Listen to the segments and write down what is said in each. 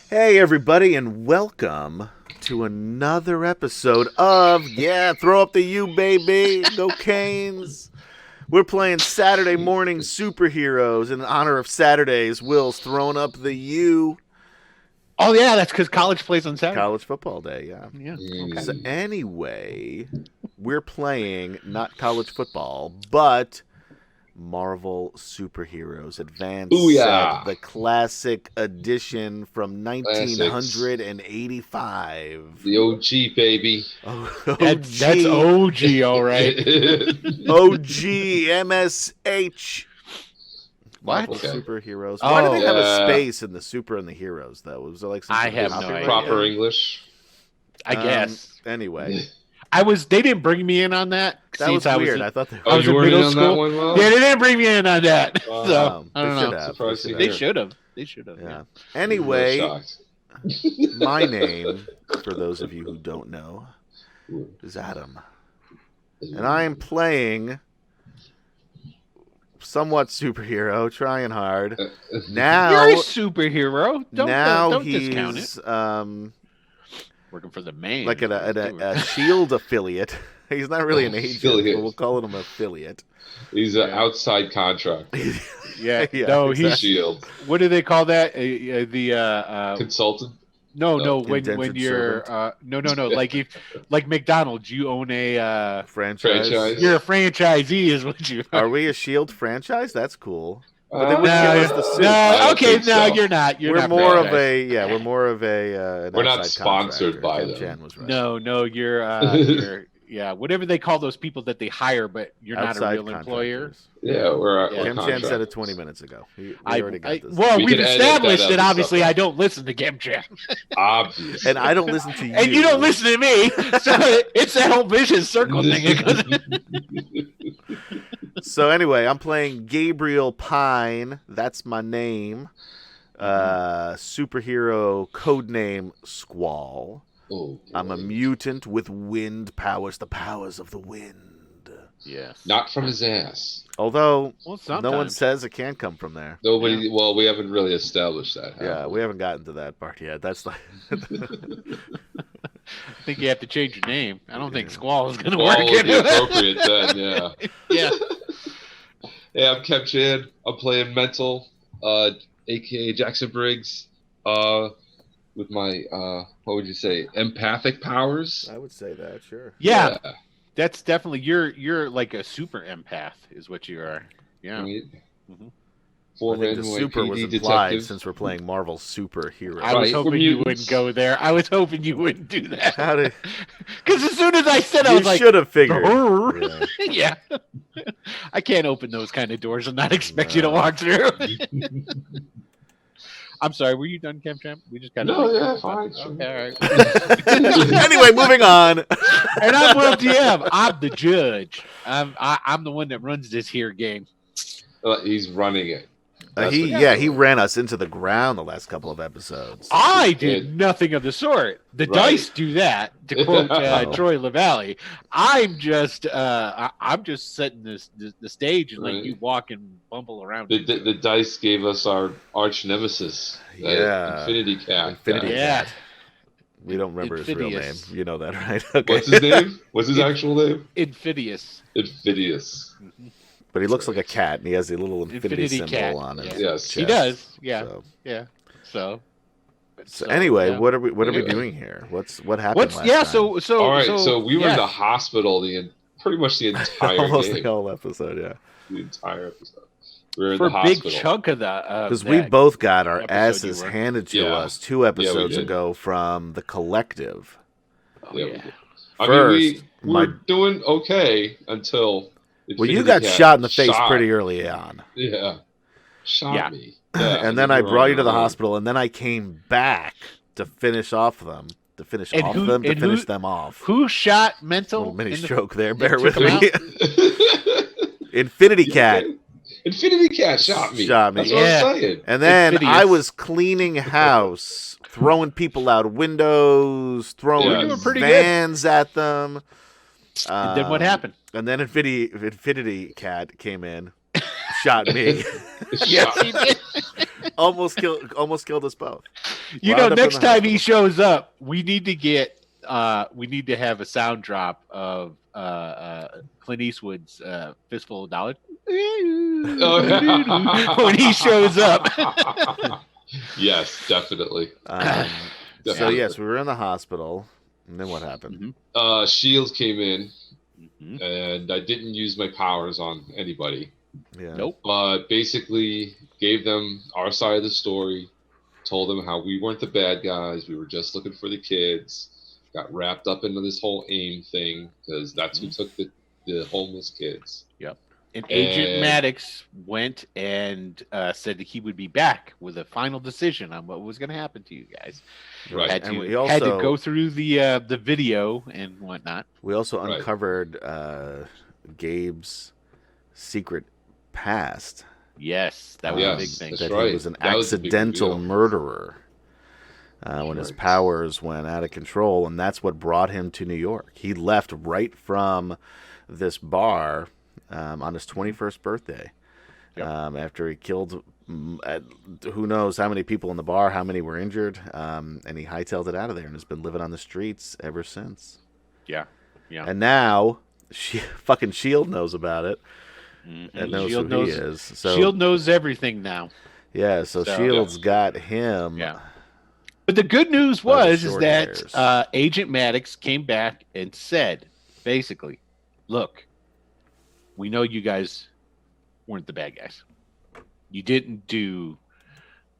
Hey, everybody, and welcome to another episode of Throw Up the U, baby. Go Canes. We're playing Saturday morning superheroes in honor of Saturdays. Will's throwing up the U. Oh, yeah, that's because college plays on Saturday. College football day, yeah. Okay. So anyway, we're playing not college football, but Marvel Superheroes Advanced Set, the classic edition from 1985. The OG, baby. OG. That's OG, all right. OG MSH. What? Okay. Superheroes. Why do they have a space in the super and the heroes, though? Was it like some I have no idea. Proper English? I guess. Anyway. They didn't bring me in on that. That was weird. I thought they I was in middle school. That one, Will? Yeah, they didn't bring me in on that. So, I don't know. They should have. Yeah. Anyway, my name, for those of you who don't know, is Adam. And I am playing somewhat superhero, trying hard. Now You're a superhero. Don't discount it. Working for the main. Like a Shield affiliate. He's not really an agent, but we'll call him an affiliate. He's an outside contract. Yeah. No, he's Shield. What do they call that? Consultant? No. When you're no. Like McDonald's, you own a franchise. You're a franchisee, is what you are. Are we a Shield franchise? That's cool. But they wouldn't give us the suit. No, okay, no, you're not. We're more of a We're more of a. We're not sponsored by them. Was right. No, you're whatever they call those people that they hire, but you're outside not a real employer. Yeah, we're Kim Chan said it 20 minutes ago. We already got this. Well, we've established that obviously I don't listen to Kim Chan. Obviously. And I don't listen to you. And you don't listen to me. So it's that whole vicious circle thing. So anyway, I'm playing Gabriel Pine. That's my name. Superhero codename Squall. Oh, I'm a mutant with wind powers, the powers of the wind. Yes. Not from his ass. Although no one says it can't come from there. Nobody. Yeah. Well, we haven't really established that. Yeah, we haven't gotten to that part yet. That's like. I think you have to change your name. I don't think Squall is going to work. Would be appropriate then. Yeah. Yeah. Hey, I'm Kev Chan. I'm playing Mental, aka Jackson Briggs. With my what would you say, empathic powers? I would say that, sure. Yeah. That's definitely you're like a super empath is what you are. Yeah. I think the super was implied since we're playing Marvel superheroes. I was hoping you wouldn't go there. I was hoping you wouldn't do that. How did? Because as soon as I said, I was like, "You should have figured." Yeah. I can't open those kind of doors and not expect you to walk through. I'm sorry. Were you done, Cam Champ? We just got. Yeah, fine. Okay, all right. Anyway, moving on. And I'm Will DM. I'm the judge. I'm the one that runs this here game. He's running it. He ran us into the ground the last couple of episodes. I did nothing of the sort. The dice do that, to quote Troy LaValle. I'm just setting the stage and let you walk and bumble around. The dice gave us our arch nemesis. Infinity Cat. Infinity Cat. We don't remember his real name. You know that, right? Okay. What's his name? What's his actual name? Infidious. Mm-hmm. But he looks like a cat, and he has a little infinity symbol on his chest. He does. Yeah. So anyway, what are we doing here? What happened? Last time? All right. So we were in the hospital pretty much the entire almost game. the whole episode. Yeah. The entire episode. We were in for the hospital. a big chunk of the because we both got our asses handed to us 2 episodes ago from the Collective. Oh, yeah. I mean, we were doing okay until. Well, you got shot in the face pretty early on. Yeah. Shot me. Yeah, and then I brought you to the hospital, and then I came back to finish them off. Who shot Mental? Little mini stroke there. Bear with me. Infinity Cat. Infinity Cat shot me. That's what I'm saying. And then I was cleaning house, throwing people out of windows, throwing vans at them. And then what happened? And then Infinity Cat came in, shot me. Yes, he did. almost killed us both. Next time he shows up, we need to get we need to have a sound drop of Clint Eastwood's Fistful of Dollars when he shows up. Yes, definitely. So yes, we were in the hospital, and then what happened? Shields came in, and I didn't use my powers on anybody. Yeah. Nope. But basically gave them our side of the story, told them how we weren't the bad guys, we were just looking for the kids. Got wrapped up into this whole AIM thing because that's who took the homeless kids. Yep. And Agent Maddox went and said that he would be back with a final decision on what was going to happen to you guys. Right. Had to go through the video and whatnot. We also uncovered Gabe's secret past. Yes, that was a big thing. That he was an accidental murderer. When his powers went out of control, and that's what brought him to New York. He left right from this bar on his 21st birthday after he killed who knows how many people in the bar, how many were injured, and he hightailed it out of there and has been living on the streets ever since. Yeah. And now fucking S.H.I.E.L.D. knows about it and knows S.H.I.E.L.D. who he is. So S.H.I.E.L.D. knows everything now. Yeah, so S.H.I.E.L.D.'s got him. Yeah. But the good news is that Agent Maddox came back and said, basically, look, we know you guys weren't the bad guys. You didn't do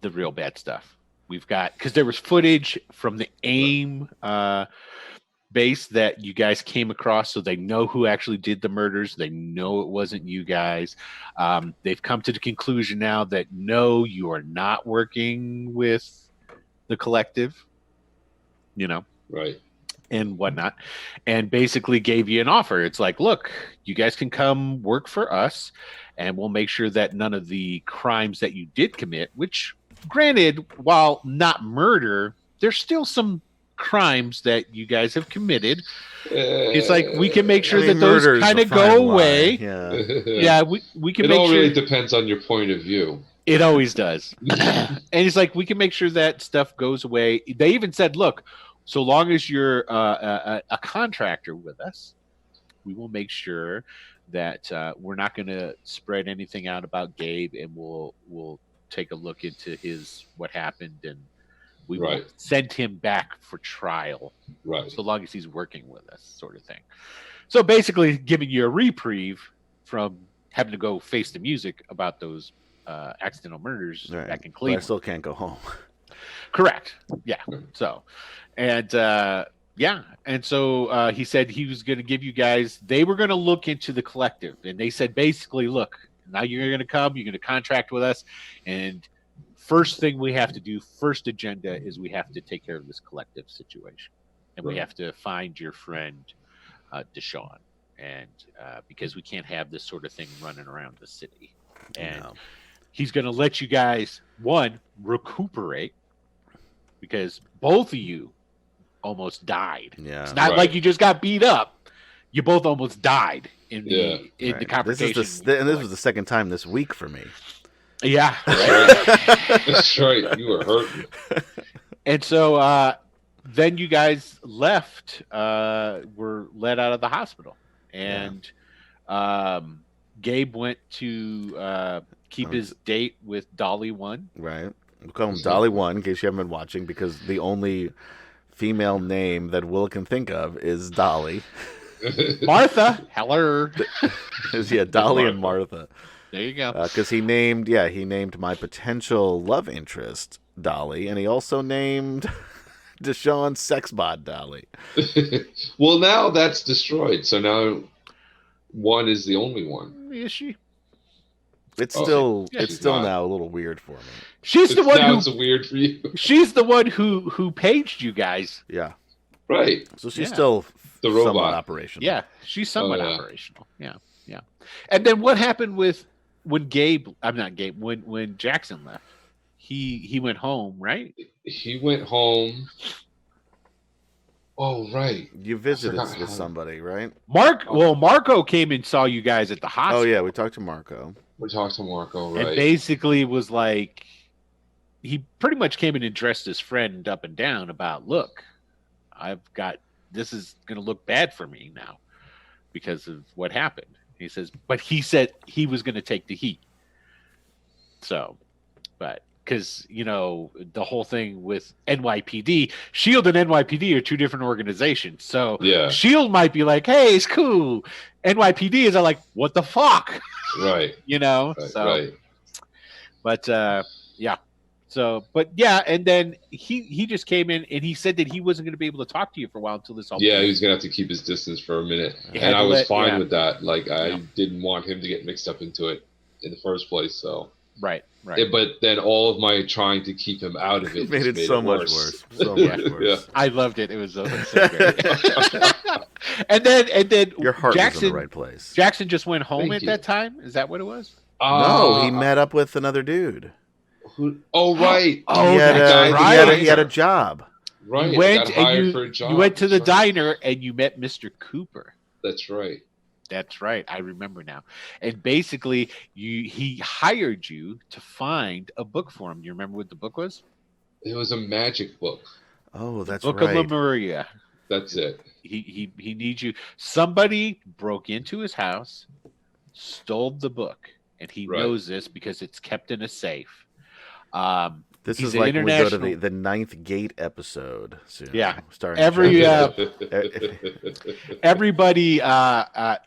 the real bad stuff. We've got, because there was footage from the AIM base that you guys came across, so they know who actually did the murders. They know it wasn't you guys. They've come to the conclusion now that no, you are not working with the collective, right, and whatnot, and basically gave you an offer. It's like, look, you guys can come work for us, and we'll make sure that none of the crimes that you did commit, which, granted, while not murder, there's still some crimes that you guys have committed. It's like we can make sure that those kind of go away. Yeah, we can. It make all sure... really depends on your point of view. It always does. And it's like, we can make sure that stuff goes away. They even said, look, so long as you're a contractor with us, we will make sure that we're not going to spread anything out about Gabe, and we'll take a look into what happened, and we will send him back for trial. Right. So long as he's working with us, sort of thing. So basically giving you a reprieve from having to go face the music about those accidental murders back in Cleveland. But I still can't go home. Correct. Yeah. So, and so he said he was going to give you guys. They were going to look into the collective, and they said basically, look, now you're going to come. You're going to contract with us, and first thing we have to do, first agenda, is we have to take care of this collective situation, and we have to find your friend Deshaun, and because we can't have this sort of thing running around the city, and. He's going to let you guys, recuperate, because both of you almost died. Yeah. It's not like you just got beat up. You both almost died in the confrontation. This was the second time this week for me. Yeah. That's right. You were hurting. And so then you guys left, were let out of the hospital. And Gabe went to... keep his date with Dolly 1. Right. We'll call him Dolly 1 in case you haven't been watching, because the only female name that Will can think of is Dolly. Martha. Hello. Dolly and Martha. There you go. Because he named my potential love interest Dolly, and he also named Deshaun's sex bot Dolly. Well, now that's destroyed, so now one is the only one. Is she? It's still now a little weird for me. She's the one who weird for you. She's the one who paged you guys. Yeah. Right. So she's still the robot. Somewhat operational. Yeah, she's somewhat operational. Yeah. And then what happened when when Jackson left? He went home, right? He went home. Oh, right. You visited with somebody, right? Marco came and saw you guys at the hospital. Oh, yeah, we talked to Marco. We talked to Marco, right. And basically was like, he pretty much came in and dressed his friend up and down about, look, this is going to look bad for me now because of what happened. He says, but he said he was going to take the heat. So, but because, the whole thing with NYPD, SHIELD and NYPD are two different organizations. So SHIELD might be like, hey, it's cool. NYPD is like, what the fuck? Right. Right. But yeah. So, but yeah, and then he just came in and he said that he wasn't going to be able to talk to you for a while until this all. Yeah, he was going to have to keep his distance for a minute, and I was fine with that. Like, I didn't want him to get mixed up into it in the first place. So right. But then all of my trying to keep him out of it made it so much worse. So much worse. I loved it. It was so great. and then your heart Jackson, was in the right place. Jackson just went home at that time. Is that what it was? No, he met up with another dude. Right. He had a job. Right. You went for a job. You went to the diner and you met Mr. Cooper. That's right. That's right. I remember now. And basically, he hired you to find a book for him. Do you remember what the book was? It was a magic book. Oh, that's right. Book of Lemuria. That's it. He needs you. Somebody broke into his house, stole the book, and he knows this because it's kept in a safe. This is like when we go to the 9th Gate episode soon. Yeah, everybody.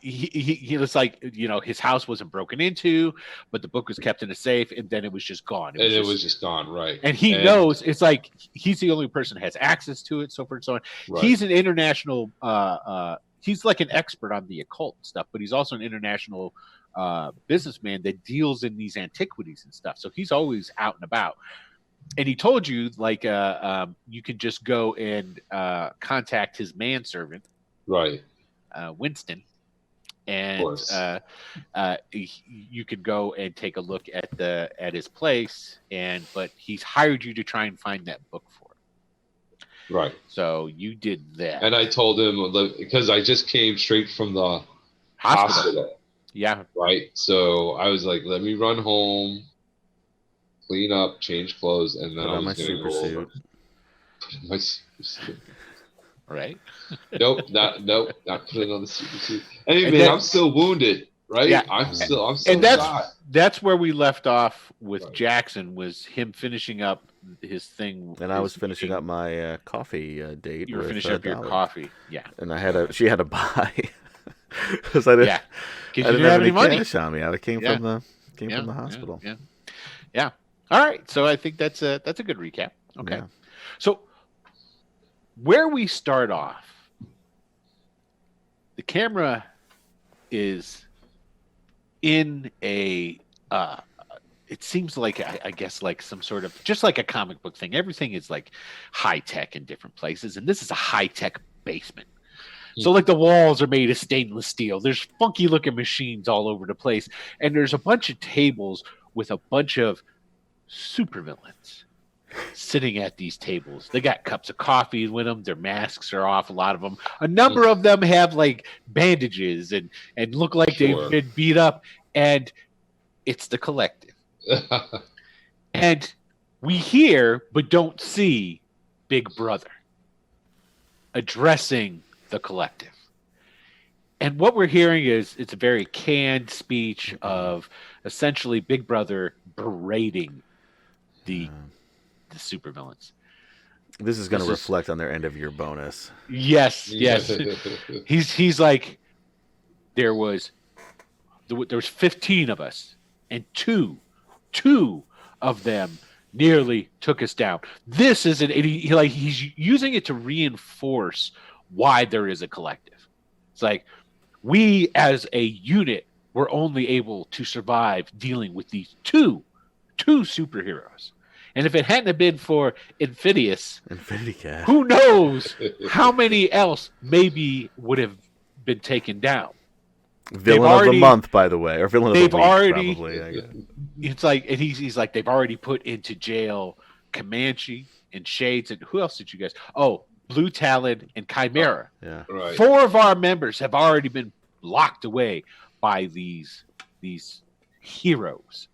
He was like, his house wasn't broken into, but the book was kept in a safe, and then it was just gone. It was just gone, right? And he knows it's like he's the only person that has access to it, so forth and so on. Right. He's an international. He's like an expert on the occult stuff, but he's also an international businessman that deals in these antiquities and stuff. So he's always out and about. And he told you, like, you could just go and contact his manservant, right, Winston, and you could go and take a look at his place. But he's hired you to try and find that book for him. Right. So you did that, and I told him because I just came straight from the hospital. Yeah. Right. So I was like, let me run home, clean up, change clothes, and then I was going to go over. Put in my super suit. Right. Nope, not putting on the super suit. Anyway, I'm still wounded, right? Yeah. I'm still and that's where we left off with Jackson, was him finishing up his thing. And I was finishing up my coffee date. You were finishing up your coffee. Yeah. And she had to buy because I didn't. Yeah. I didn't have any money cash on me. I came from the hospital. Yeah. All right. So I think that's a good recap. Okay. Yeah. So where we start off, the camera is in a it seems like I guess like some sort of, just like a comic book thing. Everything is like high tech in different places, and this is a high tech basement. So like the walls are made of stainless steel. There's funky looking machines all over the place. And there's a bunch of tables with a bunch of supervillains sitting at these tables. They got cups of coffee with them. Their masks are off, a lot of them. A number of them have like bandages and look like they've been beat up. And it's the Collective. And we hear but don't see Big Brother addressing the Collective. And what we're hearing is it's a very canned speech of essentially Big Brother berating the supervillains. This is going to reflect on their end of year bonus. Yes. He's like, there was 15 of us, and two of them nearly took us down. This isn't. He's using it to reinforce why there is a Collective. It's like, we as a unit were only able to survive dealing with these two superheroes. And if it hadn't have been for Infinity Cat, who knows how many else maybe would have been taken down. Villain of the month, by the way, or villain of the week, probably. It's like, and he's like, they've already put into jail Comanche and Shades, and who else did you guys? Oh, Blue Talon and Chimera. Yeah. Right. 4 of our members have already been locked away by these heroes.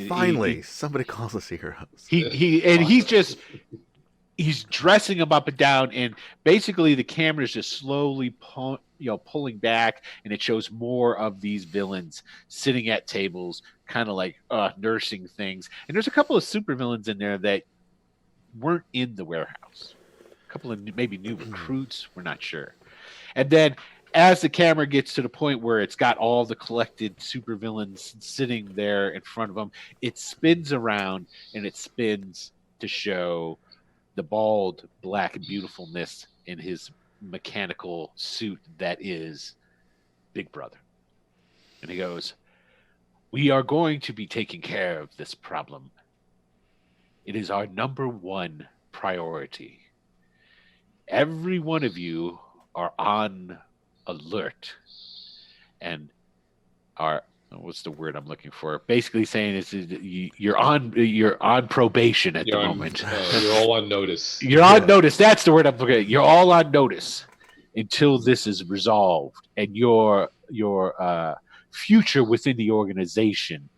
Finally, somebody calls us heroes. He's dressing them up and down, and basically the camera is just slowly pulling back, and it shows more of these villains sitting at tables, kind of like nursing things. And there's a couple of supervillains in there that weren't in the warehouse. A couple of maybe new recruits, we're not sure. And then as the camera gets to the point where it's got all the collected supervillains sitting there in front of them, it spins around, and it spins to show the bald, black beautifulness in his mechanical suit that is Big Brother. And he goes, "We are going to be taking care of this problem. It is our number one priority. Every one of you are on alert and are, what's the word I'm looking for? Basically saying is you're on probation at the moment. You're all on notice. You're on notice. That's the word I'm looking at. You're all on notice until this is resolved, and your future within the organization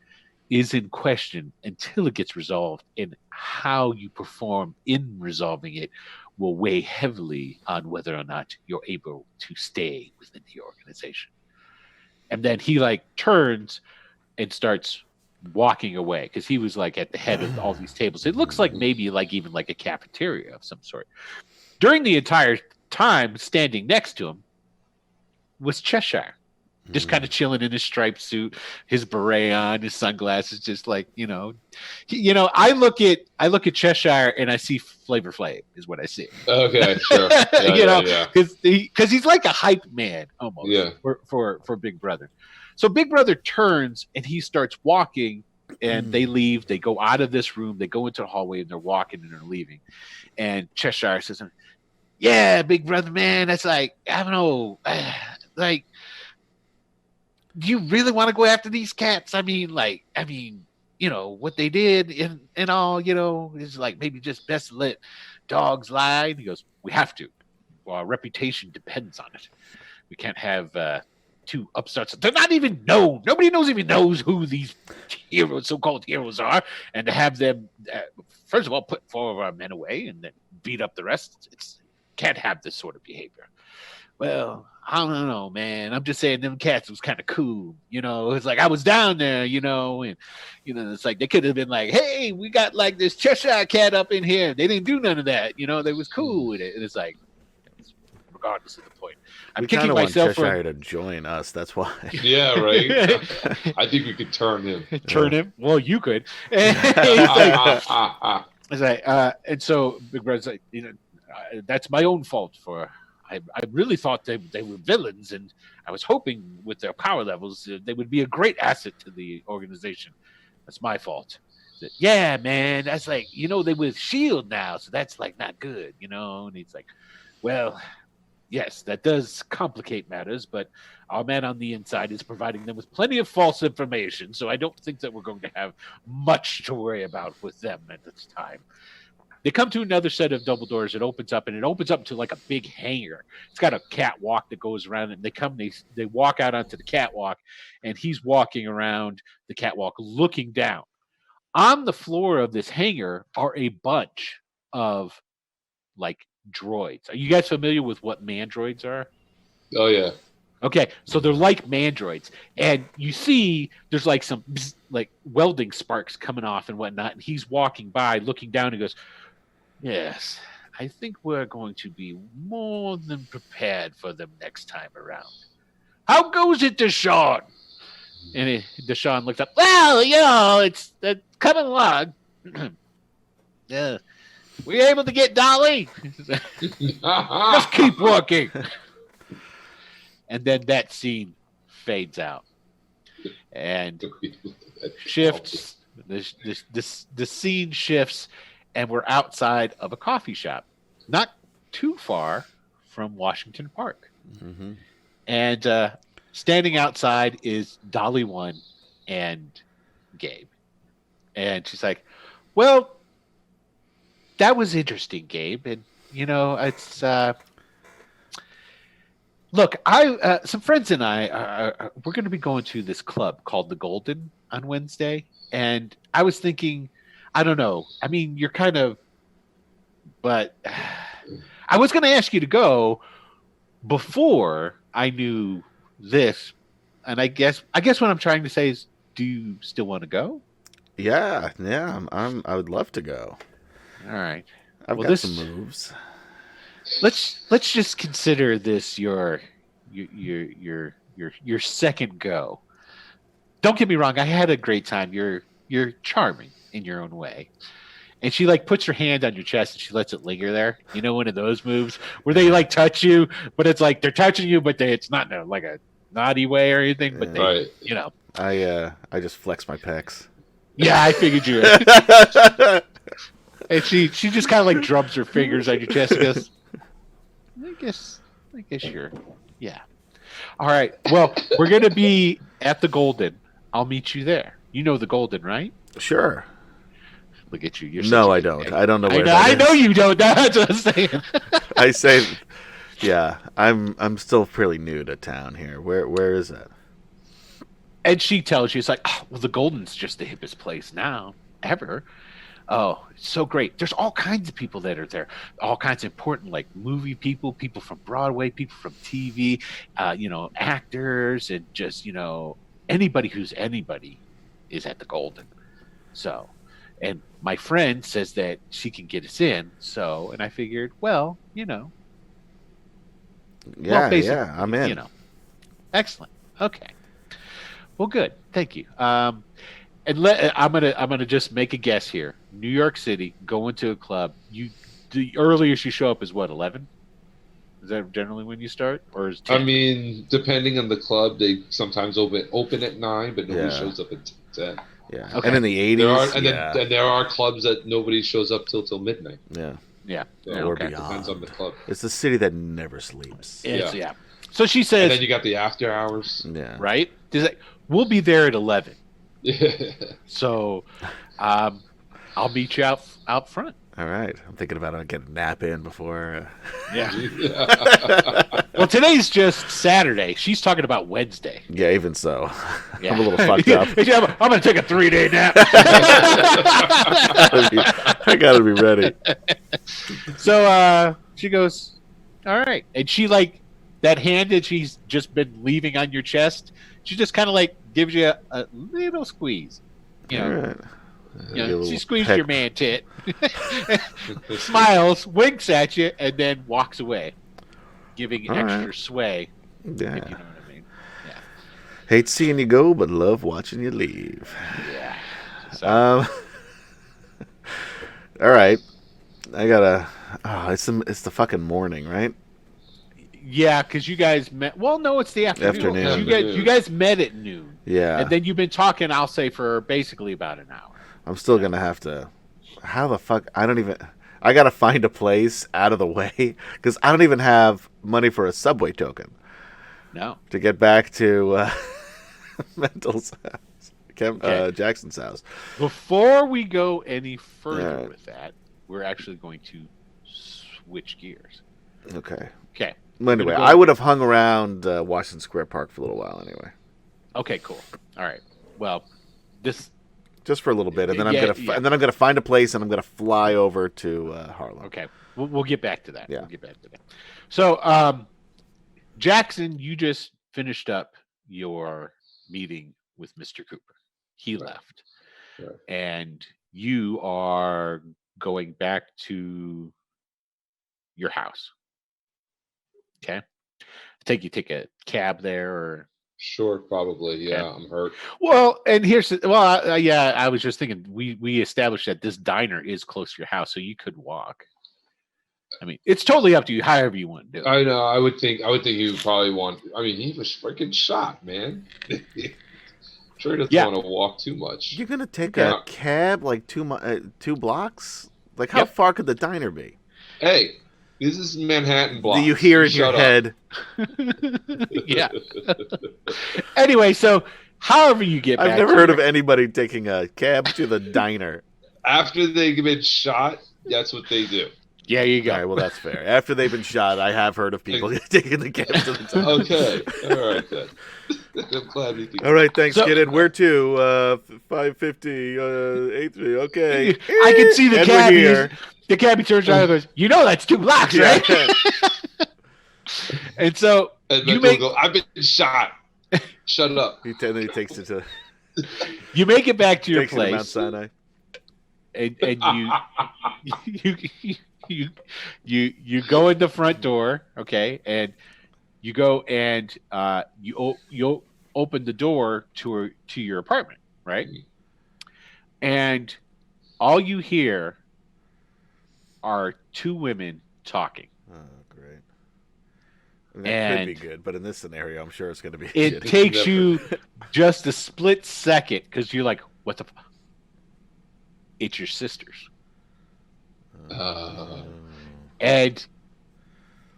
is in question until it gets resolved, and how you perform in resolving it will weigh heavily on whether or not you're able to stay within the organization." And then he turns and starts walking away, because he was at the head of all these tables. It looks like maybe even a cafeteria of some sort. During the entire time, standing next to him was Cheshire, just kind of chilling in his striped suit, his beret on, his sunglasses, just I look at Cheshire and I see Flavor Flav is what I see. Okay, sure. Because he's like a hype man almost for Big Brother. So Big Brother turns and he starts walking, and they leave. They go out of this room. They go into the hallway, and they're walking and they're leaving. And Cheshire says, "Yeah, Big Brother, man, that's I don't know, do you really want to go after these cats? I mean, what they did and all, is maybe just best to let dogs lie." And he goes, "We have to. Well, our reputation depends on it. We can't have two upstarts. They're not even known. Nobody even knows who these heroes, so-called heroes, are. And to have them, first of all, put 4 of our men away and then beat up the rest, can't have this sort of behavior." "Well, I don't know, man. I'm just saying them cats was kind of cool. It's I was down there, and, it's they could have been hey, we got this Cheshire cat up in here. They didn't do none of that. They was cool with it." And it's regardless of the point. I'm kicking myself for Cheshire to join us. That's why. Yeah, right. I think we could turn him. Him? Well, you could. And and so Big Brother's that's my own fault for. I really thought they were villains, and I was hoping with their power levels they would be a great asset to the organization. That's my fault. "Yeah, man, that's they with S.H.I.E.L.D. now, so that's not good, And he's "Well, yes, that does complicate matters, but our man on the inside is providing them with plenty of false information, so I don't think that we're going to have much to worry about with them at this time." They come to another set of double doors. It opens up, and it opens up to a big hangar. It's got a catwalk that goes around, and they walk out onto the catwalk, and he's walking around the catwalk looking down. On the floor of this hangar are a bunch of droids. Are you guys familiar with what mandroids are? Oh yeah. Okay, so they're like mandroids, and you see there's some welding sparks coming off and whatnot, and he's walking by, looking down, and goes, "Yes, I think we're going to be more than prepared for them next time around. How goes it, Deshaun?" And Deshaun looks up. "Well, it's coming along. Yeah, we able to get Dolly? Just keep working." And then that scene fades out and shifts. The scene shifts, and we're outside of a coffee shop, not too far from Washington Park. Mm-hmm. And standing outside is Dolly One and Gabe. And she's like, "Well, that was interesting, Gabe. And, it's... Look, some friends and I we're going to be going to this club called the Golden on Wednesday, and I was thinking, I don't know. I mean, you're kind of, but I was going to ask you to go before I knew this, and I guess what I'm trying to say is, do you still want to go? Yeah. I would love to go. All right. I've got some moves. Let's just consider this your second go. Don't get me wrong, I had a great time. You're charming in your own way. And she like puts her hand on your chest and she lets it linger there. You know, one of those moves where they like touch you, but it's like they're touching you, but it's not in like a naughty way or anything. But they, you know, I just flex my pecs. Yeah, I figured you would. And she just kind of like drums her fingers on your chest and goes, I guess you're, yeah. All right. Well, we're gonna be at the Golden. I'll meet you there. You know the Golden, right? Sure. Look at you. No, I don't. I don't know where I know you don't. That's what I'm saying. I say, yeah. I'm still fairly new to town here. Where is that? And she tells you, it's like, oh, well, the Golden's just the hippest place now ever. Oh, it's so great. There's all kinds of people that are there. All kinds of important, like movie people, people from Broadway, people from TV, actors, and just, anybody who's anybody is at the Golden. So, and my friend says that she can get us in. So, and I figured, well, Yeah, I'm in. Excellent. Okay. Well, good. Thank you. And I'm gonna just make a guess here. New York City, going to a club. The earliest you show up is what, 11? Is that generally when you start, or is 10? I mean, depending on the club, they sometimes open at 9, but nobody shows up at 10. Yeah, okay. And in the 80s, there are clubs that nobody shows up till midnight. Yeah. Or beyond. Depends on the club. It's a city that never sleeps. Yeah. So she says, and then you got the after hours. Yeah. Right. We'll be there at 11. Yeah. So, I'll meet you out front. All right. I'm thinking about getting a nap in before. Yeah. Well, today's just Saturday. She's talking about Wednesday. Yeah, even so. Yeah. I'm a little fucked up. I'm going to take a 3-day nap. I got to be ready. So she goes, all right. And she that hand that she's just been leaving on your chest, she just kind of gives you a little squeeze. Right. She squeezed your man tit, smiles, winks at you, and then walks away, giving extra sway. Yeah. If you know what I mean. Yeah. Hate seeing you go, but love watching you leave. Yeah. So. All right. I gotta. Oh, it's the fucking morning, right? Yeah, because you guys met. Well, no, it's the afternoon. You guys met at noon. Yeah. And then you've been talking, I'll say, for basically about an hour. I'm still going to have to... How the fuck... I got to find a place out of the way, because I don't even have money for a subway token. No. To get back to Mental's house. Jackson's house. Before we go any further with that, we're actually going to switch gears. Okay. Okay. Well, anyway, I would have hung around Washington Square Park for a little while anyway. Okay, cool. All right. Well, this... Just for a little bit, and then I'm gonna find a place, and I'm gonna fly over to Harlem. Okay, we'll get back to that. Yeah. We'll get back to that. So, Jackson, you just finished up your meeting with Mr. Cooper. He left, and you are going back to your house. Okay, take a cab there, or. Sure, probably. Yeah, okay. I'm hurt. Well, and I was just thinking we established that this diner is close to your house, so you could walk. I mean, it's totally up to you, however you want to do it. I know. I would think he would probably want. I mean, he was freaking shot, man. Sure, he doesn't want to walk too much. You're gonna take a cab like 2 blocks? Like, how far could the diner be? Hey. This is Manhattan block. Do you hear in your head? Yeah. Anyway, so however you get back. I've never heard of anybody taking a cab to the diner. After they've been shot, that's what they do. Yeah, you go. All right, well, that's fair. After they've been shot, I have heard of people taking the cab to the top. Okay. All right, then. I'm glad we can. All right, thanks, So- kid. Where to? 550, 83. Okay. I can see the And we're cabbie. here. The cabbie turns around and goes, "You know that's 2 blocks, right?" And so And you Michael make will go, I've been shot. Shut up. Then he takes it to you make it back to your takes it to Mount place, Sinai. and you go in the front door, okay, and you go and you open the door to your apartment, right? And all you hear are 2 women talking. Oh, great. That And could be good, but in this scenario, I'm sure it's going to be it shitty. takes Never. you just a split second because you're like, "What the? It's your sisters." And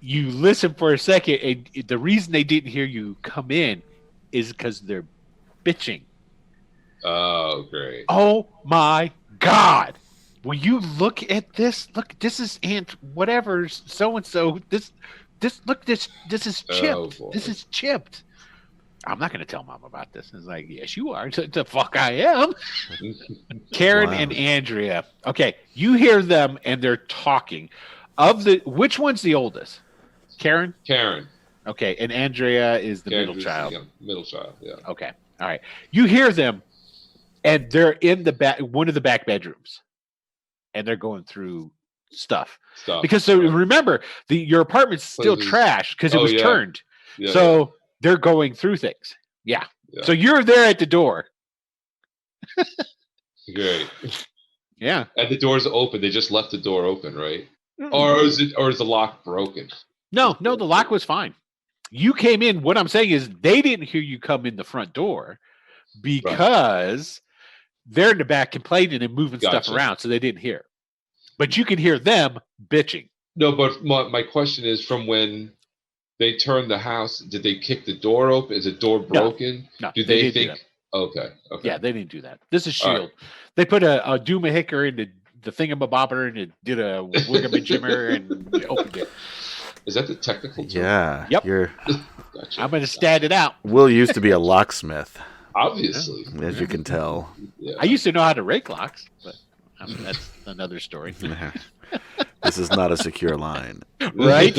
you listen for a second, and the reason they didn't hear you come in is because they're bitching. Oh, great. Oh my God! When you look at this, this is Aunt whatever so and so. This is chipped. Oh, boy. This is chipped. I'm not going to tell Mom about this. It's like, yes, you are. The fuck I am. Karen Wow. and Andrea. Okay, you hear them and they're talking. Which one's the oldest? Karen. Okay, and Andrea is the middle child. Middle child. Yeah. Okay, all right. You hear them, and they're in one of the back bedrooms, and they're going through stuff. Because remember, your apartment's still trashed because it was turned. Yeah, so they're going through things. Yeah. So you're there at the door. Great. Yeah. And the door's open. They just left the door open, right? Mm-mm. Or is the lock broken? No, the lock was fine. You came in. What I'm saying is they didn't hear you come in the front door because they're in the back complaining and moving stuff around, so they didn't hear. But you can hear them bitching. No, but my question is, from when they turned the house, did they kick the door open? Is the door broken? No, do they think? Okay. Yeah, they didn't do that. This is Shield. Right. They put a Doomahicker in the thingamabobber and it did a wiggamajimmer and opened it. Is that the technical term? Yeah. Yep. Gotcha. I'm going to stat it out. Will used to be a locksmith, Obviously. as you can tell. Yeah. I used to know how to rake locks, but that's another story. This is not a secure line. Right?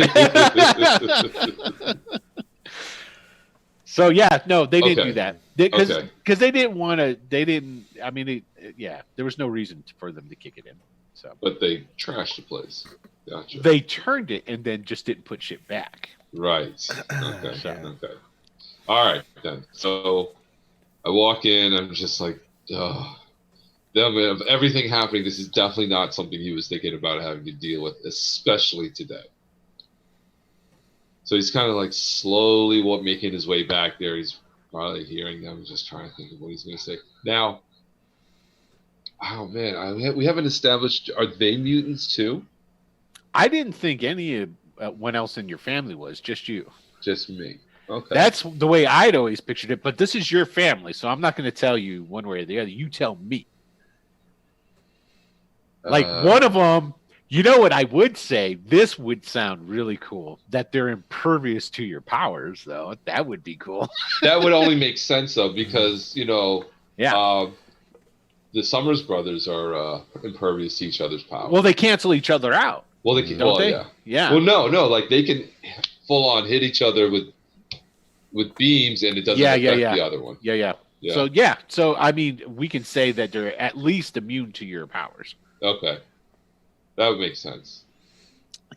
So, yeah, no, they didn't do that. Because they didn't want to, there was no reason for them to kick it in. So, but they trashed the place. Gotcha. They turned it and then just didn't put shit back. Right. Okay. Okay. All right, then. So I walk in. I'm just like, oh. Of everything happening, this is definitely not something he was thinking about having to deal with, especially today. So he's kind of like slowly making his way back there. He's probably hearing them, just trying to think of what he's going to say. Now, oh man, we haven't established, are they mutants too? I didn't think anyone else in your family was, just you. Just me. Okay. That's the way I'd always pictured it, but this is your family, so I'm not going to tell you one way or the other. You tell me. Like one of them, you know what I would say? This would sound really cool. That they're impervious to your powers, though. That would be cool. That would only make sense, though, because, the Summers brothers are impervious to each other's powers. Well, they cancel each other out. Well, they can. Don't they? Yeah. Yeah. Well, no, like they can full on hit each other with beams, and it doesn't affect the other one. Yeah. So I mean, we can say that they're at least immune to your powers. Okay, that would make sense.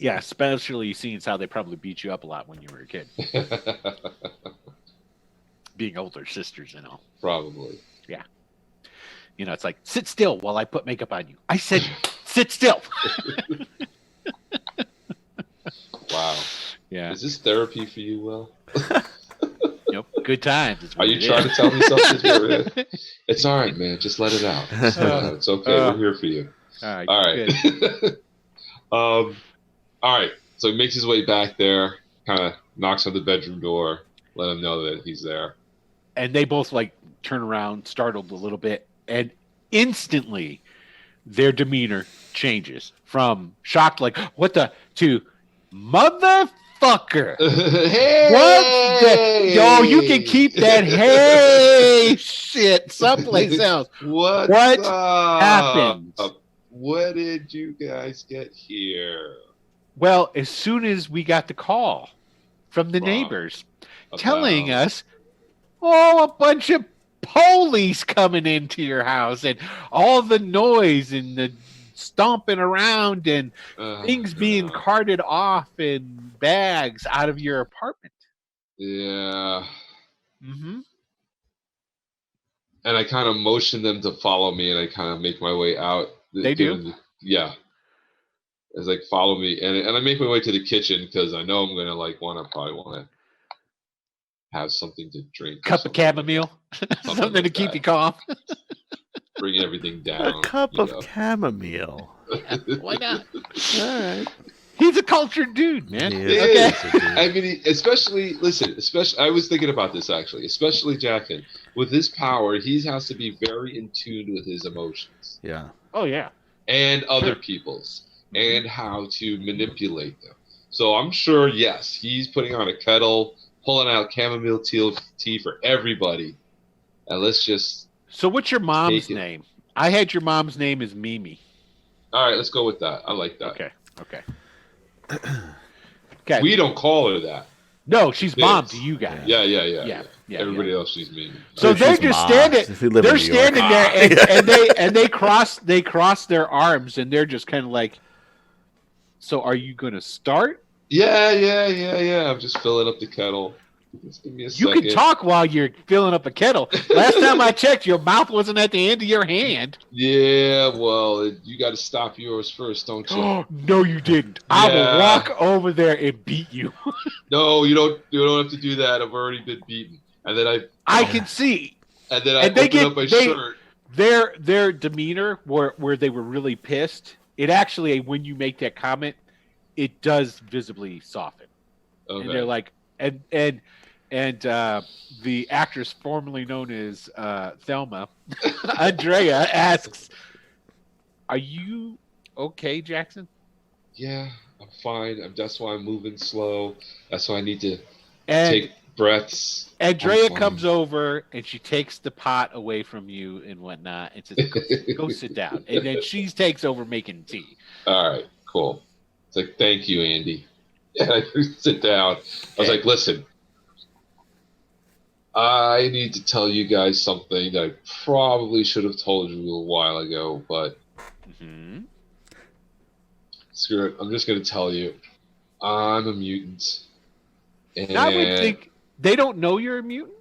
Yeah, especially seeing as how they probably beat you up a lot when you were a kid. Being older sisters and all. Probably. Yeah. It's like, sit still while I put makeup on you. I said, sit still. Wow. Yeah. Is this therapy for you, Will? Nope. Good times. Are you trying to tell me something? It's all right, man. Just let it out. It's okay. We're here for you. All right. All right. So he makes his way back there, kind of knocks on the bedroom door, let him know that he's there. And they both turn around, startled a little bit, and instantly their demeanor changes from shocked, like what the, to motherfucker. Hey! What the? Yo, you can keep that hey shit someplace else. What happened? What did you guys get here? Well, as soon as we got the call from the neighbors telling us, a bunch of police coming into your house and all the noise and the stomping around and things being carted off in bags out of your apartment. Yeah. Mm-hmm. And I kind of motion them to follow me, and I kind of make my way out. They do? Yeah. It's like, follow me. And I make my way to the kitchen because I know I'm going to probably want to have something to drink. Cup of chamomile? Something like to keep you calm. Bring everything down. A cup of chamomile. Yeah, why not? All right. He's a cultured dude, man. Okay. I mean, especially, I was thinking about this actually, especially Jackson. With his power, he has to be very in tune with his emotions. Yeah. Oh, yeah. And other people's, and how to manipulate them. So I'm sure, yes, he's putting on a kettle, pulling out chamomile tea for everybody. And let's just. So what's your mom's name? I had your mom's name as Mimi. All right, let's go with that. I like that. Okay. We don't call her that. No, she's mom to you guys. Yeah. Everybody else, she's Mimi. So they're just standing. They're standing there, and they cross their arms, and they're just kind of like. So are you going to start? Yeah. I'm just filling up the kettle. Just give me a second. You can talk while you're filling up a kettle. Last time I checked, your mouth wasn't at the end of your hand. Yeah, well, you got to stop yours first, don't you? No, you didn't. I will walk over there and beat you. No, you don't. You don't have to do that. I've already been beaten, and then I can see. And then I open up my shirt. Their demeanor, where they were really pissed. It actually, when you make that comment, it does visibly soften. Okay. And they're like, and the actress formerly known as Thelma, Andrea, asks, "Are you okay, Jackson?" Yeah, I'm fine. That's why I'm moving slow. That's why I need to take breaths. Andrea comes over and she takes the pot away from you and whatnot and says, "Go sit down." And then she takes over making tea. All right, cool. It's like, "Thank you, Andy." And I sit down. I was like, "Listen, I need to tell you guys something that I probably should have told you a while ago, but screw it. I'm just going to tell you. I'm a mutant." And I would think they don't know you're a mutant?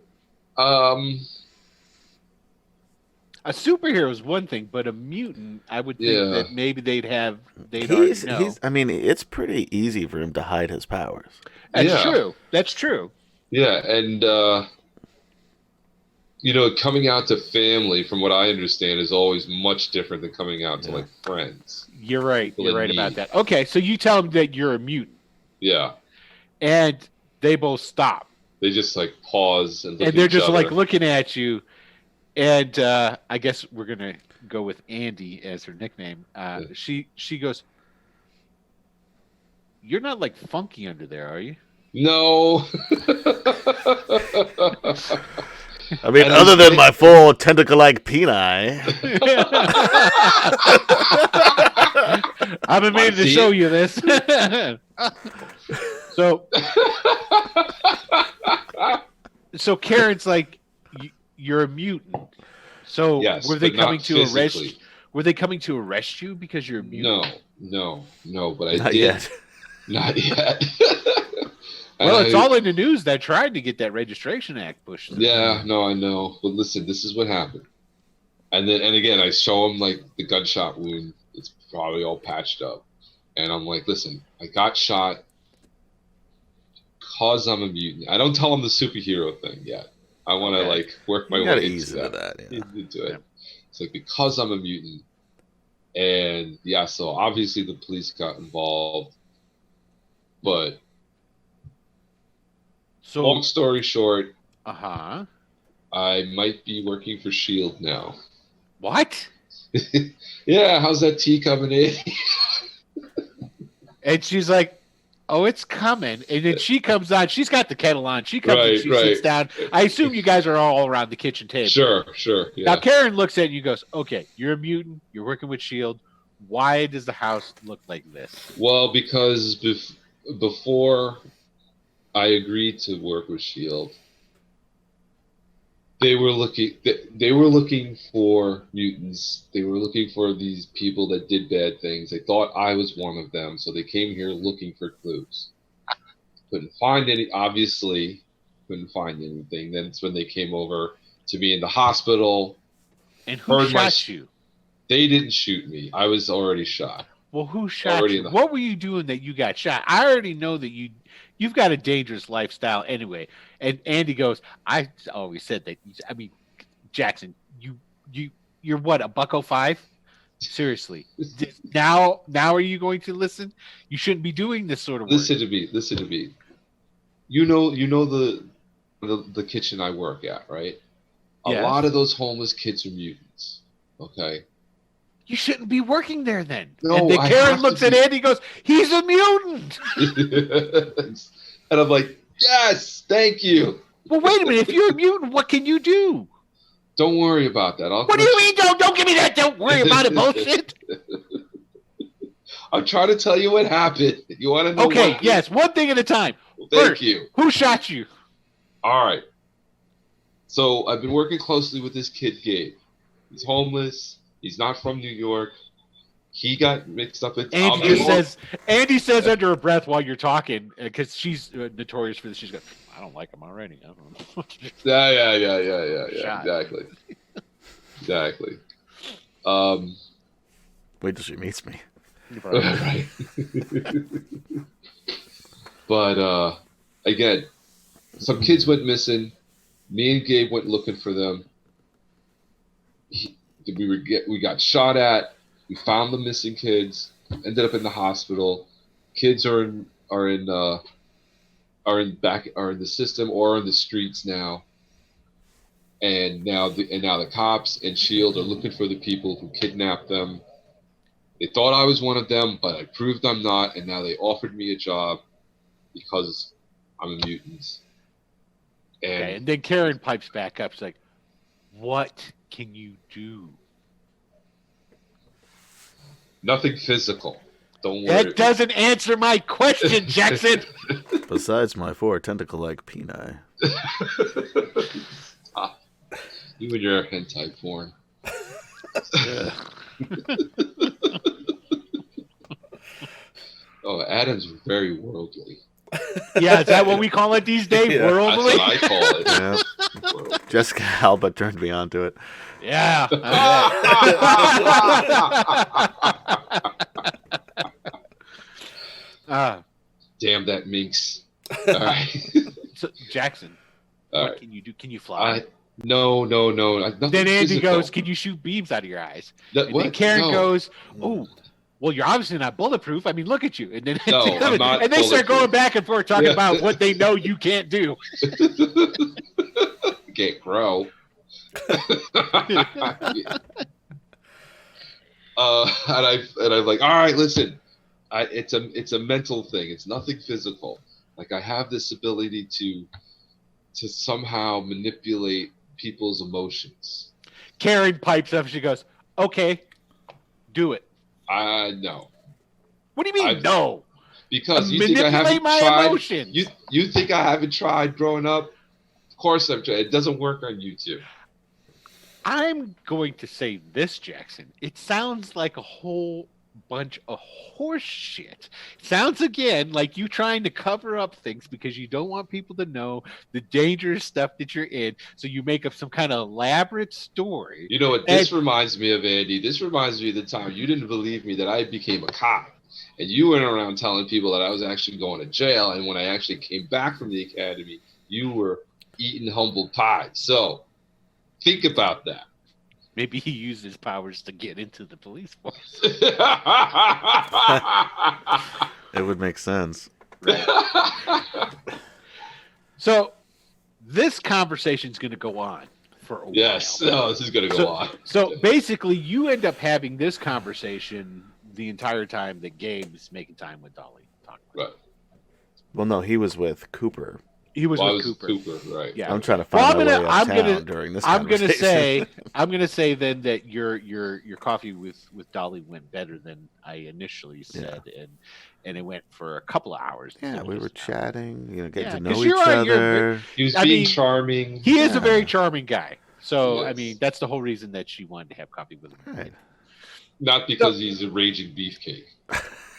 A superhero is one thing, but a mutant, I would think that maybe they'd already know. I mean, it's pretty easy for him to hide his powers. That's true. Yeah, and coming out to family, from what I understand, is always much different than coming out to like friends. You're right. You're right about that. Okay, so you tell them that you're a mutant. Yeah. And they both stop. They just like pause and they're just like looking at you. And I guess we're gonna go with Andy as her nickname. She goes, "You're not like funky under there, are you?" No. I mean, other than my full tentacle-like peni. I've been meaning to show you this. So Karen's like, "You're a mutant." So were they coming to arrest? Were they coming to arrest you because you're a mutant? No. But I Not did. Yet. Not yet. Well, it's all in the news. They tried to get that Registration Act pushed. Yeah, no, I know. But listen, this is what happened. And again, I show him like the gunshot wound. It's probably all patched up. And I'm like, "Listen, I got shot because I'm a mutant." I don't tell him the superhero thing yet. I want to like work my way into that. Into it. It's like, because I'm a mutant. And so obviously the police got involved. But long story short, I might be working for S.H.I.E.L.D. now. What? Yeah, how's that tea coming in? And she's like, "Oh, it's coming." And then she comes on. She's got the kettle on. She comes and she sits down. I assume you guys are all around the kitchen table. Sure. Yeah. Now Karen looks at you and goes, "Okay, you're a mutant. You're working with S.H.I.E.L.D. Why does the house look like this?" Well, because before I agreed to work with S.H.I.E.L.D., they were looking for mutants. They were looking for these people that did bad things. They thought I was one of them, so they came here looking for clues. Obviously couldn't find anything. Then it's when they came over to me in the hospital. And who shot you? They didn't shoot me. I was already shot. Well, who shot you? What were you doing that you got shot? I already know that you've got a dangerous lifestyle anyway. And Andy goes, I always said that. I mean, Jackson, you're what, a $105? Seriously. Now are you going to listen? You shouldn't be doing this sort of work. Listen to me. You know the kitchen I work at, right? A lot of those homeless kids are mutants. Okay. You shouldn't be working there then. No, and then Karen looks at Andy and goes, "He's a mutant." And I'm like, yes, thank you. Well, wait a minute. If you're a mutant, what can you do? Don't worry about that. What do you mean? Don't give me that. Don't worry about it. Bullshit. I'm trying to tell you what happened. You want to know? Okay. Yes. One thing at a time. Thank you. Who shot you? All right. So I've been working closely with this kid, Gabe. He's homeless. He's not from New York. He got mixed up with. Andy says under her breath while you're talking, because she's notorious for this. She's going, "I don't like him already." I don't know. Yeah. Exactly. Wait till she meets me. Right. But again, some kids went missing. Me and Gabe went looking for them. We got shot at. We found the missing kids. Ended up in the hospital. Kids are in the system or in the streets now. And now the cops and S.H.I.E.L.D. are looking for the people who kidnapped them. They thought I was one of them, but I proved I'm not. And now they offered me a job because I'm a mutant. And then Karen pipes back up. She's like, "What can you do?" Nothing physical. Don't worry. That doesn't answer my question, Jackson. Besides my 4 tentacle-like peni. Stop. You and your hentai porn. Oh, Adam's very worldly. Yeah, is that what we call it these days? Yeah, worldly? That's what I call it. Yeah. Jessica Alba turned me on to it. Yeah. Damn that minx. All right. So, Jackson, what can you do? Can you fly? No. Then Andy goes, "Can you shoot beams out of your eyes?" And then Karen goes, "Oh, well, you're obviously not bulletproof. I mean, look at you." And then I'm not and they start going back and forth talking about what they know you can't do. Can't grow. And I'm like, all right, listen, it's a mental thing. It's nothing physical. Like, I have this ability to somehow manipulate people's emotions. Karen pipes up. She goes, "Okay, do it." No. What do you mean no? Because you think I haven't tried. Emotions. You think I haven't tried growing up? Of course I've tried. It doesn't work on YouTube. I'm going to say this, Jackson. It sounds like a whole bunch of horse shit. Sounds again like you trying to cover up things because you don't want people to know the dangerous stuff that you're in. So you make up some kind of elaborate story. You know what this reminds me of, Andy? This reminds me of the time you didn't believe me that I became a cop. And you went around telling people that I was actually going to jail. And when I actually came back from the academy, you were eating humble pie. So think about that. Maybe he used his powers to get into the police force. It would make sense. Right. So this conversation is going to go on for a Yes. while. No, this is going to go on. So basically, you end up having this conversation the entire time that Gabe's making time with Dolly. Right. Well, no, he was with Cooper. He was with Cooper. Right. Yeah. I'm trying to find my way uptown during this conversation. I'm gonna say then that your coffee with Dolly went better than I initially said, and it went for a couple of hours. Yeah, we were chatting, getting to 'cause know each other. He was being charming. He is a very charming guy. So I mean, that's the whole reason that she wanted to have coffee with him. Right. Not because he's a raging beefcake.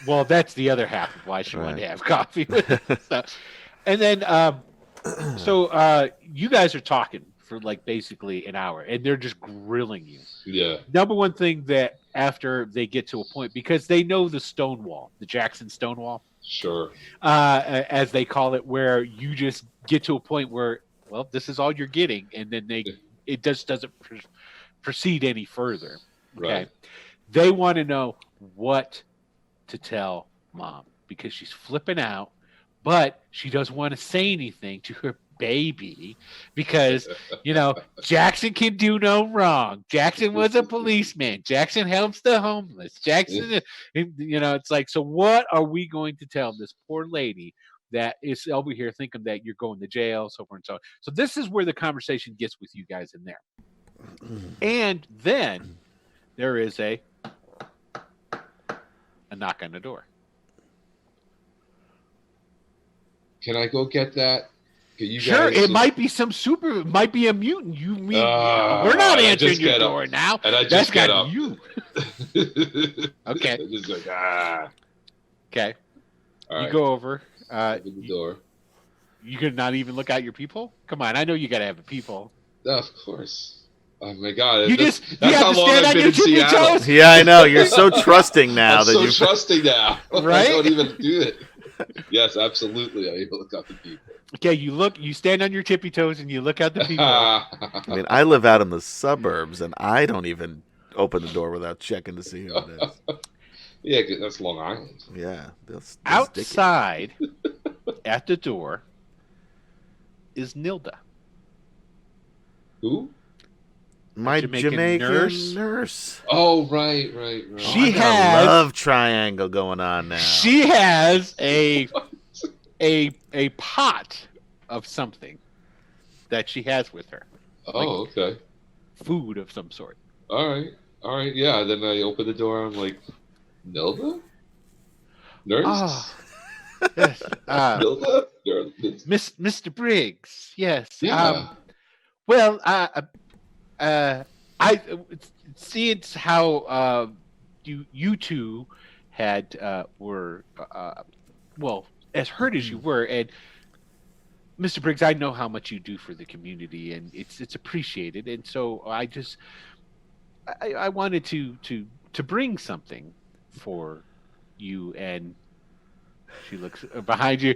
Well, that's the other half of why she wanted to have coffee with him. So, and then, so you guys are talking for like basically an hour, and they're just grilling you. Yeah. Number one thing that after they get to a point, because they know the Stonewall, the Jackson Stonewall. Sure. As they call it, where you just get to a point where, well, this is all you're getting, and then it just doesn't proceed any further. Okay. Right. They want to know what to tell Mom because she's flipping out, but she doesn't want to say anything to her baby because, Jackson can do no wrong. Jackson was a policeman. Jackson helps the homeless. Jackson, it's like, so what are we going to tell this poor lady that is over here thinking that you're going to jail, so forth and so on. So this is where the conversation gets with you guys in there. And then there is a knock on the door. Can I go get that? Sure, it might be it might be a mutant. We're not answering your door now. And I just get up. You. Okay. Just like, Okay. All right. You go over. Open the door. You could not even look out your peephole? Come on, I know you got to have a peephole. Of course. Oh my God! That's how long I've been in Seattle. Yeah, I know. You're so trusting now. I'm so trusting now. Right? I don't even do it. Yes, absolutely. I even look out the people. Okay, you stand on your tippy toes and you look out the people. I mean, I live out in the suburbs, and I don't even open the door without checking to see who it is. Yeah, that's Long Island. Yeah. Outside, at the door, is Nilda. Who? My Jamaican nurse. Oh, right. She has a love triangle going on now. She has a pot of something that she has with her. Oh, okay. Food of some sort. All right. Yeah. Then I open the door. I'm like, Nilda? Nurse? Oh, yes. Nilda? Mr. Briggs. Yes. Yeah. Well, I see it's how you two were as hurt as you were, and Mr. Briggs, I know how much you do for the community, and it's appreciated, and so I wanted to bring something for you. And she looks behind you.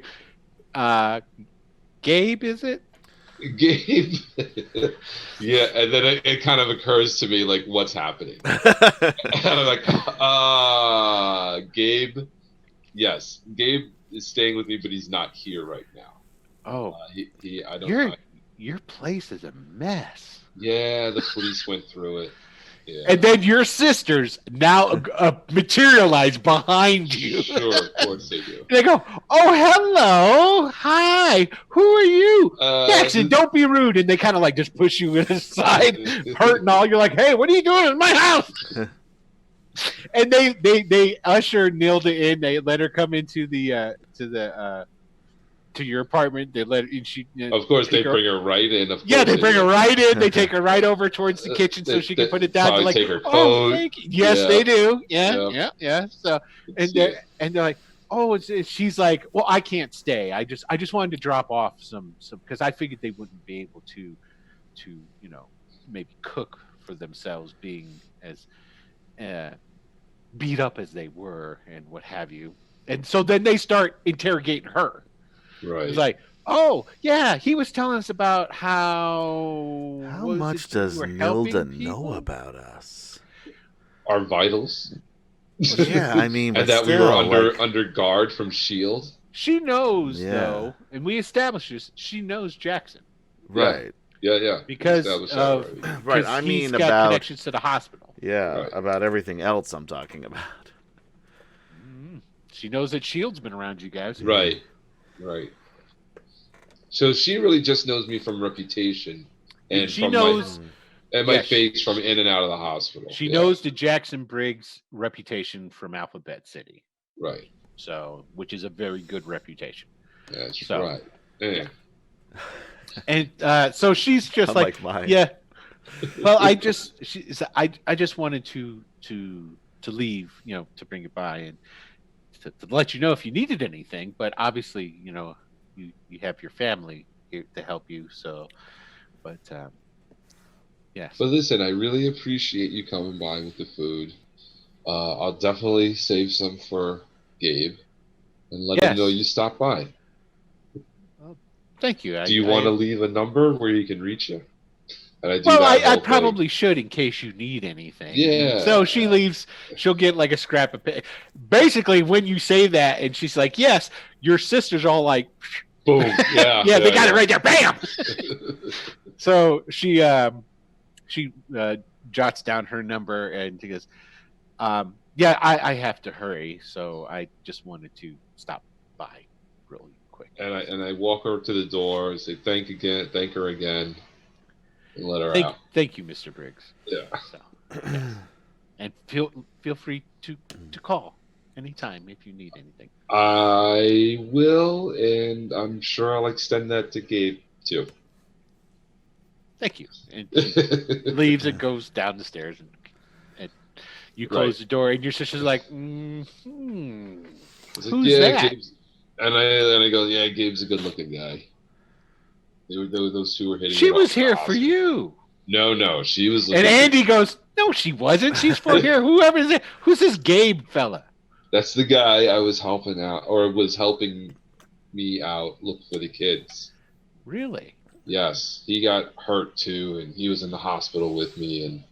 Gabe, is it? Gabe. Yeah, and then it kind of occurs to me, like, what's happening? And I'm like, Gabe. Yes, Gabe is staying with me, but he's not here right now. Oh, I don't. Your place is a mess. Yeah, the police went through it. Yeah. And then your sisters now materialize behind you. Sure, of course they do. They go, "Oh, hello, hi, who are you, Jackson? Don't be rude." And they kind of like just push you aside, hurt and all. You're like, "Hey, what are you doing in my house?" And they usher Nilda in. They let her come into to your apartment. They let her, and she. Of course, they bring her right in. Of course, yeah, they bring her right in. They take her right over towards the kitchen so she can put it down. They're like, take her coat. "Oh, thank you." Yes, they do. Yeah. So and they're like, "Oh," she's like, "Well, I can't stay. I just wanted to drop off some because I figured they wouldn't be able to maybe cook for themselves, being as beat up as they were and what have you." And so then they start interrogating her. Right. It's like, "Oh, yeah, he was telling us about how much does Nilda know about us? Our vitals. Yeah, I mean, and that still, we were under guard from S.H.I.E.L.D. She knows, though, and we established this. She knows Jackson. Right. Yeah. Because Established that of already. Right, because I mean he's got about connections to the hospital. Right. About everything else I'm talking about. She knows that Shield's been around you guys. Right. So she really just knows me from reputation and She from knows my face from in and out of the hospital. She knows the Jackson Briggs reputation from Alphabet City. Right. So, which is a very good reputation. That's right. Yeah. And so she's just like mine. yeah. Well, I just wanted to leave, to bring it by and to let you know if you needed anything. But obviously, you have your family here to help you. So, but yes. But listen, I really appreciate you coming by with the food. I'll definitely save some for Gabe and let him know you stopped by. Well, thank you. Do you want to leave a number where he can reach you? And I probably should in case you need anything. Yeah. So she leaves. She'll get like a scrap of paper. Basically, when you say that, and she's like, "Yes," your sister's all like, "Boom!" Yeah. yeah, they got it right there. Bam. So she jots down her number and she goes, "Yeah, I have to hurry, so I just wanted to stop by really quick." And I walk her to the door and say thank her again. And let her out. Thank you, Mr. Briggs. Yeah. So, yes. And feel free to call anytime if you need anything. I will, and I'm sure I'll extend that to Gabe too. Thank you. And she leaves and goes down the stairs, and you close the door, and your sister's like, "Who's that?" Gabe's, and I go, "Yeah, Gabe's a good-looking guy." Those two were hitting. She was here for you. No, she was. And Andy goes, "No, she wasn't. She's for here. Whoever is it? Who's this Gabe fella?" That's the guy I was helping out, or was helping me out look for the kids. Really? Yes, he got hurt too, and he was in the hospital with me, and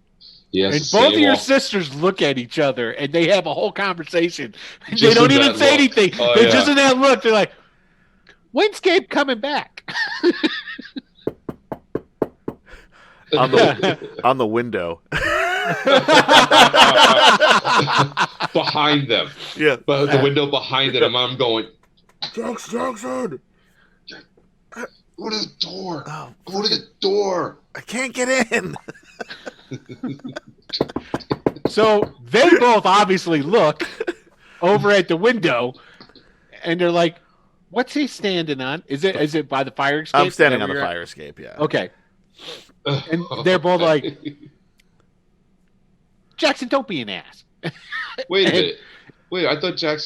he has. And both of your sisters look at each other, and they have a whole conversation. They Just don't in even that say look. anything. Oh, They're yeah. just in that look. They're like, "When's Gabe coming back?" on the window. Behind them. Yeah. But the window behind them, I'm going, Jackson! Go to the door. Oh, go to the door. I can't get in. So they both obviously look over at the window, and they're like, "What's he standing on? Is it by the fire escape?" I'm standing on the fire escape, yeah. Okay. And they're both like, "Jackson, don't be an ass." Wait a minute. Wait, I thought I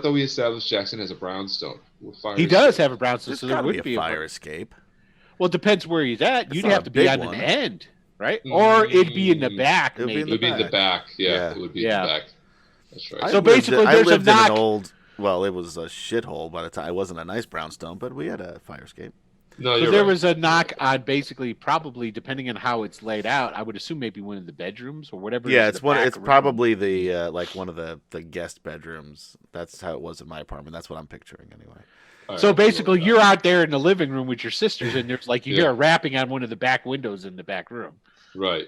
thought we established Jackson has a brownstone. He does have a brownstone, There's so there would be be a fire escape. Well, it depends where he's at. You'd not have a to be big on one. an end, right? Or it'd be in the back. It would be maybe. It would be in the back. Yeah. It would be in Yeah. the back. That's right. So basically, there's a I lived in knock. an old. Well, it was a shithole by the time. It wasn't a nice brownstone, but we had a fire escape. No, So you're there right. was a knock on basically, probably depending on how it's laid out. I would assume maybe one of the bedrooms or whatever. Yeah, is it's the one. back It's room. probably the like one of the guest bedrooms. That's how it was in my apartment. That's what I'm picturing anyway. All So right, basically, you're out there in the living room with your sisters, and there's like you Yeah. hear a rapping on one of the back windows in the back room. Right.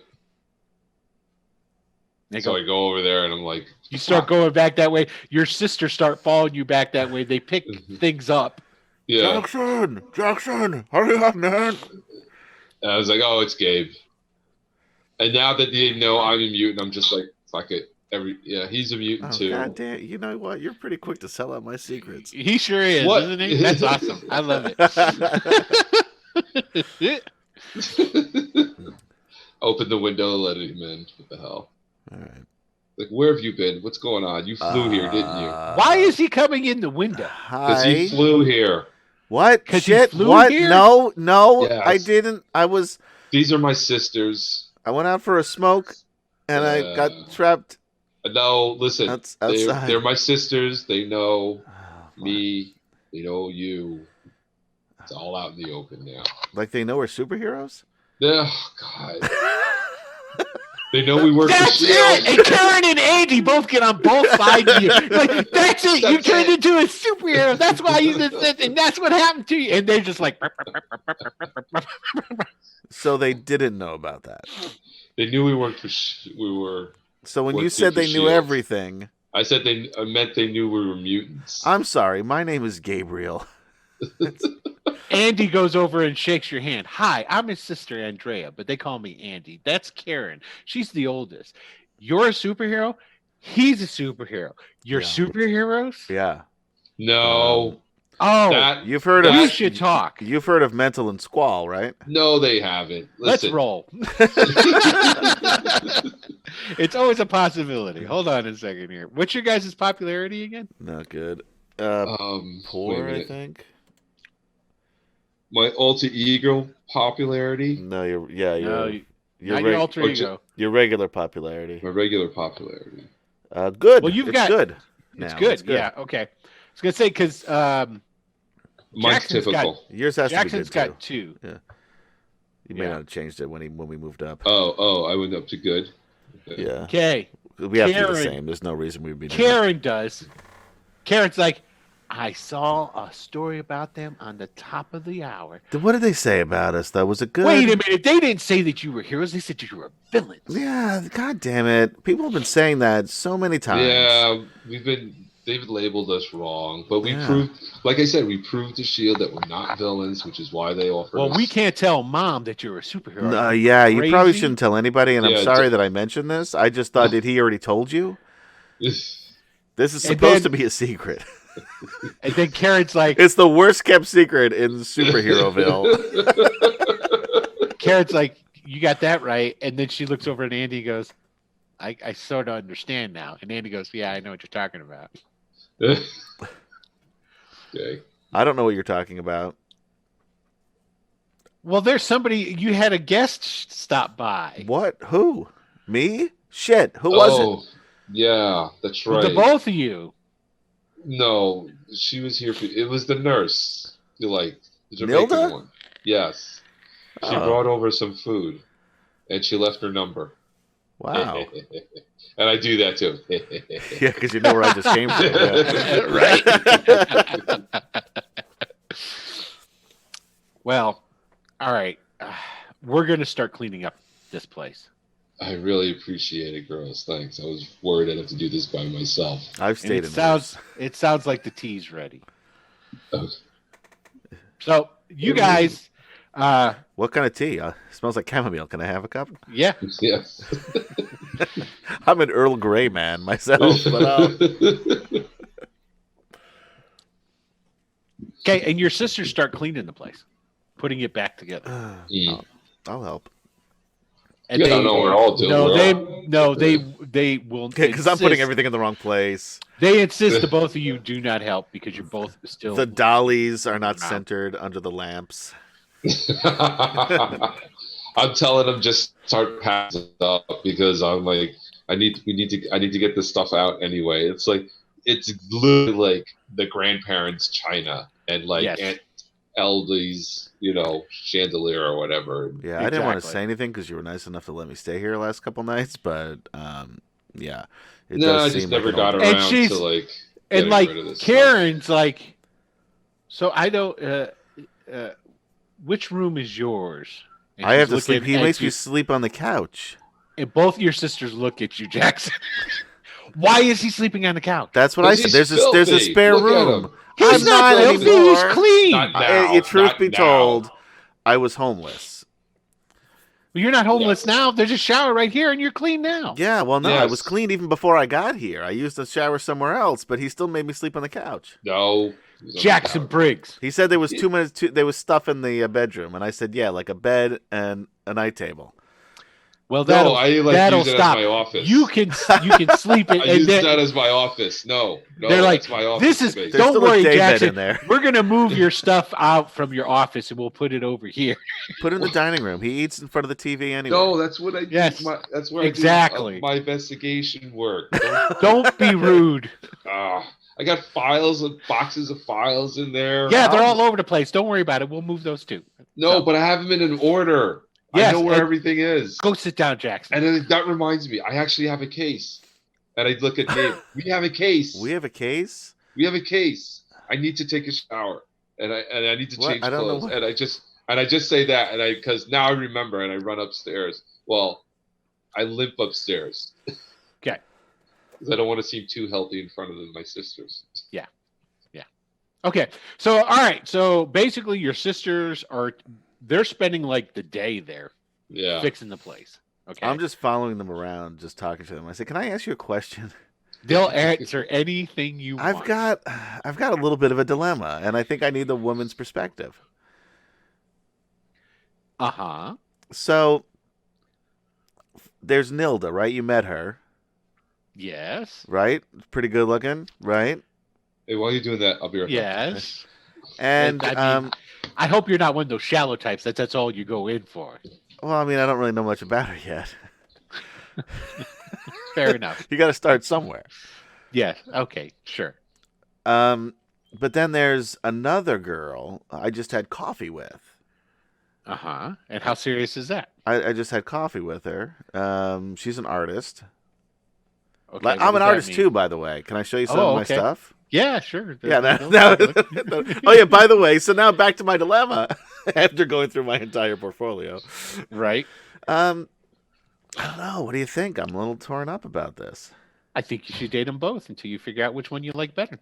They So go, I go over there and I'm like, you start going back that way. Your sisters start following you back that way. They pick things up. yeah. Jackson, hurry up, man! And I was like, oh, it's Gabe. And now that they know I'm a mutant, I'm just like, fuck it. He's a mutant too. God damn! You know what? You're pretty quick to sell out my secrets. He sure is, What? isn't he? That's awesome. I love it. Open the window, let him in. What the hell? All right. Like, where have you been? What's going on? You flew here, didn't you? Why is he coming in the window? Because he flew here. What? 'Cause he Shit? flew What? here? No, Yes. I didn't. These are my sisters. I went out for a smoke, and I got trapped. No, listen. Outside. They're my sisters. They know Oh, me. They know you. It's all out in the open now. Like they know we're superheroes? Oh, God. They know we work for That's Shield. it. And Karen and Andy both get on both sides of you. Like, that's it. You turned into a superhero. That's why you did this, and that's what happened to you. And they're just like. So they didn't know about that. They knew we worked for. We were. So when you said they knew Shield. everything, I said I meant they knew we were mutants. I'm sorry. My name is Gabriel. Andy goes over and shakes your hand. Hi, I'm his sister Andrea, but they call me Andy. That's Karen. She's the oldest. You're a superhero. He's a superhero. You're superheroes? Yeah. No. You've heard of. We should talk. You've heard of Mental and Squall, right? No, they haven't. Listen. Let's roll. It's always a possibility. Hold on a second here. What's your guys' popularity again? Not good. Poor, I think. My alter ego popularity. No, your alter ego. Your regular popularity. My regular popularity. Good. Well, it's good. Now. It's good. It's good. Yeah. Okay. I was gonna say because mine's typical. Yours has Jackson's to be good got 2. Yeah. You may not have changed it when we moved up. Oh, I went up to good. Okay. Yeah. Okay. We have to be the same. There's no reason we'd be. Karen does. Karen's like, I saw a story about them on the top of the hour. What did they say about us, though? Was it good? Wait a minute. They didn't say that you were heroes. They said you were villains. Yeah, god damn it. People have been saying that so many times. Yeah, they've labeled us wrong. But we proved, like I said, we proved to S.H.I.E.L.D. that we're not villains, which is why they offered us. Well, we can't tell Mom that you're a superhero. You probably shouldn't tell anybody, and I'm sorry that I mentioned this. I just thought, did he already told you? This is supposed to be a secret. And then Karen's like... It's the worst kept secret in Superheroville. Karen's like, you got that right. And then she looks over at Andy and goes, I sort of understand now. And Andy goes, yeah, I know what you're talking about. Okay. I don't know what you're talking about. Well, there's somebody... You had a guest stop by. What? Who? Me? Shit. Who was it? Yeah, that's right. The both of you. No, she was here. It was the nurse. The Jamaican Nilda? One. Yes. She brought over some food, and she left her number. Wow. And I do that too. Yeah, because you know where I just came from. Yeah. Right. Well, all right. We're going to start cleaning up this place. I really appreciate it, girls. Thanks. I was worried I'd have to do this by myself. I've stayed in It sounds like the tea's ready. Okay. So, you guys... what kind of tea? Smells like chamomile. Can I have a cup? Yeah. Yes. I'm an Earl Grey man myself. But, Okay, and your sisters start cleaning the place, putting it back together. I'll help. And I know we're all doing. They will. Because I'm putting everything in the wrong place. They insist the both of you do not help because you're both still. The dollies are not centered under the lamps. I'm telling them just start passing up because I'm like, I need to get this stuff out anyway. It's literally like the grandparents' china and Aunt Eldie's, chandelier or whatever. Yeah, I didn't want to say anything because you were nice enough to let me stay here the last couple nights, but yeah, I just never got around to and rid of this Karen's stuff. Like, so I don't. Which room is yours? And I have to sleep. He makes me sleep on the couch. And both your sisters look at you, Jackson. Why is he sleeping on the couch? That's what I said. There's a spare room. He's not filthy. He's clean. Truth be told, I was homeless. Well, you're not homeless now. There's a shower right here, and you're clean now. Yeah, well, no, I was clean even before I got here. I used the shower somewhere else, but he still made me sleep on the couch. No. Jackson Briggs. He said there was there was stuff in the bedroom, and I said, yeah, like a bed and a night table. Well, that'll stop. As my office. You can sleep in. I use that as my office. No, they're like, that's my office. This is. Don't worry, Jackson. We're gonna move your stuff out from your office, and we'll put it over here. Put it in the dining room. He eats in front of the TV anyway. No, that's what I do. Yes, that's where exactly. I do my investigation work. Don't be rude. I got files and boxes of files in there. Yeah, they're all over the place. Don't worry about it. We'll move those too. No, but I have them in an order. I know where everything is. Go sit down, Jackson. And then that reminds me, I actually have a case. And I look at Dave. We have a case. We have a case. We have a case. I need to take a shower, and I need to change clothes. And I just say that, and because now I remember, and I run upstairs. Well, I limp upstairs. Okay. Because I don't want to seem too healthy in front of my sisters. Yeah. Okay. So, all right. So basically, your sisters they're spending like the day there. Yeah. Fixing the place. Okay. I'm just following them around, just talking to them. I say, "Can I ask you a question?" They'll answer anything you want. I've got a little bit of a dilemma, and I think I need the woman's perspective. Uh-huh. So there's Nilda, right? You met her. Yes. Right? Pretty good looking, right? Hey, while you're doing that, I'll be right back. Yes. And I hope you're not one of those shallow types that's all you go in for. Well, I mean, I don't really know much about her yet. Fair enough. You got to start somewhere. Yes. Okay. Sure. But then there's another girl I just had coffee with. Uh-huh. And how serious is that? I just had coffee with her. She's an artist. Okay, I'm an artist too, by the way. Can I show you some of my stuff? Yeah, sure. Yeah. Oh, yeah. By the way, so now back to my dilemma after going through my entire portfolio. Right. I don't know. What do you think? I'm a little torn up about this. I think you should date them both until you figure out which one you like better.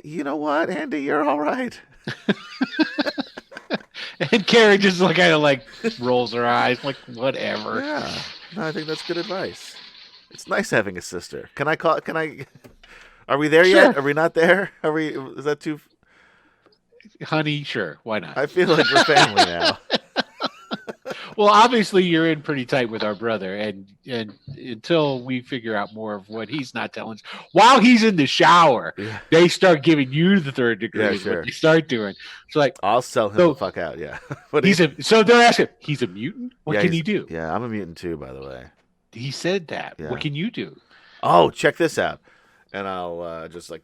You know what, Andy? You're all right. And Carrie just kind of like rolls her eyes, like whatever. Yeah. No, I think that's good advice. It's nice having a sister. Can I call? Can I? Are we there yet? Are we not there? Are we? Is that too? Honey, sure. Why not? I feel like we're family now. Well, obviously you're in pretty tight with our brother, and until we figure out more of what he's not telling us, while he's in the shower, they start giving you the third degree. Yeah, sure. What they start doing. So like, I'll sell him the fuck out. Yeah. So they're asking, he's a mutant. What can he do? Yeah, I'm a mutant too, by the way. He said that. Yeah. What can you do? Oh, check this out. And I'll just like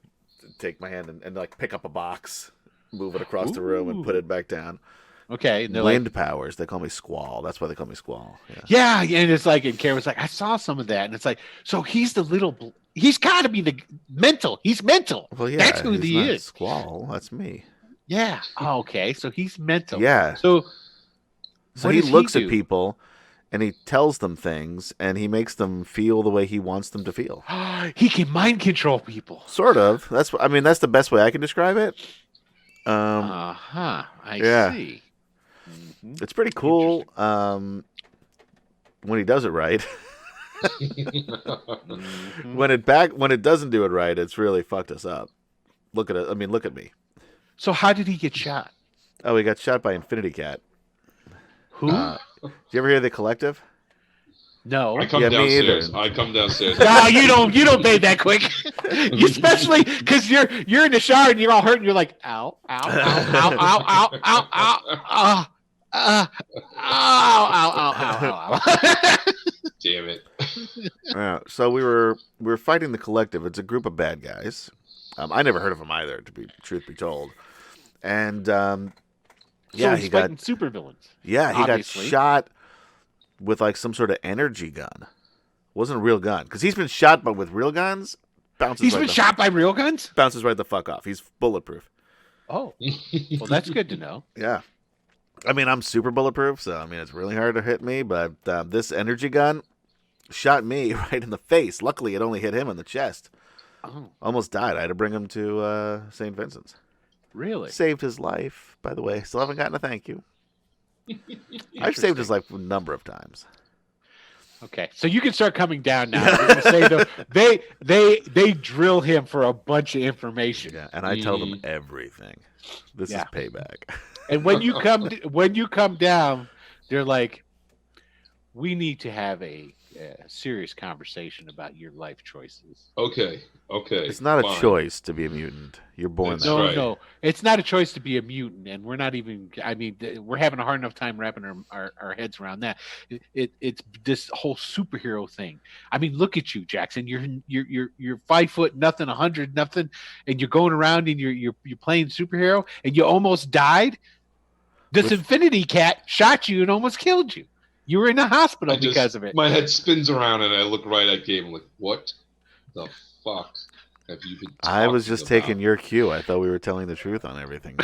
take my hand and like pick up a box, move it across the room, and put it back down. Okay. And wind powers. They call me Squall. That's why they call me Squall. Yeah. And it's like, and Karen was like, I saw some of that. And it's like, so he's the he's got to be the mental. He's mental. Well, yeah. That's who he is. Squall. That's me. Yeah. Oh, okay. So he's mental. Yeah. So he looks at people and he tells them things and he makes them feel the way he wants them to feel. He can mind control people. Sort of. That's the best way I can describe it. I see. Mm-hmm. It's pretty cool when he does it right. Mm-hmm. When it doesn't do it right, it's really fucked us up. Look at it. I mean, look at me. So how did he get shot? Oh, he got shot by Infinity Cat. Who? Did you ever hear The Collective? No. I come downstairs. No, you don't pay that quick. Especially because you're in the shower and you're all hurt and you're like, ow, ow, ow, ow, ow, ow, ow, ow, ow, ow. Damn it. So we were fighting The Collective. It's a group of bad guys. I never heard of them either, truth be told. And he got supervillains. Yeah, he got shot with like some sort of energy gun. It wasn't a real gun because he's been shot, but with real guns, shot by real guns. Bounces right the fuck off. He's bulletproof. Oh, well, that's good to know. Yeah, I mean I'm super bulletproof, so I mean it's really hard to hit me. But this energy gun shot me right in the face. Luckily, it only hit him in the chest. Oh, almost died. I had to bring him to St. Vincent's. Really? Saved his life, by the way. Still haven't gotten a thank you. I've saved his life a number of times. Okay, so you can start coming down now. We're gonna say though, they drill him for a bunch of information. Yeah, and I tell them everything. This is payback. And when you come down, they're like, we need to have a serious conversation about your life choices. Okay. It's not a choice to be a mutant. You're born that way. No. It's not a choice to be a mutant, and we're not even. I mean, we're having a hard enough time wrapping our heads around that. It's this whole superhero thing. I mean, look at you, Jackson. You're 5 foot nothing, 100 nothing, and you're going around and you're playing superhero, and you almost died. This Infinity Cat shot you and almost killed you. You were in the hospital because of it. My head spins around and I look right at Gabe. I'm like, what the fuck have you been talking I was just about? taking your cue. I thought we were telling the truth on everything.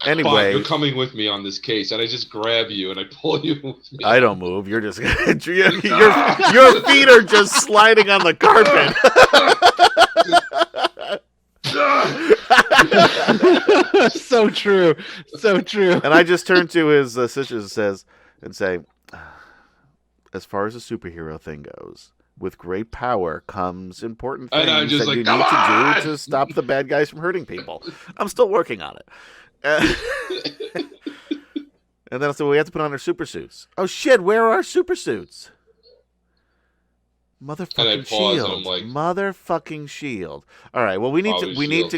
Anyway, fine, you're coming with me on this case, and I just grab you and I pull you with me. I don't move. You're just your feet are just sliding on the carpet. So true. And I just turn to his sisters and say, as far as the superhero thing goes, with great power comes important things that you need to do to stop the bad guys from hurting people. I'm still working on it. And then I said, we have to put on our super suits. Oh shit, where are our super suits? Motherfucking shield. Like, motherfucking shield. All right, well we need to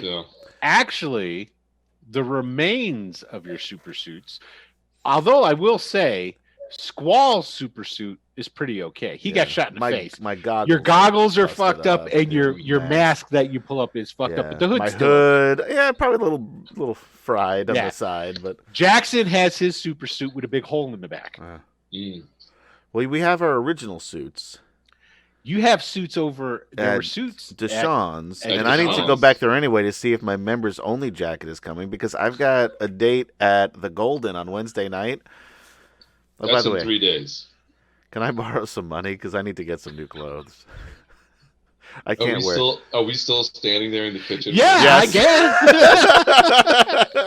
yeah. Actually, the remains of your super suits, although I will say Squall's super suit is pretty okay. He got shot in the face. My goggles. Your goggles are fucked up, and your mask that you pull up is fucked up. But the hood's still hood, probably a little fried on the side. But Jackson has his super suit with a big hole in the back. Well, we have our original suits. You have suits over. There were suits. Deshawn's, and I need to go back there anyway to see if my members only jacket is coming because I've got a date at the Golden on Wednesday night. Oh, that's in 3 days. Can I borrow some money? Because I need to get some new clothes. I can't wear. Are we still standing there in the kitchen? Yeah, yes. I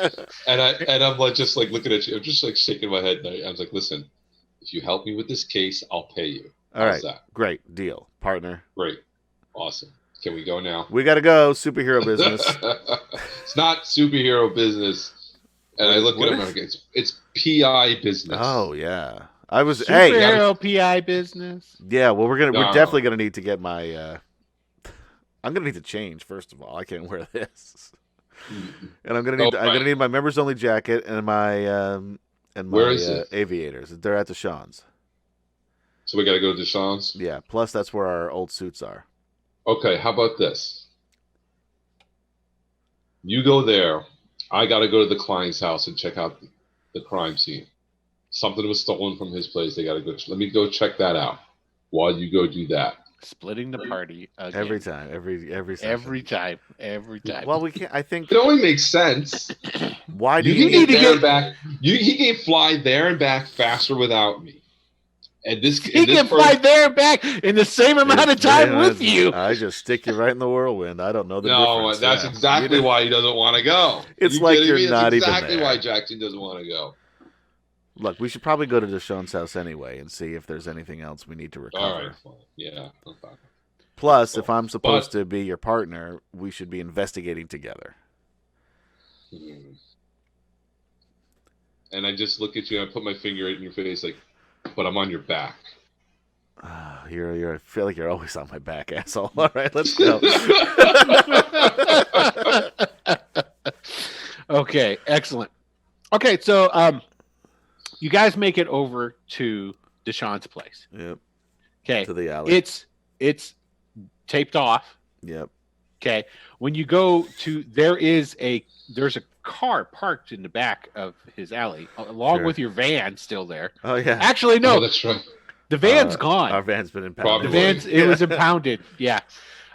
guess. and I'm like just like looking at you. I'm just like shaking my head. And I was like, listen, if you help me with this case, I'll pay you. All right, great deal, partner. Great, awesome. Can we go now? We got to go. Superhero business. It's not superhero business. And I look at him and I go, it's PI business. Oh yeah, I was superhero PI business. Yeah, well we're definitely gonna need to get my. I'm gonna need to change first of all. I can't wear this, and I'm gonna need my members only jacket and my aviators. They're at Deshawn's. So we got to go to Deshawn's? Yeah, plus that's where our old suits are. Okay, how about this? You go there. I got to go to the client's house and check out the crime scene. Something was stolen from his place. They got to go. Let me go check that out while you go do that. Splitting the party again. Every time. Every time. Well, we can't. I think it only makes sense. Why do you need to get back? He can fly there and back faster without me. And he can fly there and back in the same amount of time with you. I just stick you right in the whirlwind. I don't know the difference. No, that's exactly why he doesn't want to go. It's like you're not even there. That's exactly why Jackson doesn't want to go. Look, we should probably go to Deshawn's house anyway and see if there's anything else we need to recover. All right, fine. Yeah. Okay. Plus, if I'm supposed to be your partner, we should be investigating together. And I just look at you and I put my finger in your face like, but I'm on your back. I feel like you're always on my back, asshole. All right, let's go. Okay, excellent. Okay, so you guys make it over to Deshawn's place. Yep. Okay. To the alley. It's taped off. Yep. Okay. When you go to there's a car parked in the back of his alley, along with your van still there. Oh yeah. Actually, no. Oh, that's right. The van's gone. Our van's been impounded. It was impounded. Yeah.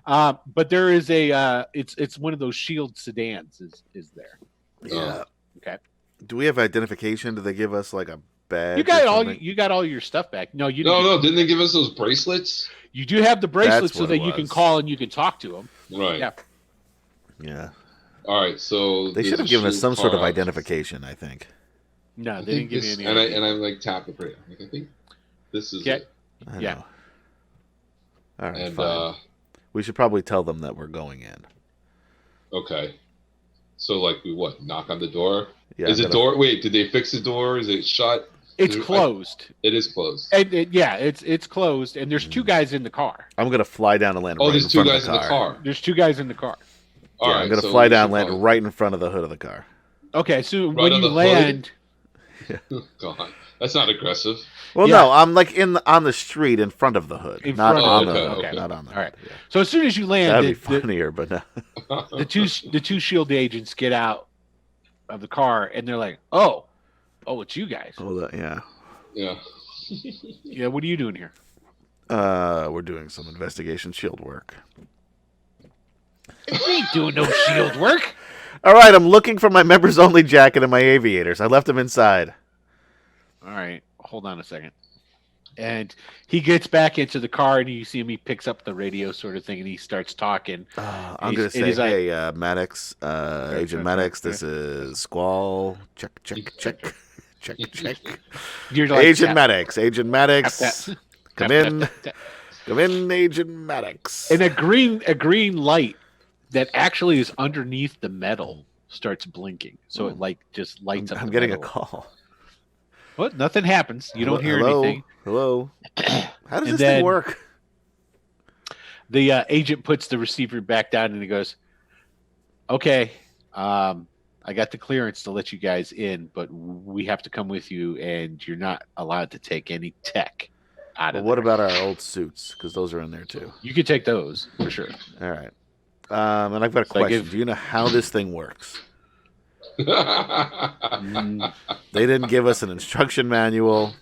But there is it's one of those Shield sedans is there. Yeah. Okay. Do we have identification? Do they give us like a badge? You got all your stuff back. No, you didn't. No. Didn't they give us those bracelets? You do have the bracelets so that you can call and you can talk to them. Right. Yeah. Yeah. All right. So they should have given us some sort of identification. I think. No, they didn't give you any. And I'm like tapping for it. I think this is it. Yeah. All right. And fine. We should probably tell them that we're going in. Okay. So like we knock on the door? Yeah. Is the door? Wait, did they fix the door? Is it shut? It's closed. It is closed. It's closed, and there's two guys in the car. I'm gonna fly down and land. Oh, there's two guys in the car. There's two guys in the car. All right, I'm gonna fly down and land right in front of the hood of the car. Okay, so when you land, God, that's not aggressive. Well, no, I'm like on the street in front of the hood, not on the hood. Okay. Not on the hood. All right. So as soon as you land, that'd be funnier, but no. the two Shield agents get out of the car and they're like, "Oh, Oh, it's you guys. Hold on, yeah. Yeah. Yeah, what are you doing here? We're doing some investigation shield work. We ain't doing no shield work. All right, I'm looking for my members only jacket and my aviators. I left them inside. All right, hold on a second. And he gets back into the car, and you see him. He picks up the radio sort of thing, and he starts talking. I'm going to say, hey, Maddox, Agent Maddox, this is Squall. Check. You're like, Agent Maddox. Come in. Tap. Come in, Agent Maddox. And a green light that actually is underneath the metal starts blinking. So it like just lights up. I'm the getting metal. a call. What? Nothing happens. You don't hear anything. Hello. How does this thing work? The agent puts the receiver back down and he goes, "Okay, I got the clearance to let you guys in, but we have to come with you, and you're not allowed to take any tech out of What there." about our old suits? Because those are in there too. You could take those for sure. All right. And I've got a question. Do you know how this thing works? They didn't give us an instruction manual.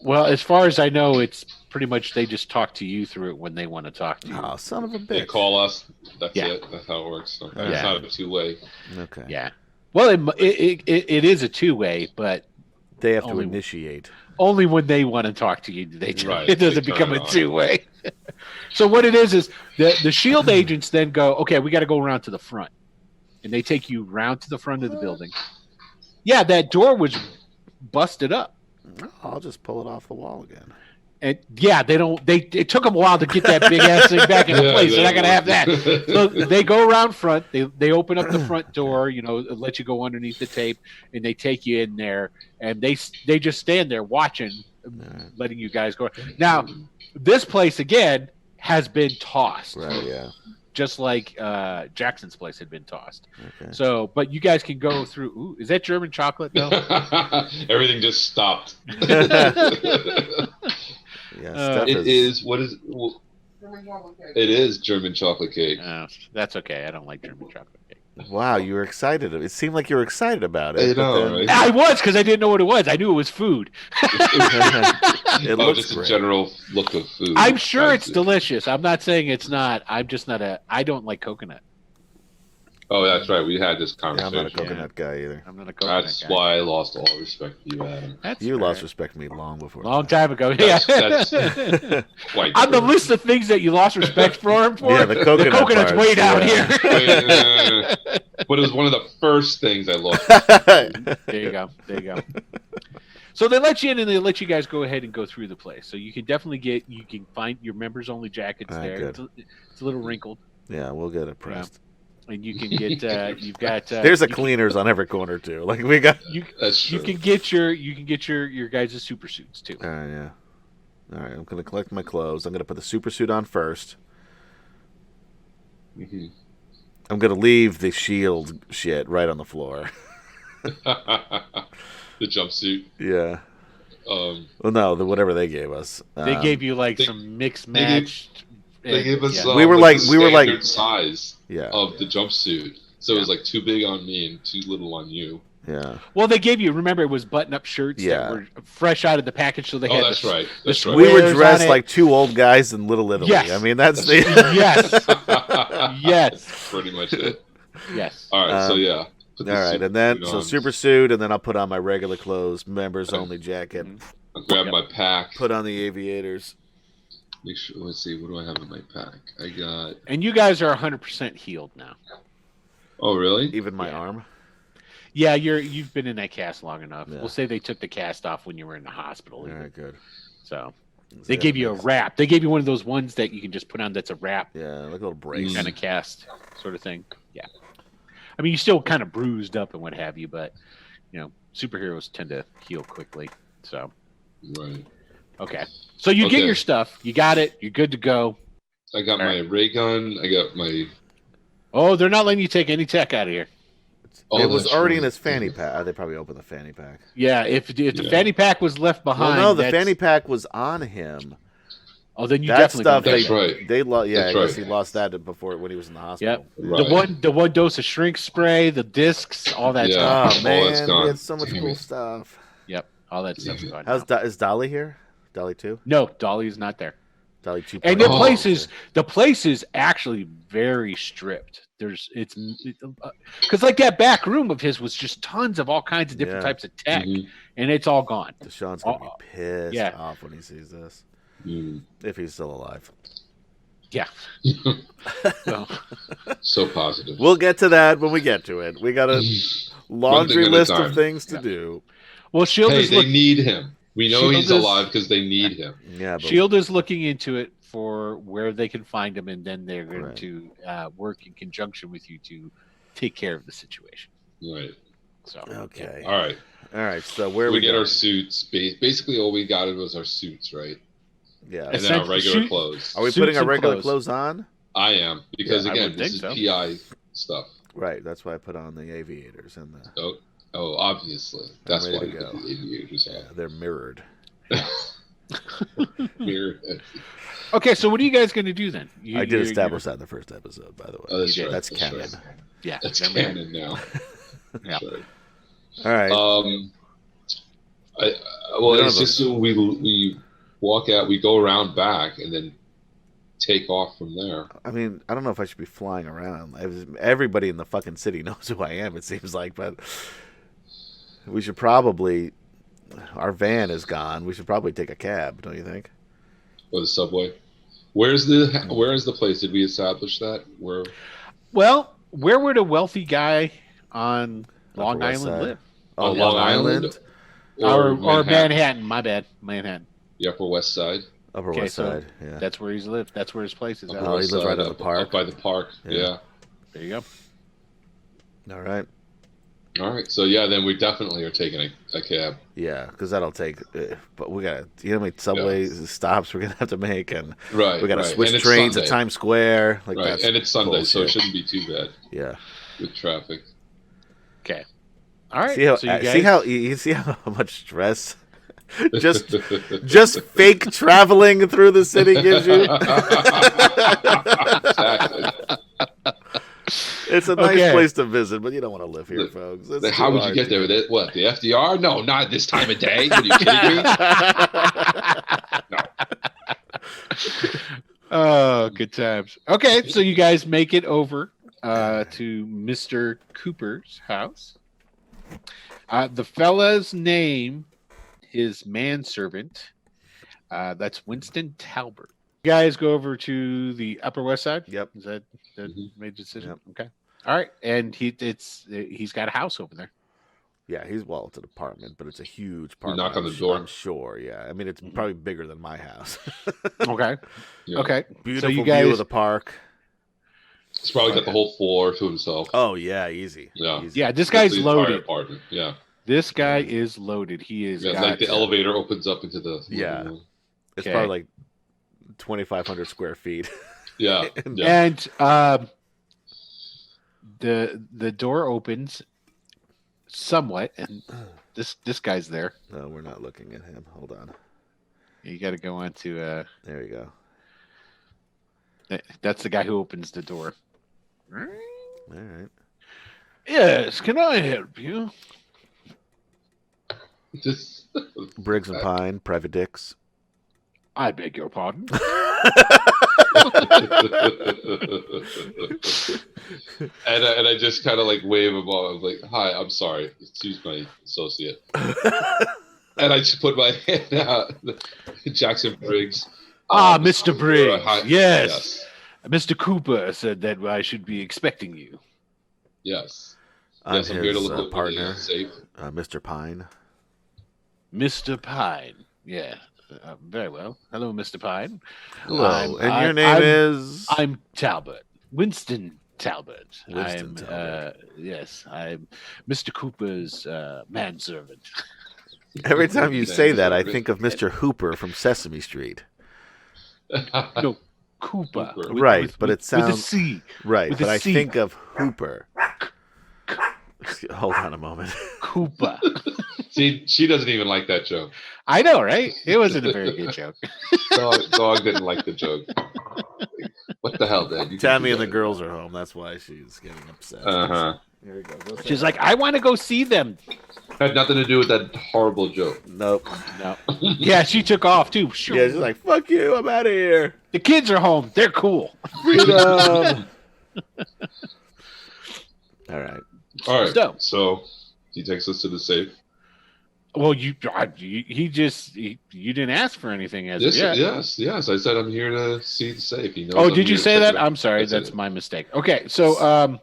Well, as far as I know, it's pretty much they just talk to you through it when they want to talk to you. Oh, son of a bitch. They call us. That's Yeah. it. That's how it works. Okay. Yeah. It's not a two-way. Okay. Yeah. Well, it is a two-way, but They have to initiate. only when they want to talk to you do they. Right, It doesn't they become turn a it on. two-way. So what it is the shield agents then go, okay, we got to go around to the front, and they take you round to the front of the building. Yeah, that door was busted up. I'll just pull it off the wall again. And yeah, it took them a while to get that big ass thing back into place. They're not gonna have that. So they go around front. They open up the front door. Let you go underneath the tape, and they take you in there. And they just stand there watching, letting you guys go. Now, this place again has been tossed, Right? Yeah. just like Jackson's place had been tossed. Okay. So, but you guys can go through. Ooh, is that German chocolate though? Everything just stopped. Yeah. It is. What is? Well, it is German chocolate cake. That's okay. I don't like German chocolate cake. Wow, you were excited. It seemed like you were excited about it. I know, right? I was, because I didn't know what it was. I knew it was food. It looks just great. a general look of food. I'm sure it's delicious. I'm not saying it's not. I'm just not I don't like coconut. Oh, that's right. We had this Yeah, I'm conversation. not a coconut guy either. I'm not a coconut That's guy. why I lost all respect for you, Adam. That's You fair. lost respect for me long before. Long time ago. That's- Yeah. Quite On the true. list of things that you lost respect for him for, Yeah, the coconut coconut's parts, way down yeah. here. But it was one of the first things I lost. There you go. So they let you in, and they let you guys go ahead and go through the place. So you can definitely find your members only jackets Ah, there. good. It's a little wrinkled, Yeah, we'll get it pressed. and you can get. You've got. There's a you cleaners on every corner too. Like we got. That's true. You can get your guys' super suits too. Yeah. All right, I'm gonna collect my clothes. I'm gonna put the super suit on first. Mm-hmm. I'm gonna leave the shield shit right on the floor. The jumpsuit. Yeah. Um, Well, no, whatever they gave us. They gave you they- some mixed matched. they gave us. Yeah. We were the like- standard size Yeah. of the jumpsuit, so it was like too big on me and too little on you. Yeah. Well, they gave you. Remember, it was button-up shirts Yeah. that were fresh out of the package, so they had. That's right. That's the right. We were squares on dressed it. like two old guys in Little Italy. Yes. I mean, that's the. Yes. Yes. Pretty much it. Yes. All right. So yeah. All Put the right, suit and then on. super suit, and then I'll put on my regular clothes, members only jacket. I'll grab my pack. Put on the aviators. Make sure. Let's see. What do I have in my pack? I got. And you guys are 100% healed now. Oh, really? Even my arm. Yeah, you've been in that cast long enough. Yeah. We'll say they took the cast off when you were in the hospital. All even. right, good. So they gave you a wrap. They gave you one of those ones that you can just put on. That's a wrap Yeah, like a little brace. kind of cast sort of thing. Yeah. I mean, you still kind of bruised up and what have you, but superheroes tend to heal quickly. So Right. okay. So you get Okay. your stuff. You got it. You're good to go. I got my ray gun. I got my. Oh, they're not letting you take any tech out of here. Oh, It was that's already right. in his fanny pack. They probably opened the fanny pack. Yeah, if the fanny pack was left behind. Well, no, the that's- fanny pack was on him. Oh, then you That definitely stuff, don't That's take it. right. They lost. Yeah, That's I guess right. he lost that before when he was in the hospital. Yep. Right. The one dose of shrink spray, the discs, all that Yeah. stuff. Oh All that's man, gone. we had so much Damn cool it. stuff. Yep. All that stuff's gone. Is Dolly here? Dolly 2? No, Dolly's not there. Dolly 2. And the place is actually very stripped. Because like that back room of his was just tons of all kinds of different types of tech, and it's all gone. Deshaun's gonna be pissed off when he sees this, if he's still alive. Yeah. So positive. We'll get to that when we get to it. We got a laundry list of things to do. Well, Shield they need him. We know he's alive because they need him. Yeah. But Shield is looking into it for where they can find him, and then they're going to work in conjunction with you to take care of the situation. Right. So okay. All right. So where we get our suits. Basically, all we got was our suits, right? Yeah. And then our regular clothes. Are we putting our regular clothes on? I am, because again, this is PI stuff. Right. That's why I put on the aviators and the. Oh, obviously. That's why you go. put the aviators on. Yeah, they're mirrored. Mirrored. Okay, so what are you guys going to do then? I did establish that in the first episode, by the way. Oh, that's right. That's canon. Right. Yeah, that's canon now. Yeah. Right. All right. It's just so we walk out, we go around back, and then take off from there. I mean, I don't know if I should be flying around. Everybody in the fucking city knows who I am, it seems like, but we should probably. Our van is gone. We should probably take a cab, don't you think? Or the subway. Where is the place? Did we establish that? Well, where would a wealthy guy on Long Island live? Oh, Long Island? Or Manhattan. My bad. Manhattan. The Upper West Side. Upper West Side, yeah. That's where he's lived. That's where his place is. He lives right on the park. Up by the park, yeah. There you go. All right. So yeah, then we definitely are taking a cab. Yeah, because that'll take. But we got to, how many subway stops we're gonna have to make, and we got to switch trains at Times Square. And it's Sunday, bullshit. so it shouldn't be too bad. Yeah. With traffic. Okay. All right. See how much stress just fake traveling through the city gives you. Exactly. It's a nice place to visit, but you don't want to live here, folks. How would you get there? What, the FDR? No, not this time of day. Are you kidding me? No. Oh, good times. Okay, so you guys make it over to Mr. Cooper's house. The fella's name is manservant. That's Winston Talbert. You guys go over to the Upper West Side? Yep. Is that made the decision? Yep. Okay. All right. And he's got a house over there. Yeah, it's an apartment, but it's a huge apartment. You knock on the door? I'm sure, yeah. I mean, it's probably bigger than my house. Okay. Yeah. Okay. Beautiful view of the park. He's probably got the whole floor to himself. Oh, yeah, easy. Yeah. Easy. Yeah, this guy's loaded. Apartment. Yeah. This guy is loaded. He is. Yeah, like the elevator opens up into the. Yeah. Room. It's probably like 2,500 square feet. Yeah. And the door opens somewhat, and this guy's there. No, we're not looking at him. Hold on. You got to go on to. There you go. That's the guy who opens the door. All right. Yes, can I help you? Briggs and Pine, Private Dicks. I beg your pardon. and I just kind of like wave him off. I'm like, "Hi, I'm sorry. Excuse my associate." And I just put my hand out. Jackson Briggs. Mr. Briggs. Yes. Mr. Cooper said that I should be expecting you. Yes. I'm here to look partner, safe. Mr. Pine. Mr. Pine. Yeah. Very well. Hello, Mr. Pine. Hello. Your name is? I'm Talbot. Winston Talbot. Talbot. Yes. I'm Mr. Cooper's manservant. Every time you say that, I think of Mr. Hooper from Sesame Street. No, Cooper. Right, but it sounds... With a C. Right, but I think of Hooper. Hold on a moment. Cooper. See, she doesn't even like that joke. I know, right? It wasn't a very good joke. Dog didn't like the joke. What the hell, Dad? Tammy and the girls are home. That's why she's getting upset. Uh-huh. Here we go. She's like, I want to go see them. Had nothing to do with that horrible joke. Nope. No. Yeah, she took off too. Yeah, she's like, "Fuck you! I'm out of here." The kids are home. They're cool. Freedom. All right. All right. So he takes us to the safe. Well, you didn't ask for anything as Yes, yet. yes. I said I'm here to see the safe. He knows. Oh, did you say that? I'm sorry. That's my mistake. Okay, so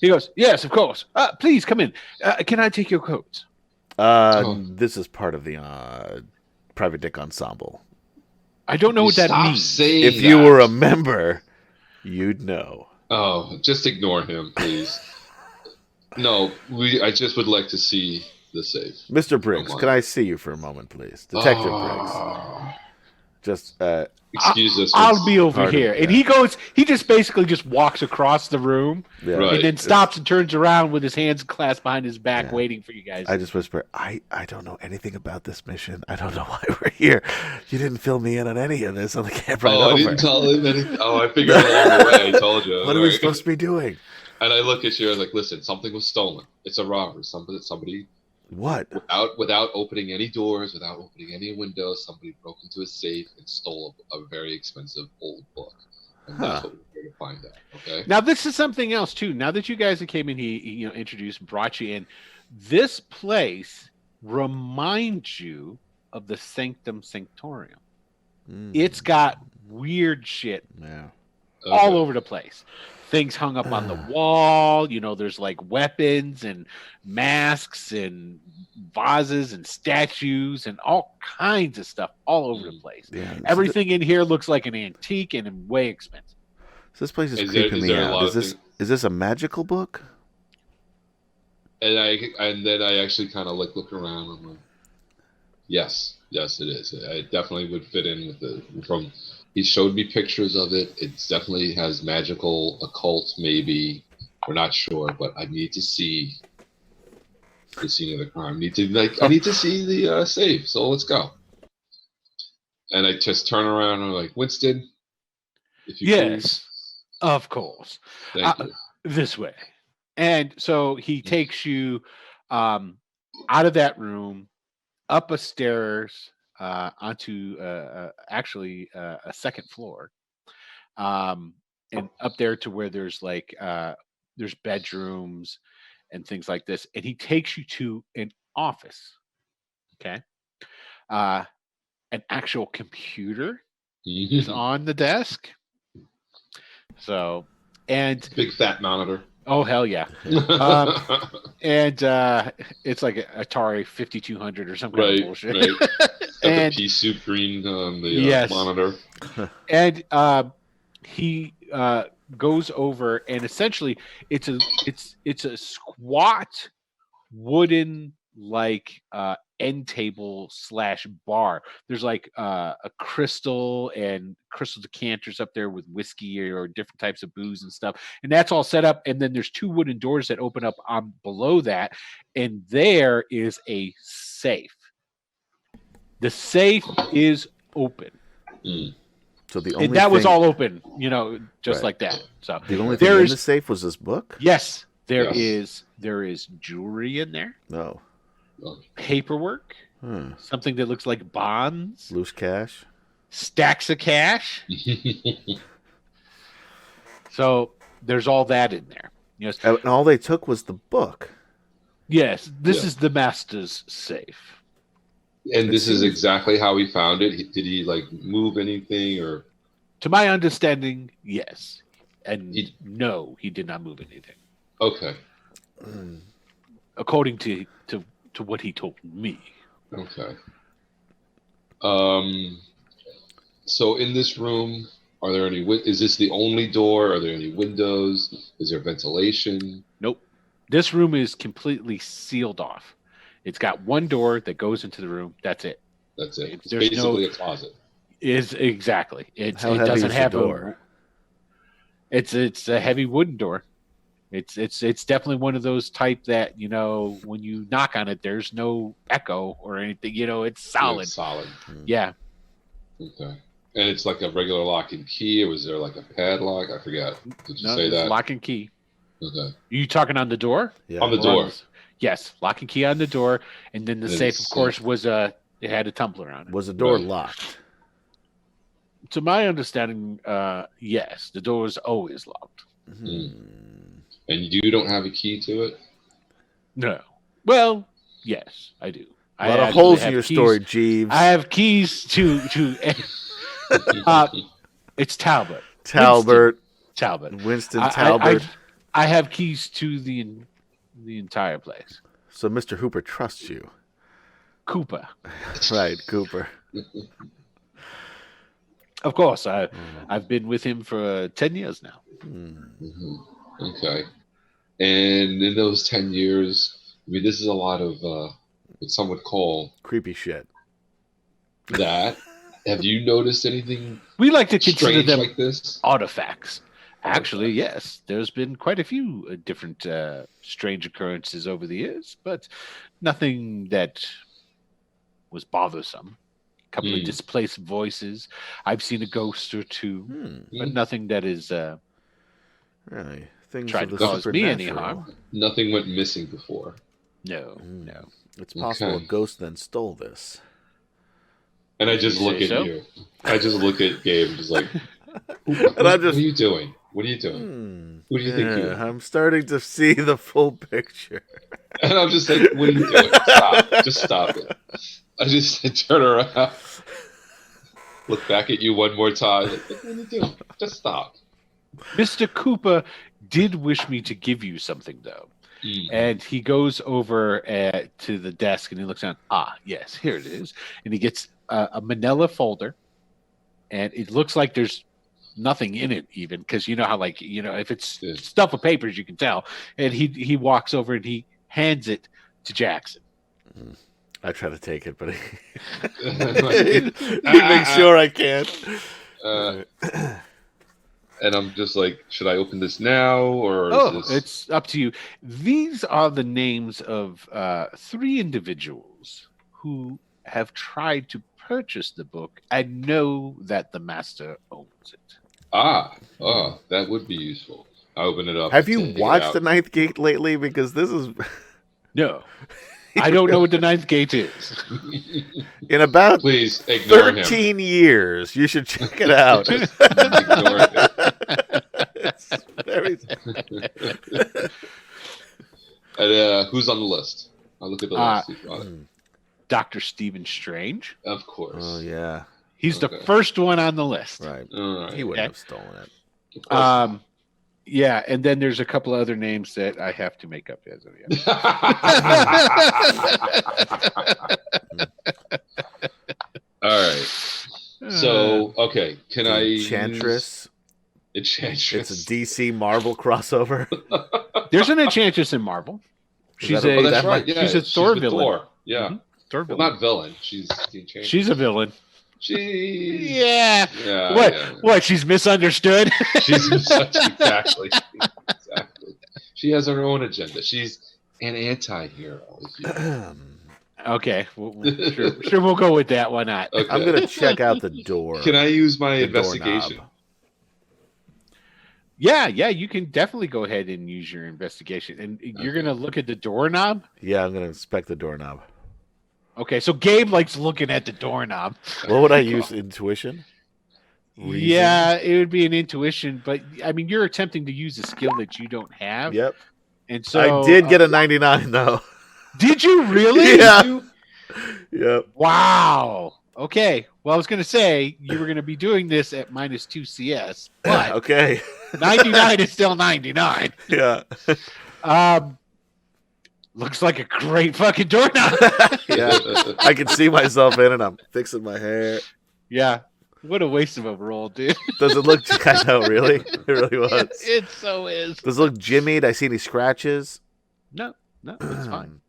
he goes, yes, of course. Please come in. Can I take your coats? This is part of the Private Dick Ensemble. I don't know what that means. If you were a member, you'd know. Oh, just ignore him, please. No, I just would like to see the safe. Mr. Briggs, can I see you for a moment, please? Detective Briggs. Just excuse us. I'll be over here. And he just basically just walks across the room and then stops and turns around with his hands clasped behind his back waiting for you guys. I just whisper, I don't know anything about this mission. I don't know why we're here. You didn't fill me in on any of this on the camera. I didn't tell him anything. I figured along the way. I told you. What are we supposed to be doing? And I look at you and like, listen, something was stolen. It's a robbery. Somebody what? Without opening any doors, without opening any windows, somebody broke into a safe and stole a very expensive old book. And that's what we're here to find out. Okay. Now this is something else too. Now that you guys came in, he introduced, brought you in. This place reminds you of the Sanctum Sanctorum. It's got weird shit all over the place. Things hung up on the wall. There's like weapons and masks and vases and statues and all kinds of stuff all over the place. Yeah, everything in here looks like an antique and way expensive. So this place is creeping me out. Is this a magical book? And then I actually kind of look around and I'm like, yes, it is. It definitely would fit in with he showed me pictures of it. It definitely has magical, occult, maybe. We're not sure, but I need to see the scene of the crime. I need to see the safe. So let's go. And I just turn around and I'm like, Winston, if you please. Of course. Thank you. This way. And so he takes you out of that room, up a stairs, onto actually a second floor, and up there to where there's there's bedrooms and things like this, and he takes you to an office. Okay, an actual computer is on the desk. So, and big fat monitor. Oh hell yeah! And it's like an Atari 5200 or some kind of bullshit. Right. And the pea soup green on the monitor. And he goes over, and essentially it's a squat wooden end table / bar. There's like a crystal and crystal decanters up there with whiskey or different types of booze and stuff, and that's all set up. And then there's 2 wooden doors that open up on below that, and there is a safe. The safe is open. So the only that was all open, just like that. So the only thing in the safe was this book. Yes, there is jewelry in there. No. Paperwork, something that looks like bonds, loose cash, stacks of cash. So there's all that in there. Yes, and all they took was the book. Yes, this is the master's safe. And this is exactly how he found it. Did he move anything, or? To my understanding, yes, and no, he did not move anything. Okay. According to what he told me. Okay. So in this room, are there any? Is this the only door? Are there any windows? Is there ventilation? Nope. This room is completely sealed off. It's got one door that goes into the room. That's it. That's it. It's basically a closet. Exactly. It doesn't have a door. It's a heavy wooden door. It's definitely one of those type that, when you knock on it, there's no echo or anything. It's solid. Yeah, it's solid. Yeah. Okay. And it's like a regular lock and key, or was there like a padlock? I forgot. Did you say that? Lock and key. Okay. You talking on the door? Yeah. On the door. Yes, lock and key on the door, and then the And safe, the of course, was it had a tumbler on it. Was the door Right. locked? To my understanding, yes, the door was always locked. And you don't have a key to it? No. Well, yes, I do. A lot I of actually holes in have your keys. story, Jeeves. I have keys to it's Talbot. Talbot. Winston Winston Talbot. I have keys to the entire place. So Mr. Hooper trusts you. Cooper. Right, Cooper. Of course, I've been with him for 10 years now. Okay. And in those 10 years, I mean, this is a lot of what some would call creepy shit. That. Have you noticed anything we like to consider strange them like this? Artifacts. Actually, yes. There's been quite a few different strange occurrences over the years, but nothing that was bothersome. A couple of displaced voices. I've seen a ghost or two, but nothing that is really things tried to cause me any harm. Nothing went missing before. No. It's possible a ghost then stole this. And I just look at you. I just look at Gabe and just like, what are you doing? What are you doing? Who do you think you are? I'm starting to see the full picture. And I'm just like, what are you doing? Stop. Just stop it. I just turn around, look back at you one more time. Like, what are you doing? Just stop. Mr. Cooper did wish me to give you something, though. And he goes over to the desk and he looks down. Yes, here it is. And he gets a manila folder. And it looks like there's nothing in it even, because you know how, like, you know, if it's stuff of papers, you can tell. And he walks over and he hands it to Jackson. I try to take it, but he makes sure I can't. And I'm just like, should I open this now, or is this... It's up to you. These are the names of 3 individuals who have tried to purchase the book and know that the master owns it. That would be useful. I open it up. Have you watched The Ninth Gate lately? Because this is... No. I don't know what The Ninth Gate is. In about Please ignore 13 years, you should check it out. Just ignore it. It's very... And who's on the list? I'll look at the list. Dr. Stephen Strange. Of course. Oh, yeah. He's the first one on the list. Right. Right. He wouldn't have stolen it. Yeah, and then there's a couple other names that I have to make up as of yet. All right. So, okay, can I Enchantress? Enchantress. It's a DC Marvel crossover. There's an Enchantress in Marvel. She's that's right. Yeah, she's a Thor villain. Thor. Yeah. Mm-hmm. Thor villain. Well, not villain. She's the Enchantress. She's a villain. Yeah. What? Yeah. What? She's misunderstood. She's exactly. She has her own agenda. She's an anti-hero. Okay, sure. We'll go with that. Why not? Okay. I'm gonna check out the door. Can I use my investigation? Yeah. You can definitely go ahead and use your investigation, and you're gonna look at the doorknob. Yeah, I'm gonna inspect the doorknob. Okay, so Gabe likes looking at the doorknob. What would I use? Intuition? Reason? Yeah, it would be an intuition, but I mean, you're attempting to use a skill that you don't have. Yep. And so I did get a 99 though. Did you really? Yeah. Yep. Wow. Okay. Well, I was going to say you were going to be doing this at -2 CS, but okay. 99 is still 99. Yeah. Looks like a great fucking doorknob. Yeah. I can see myself in it. I'm fixing my hair. Yeah. What a waste of a roll, dude. Does it look? I know, really. It really was. It so is. Does it look jimmied? I see any scratches? No, it's fine.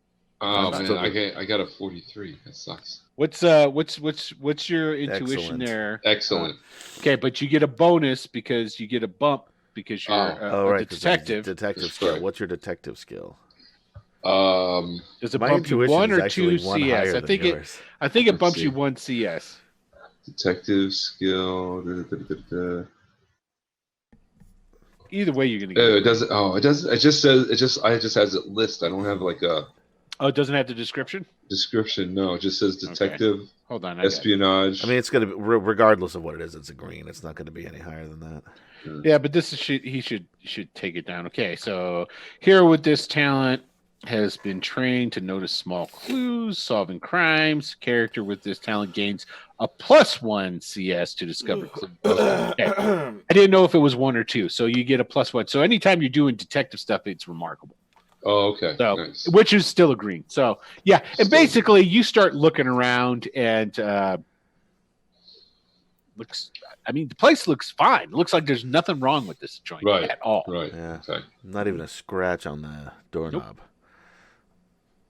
Oh man, I got a 43. That sucks. What's your intuition Excellent. there? Excellent. Okay, but you get a bonus because you get a bump because you're a detective. Detective skill. What's your detective skill? Does it bump you 1 or 2 CS? I think it bumps you 1 CS. Detective skill. Either way, you're gonna get. It doesn't. Oh, it does. It just says. I just has it list. I don't have like a Oh, it doesn't have the description? Description, no. It just says detective, Hold on. espionage. I mean, it's going to be, regardless of what it is, it's a green. It's not going to be any higher than that. Yeah, but this is he should take it down. Okay, so here with this talent has been trained to notice small clues, solving crimes. Character with this talent gains a +1 CS to discover clues. Okay. I didn't know if it was 1 or 2, so you get a +1. So anytime you're doing detective stuff, it's remarkable. Oh, okay. So, Nice. which is still a green. So yeah, and basically you start looking around and looks. I mean, the place looks fine. It looks like there's nothing wrong with this joint at all. Right. Yeah. Okay. Not even a scratch on the doorknob.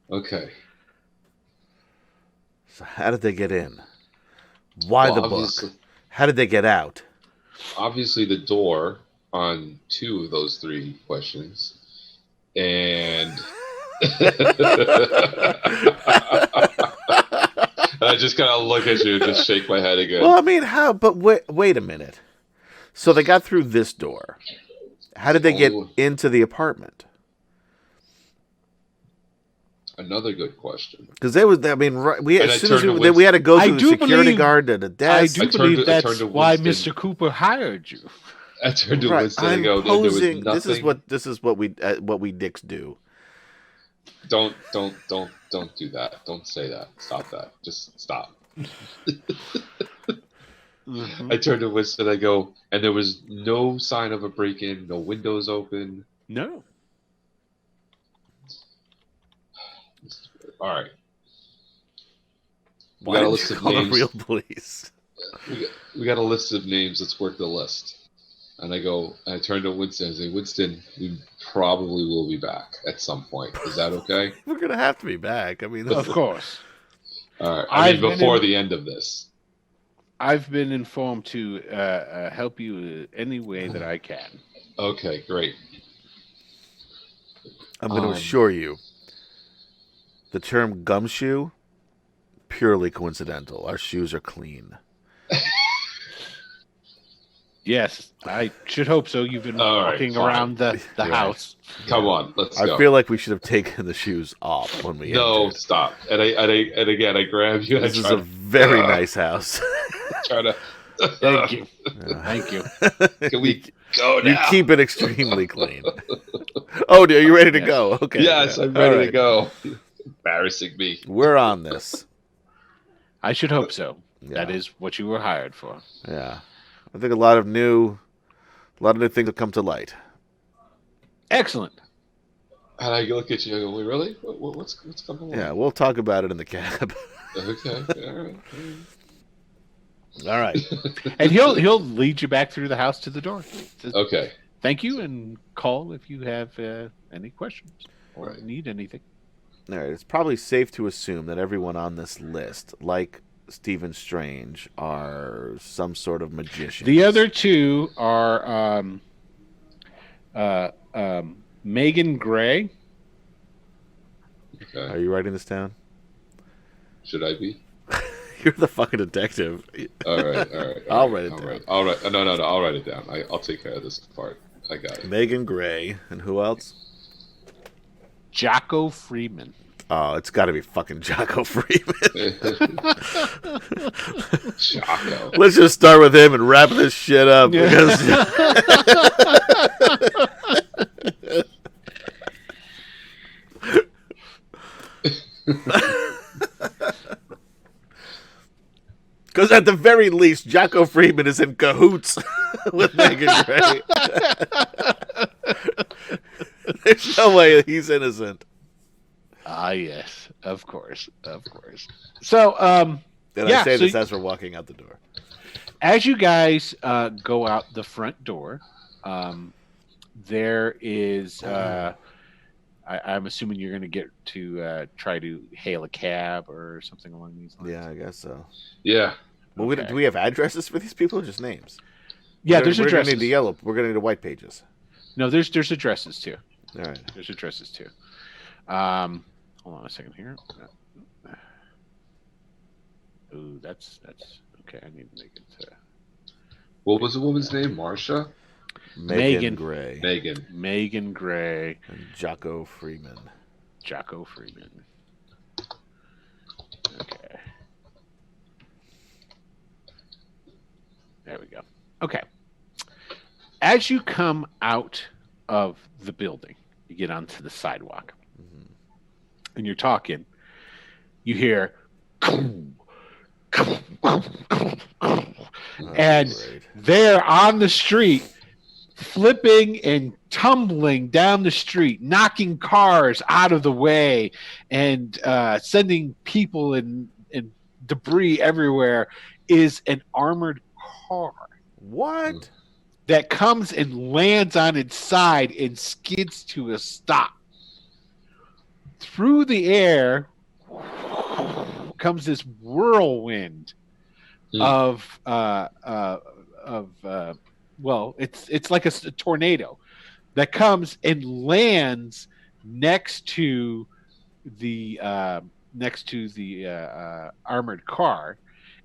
Nope. Okay. So how did they get in? Why the book? How did they get out? Obviously, the door on 2 of those 3 questions. And I just kind of look at you and just shake my head again. Well, I mean, how? But wait a minute. So they got through this door. How did they get into the apartment? Another good question. Because they was, I mean, we And as I soon as turned to we had to go through the security believe- guard to the I desk. do I turned believe to- I turned that's to why Winston. Mr. Cooper hired you. I turned to Right, Winston and I'm go, there was posing. nothing. This is what we dicks do. Don't do that. Don't say that. Stop that. Just stop. I turned to Winston. I go, and there was no sign of a break-in. No windows open. No. All right. We Why got a didn't list you of call the names. real police? We got a list of names. Let's work the list. And I turn to Winston and say, Winston, we probably will be back at some point. Is that okay? We're gonna have to be back. I mean, Of course. All right. I mean, I've been before in- the end of this. I've been informed to help you any way that I can. Okay, great. I'm going to assure you, the term gumshoe, purely coincidental. Our shoes are clean. Yes, I should hope so. You've been All right, walking fine. around the Right. house. Come on, let's I go. feel like we should have taken the shoes off when we No, entered. stop. And again, I grab you and This I is try a very nice house. to. Thank you. Thank you. Can we go You now? keep it extremely clean. Oh, are you ready to go? Okay. Yes, yeah. I'm ready All to right. go. Embarrassing me. We're on this. I should hope so. Yeah. That is what you were hired for. Yeah. I think a lot of new things will come to light. Excellent. And I look at you and I go, really? What's coming along? Yeah, we'll talk about it in the cab. Okay. All right. All right. And he'll lead you back through the house to the door. Says, Okay. Thank you, and call if you have any questions or Right. need anything. All right. It's probably safe to assume that everyone on this list, like Stephen Strange, are some sort of magician. The other 2 are Megan Gray. Okay. Are you writing this down? Should I be? You're the fucking detective. All right. I'll write it down. All right. No. I'll write it down. I'll take care of this part. I got it. Megan Gray. And who else? Jocko Freeman. Oh, it's got to be fucking Jocko Freeman. Jocko. Let's just start with him and wrap this shit up. Yeah. Because at the very least, Jocko Freeman is in cahoots with Megan Gray. There's no way he's innocent. Ah, yes, of course. So, And Yeah, I say so this as we're walking out the door. as you guys go out the front door, there is. I'm assuming you're going to get to try to hail a cab or something along these lines. Yeah, I guess so. Yeah. Well, Okay. do we have addresses for these people or just names? Yeah, We're there's gonna addresses. need the yellow. We're going to need the white pages. No, there's addresses too. All right. There's addresses too. Hold on a second here. Ooh, that's okay. I need to make it. What was the woman's name? Marsha? Megan Megan. Gray. Megan. Megan Gray, And Jocko Freeman. Jocko Freeman. There we go. Okay. As you come out of the building, you get onto the sidewalk, and you're talking. You hear, and great. there on the street, flipping and tumbling down the street, knocking cars out of the way, and sending people and debris everywhere, is an armored car. What? That comes and lands on its side and skids to a stop. Through the air comes this whirlwind of it's like a tornado that comes and lands next to the armored car,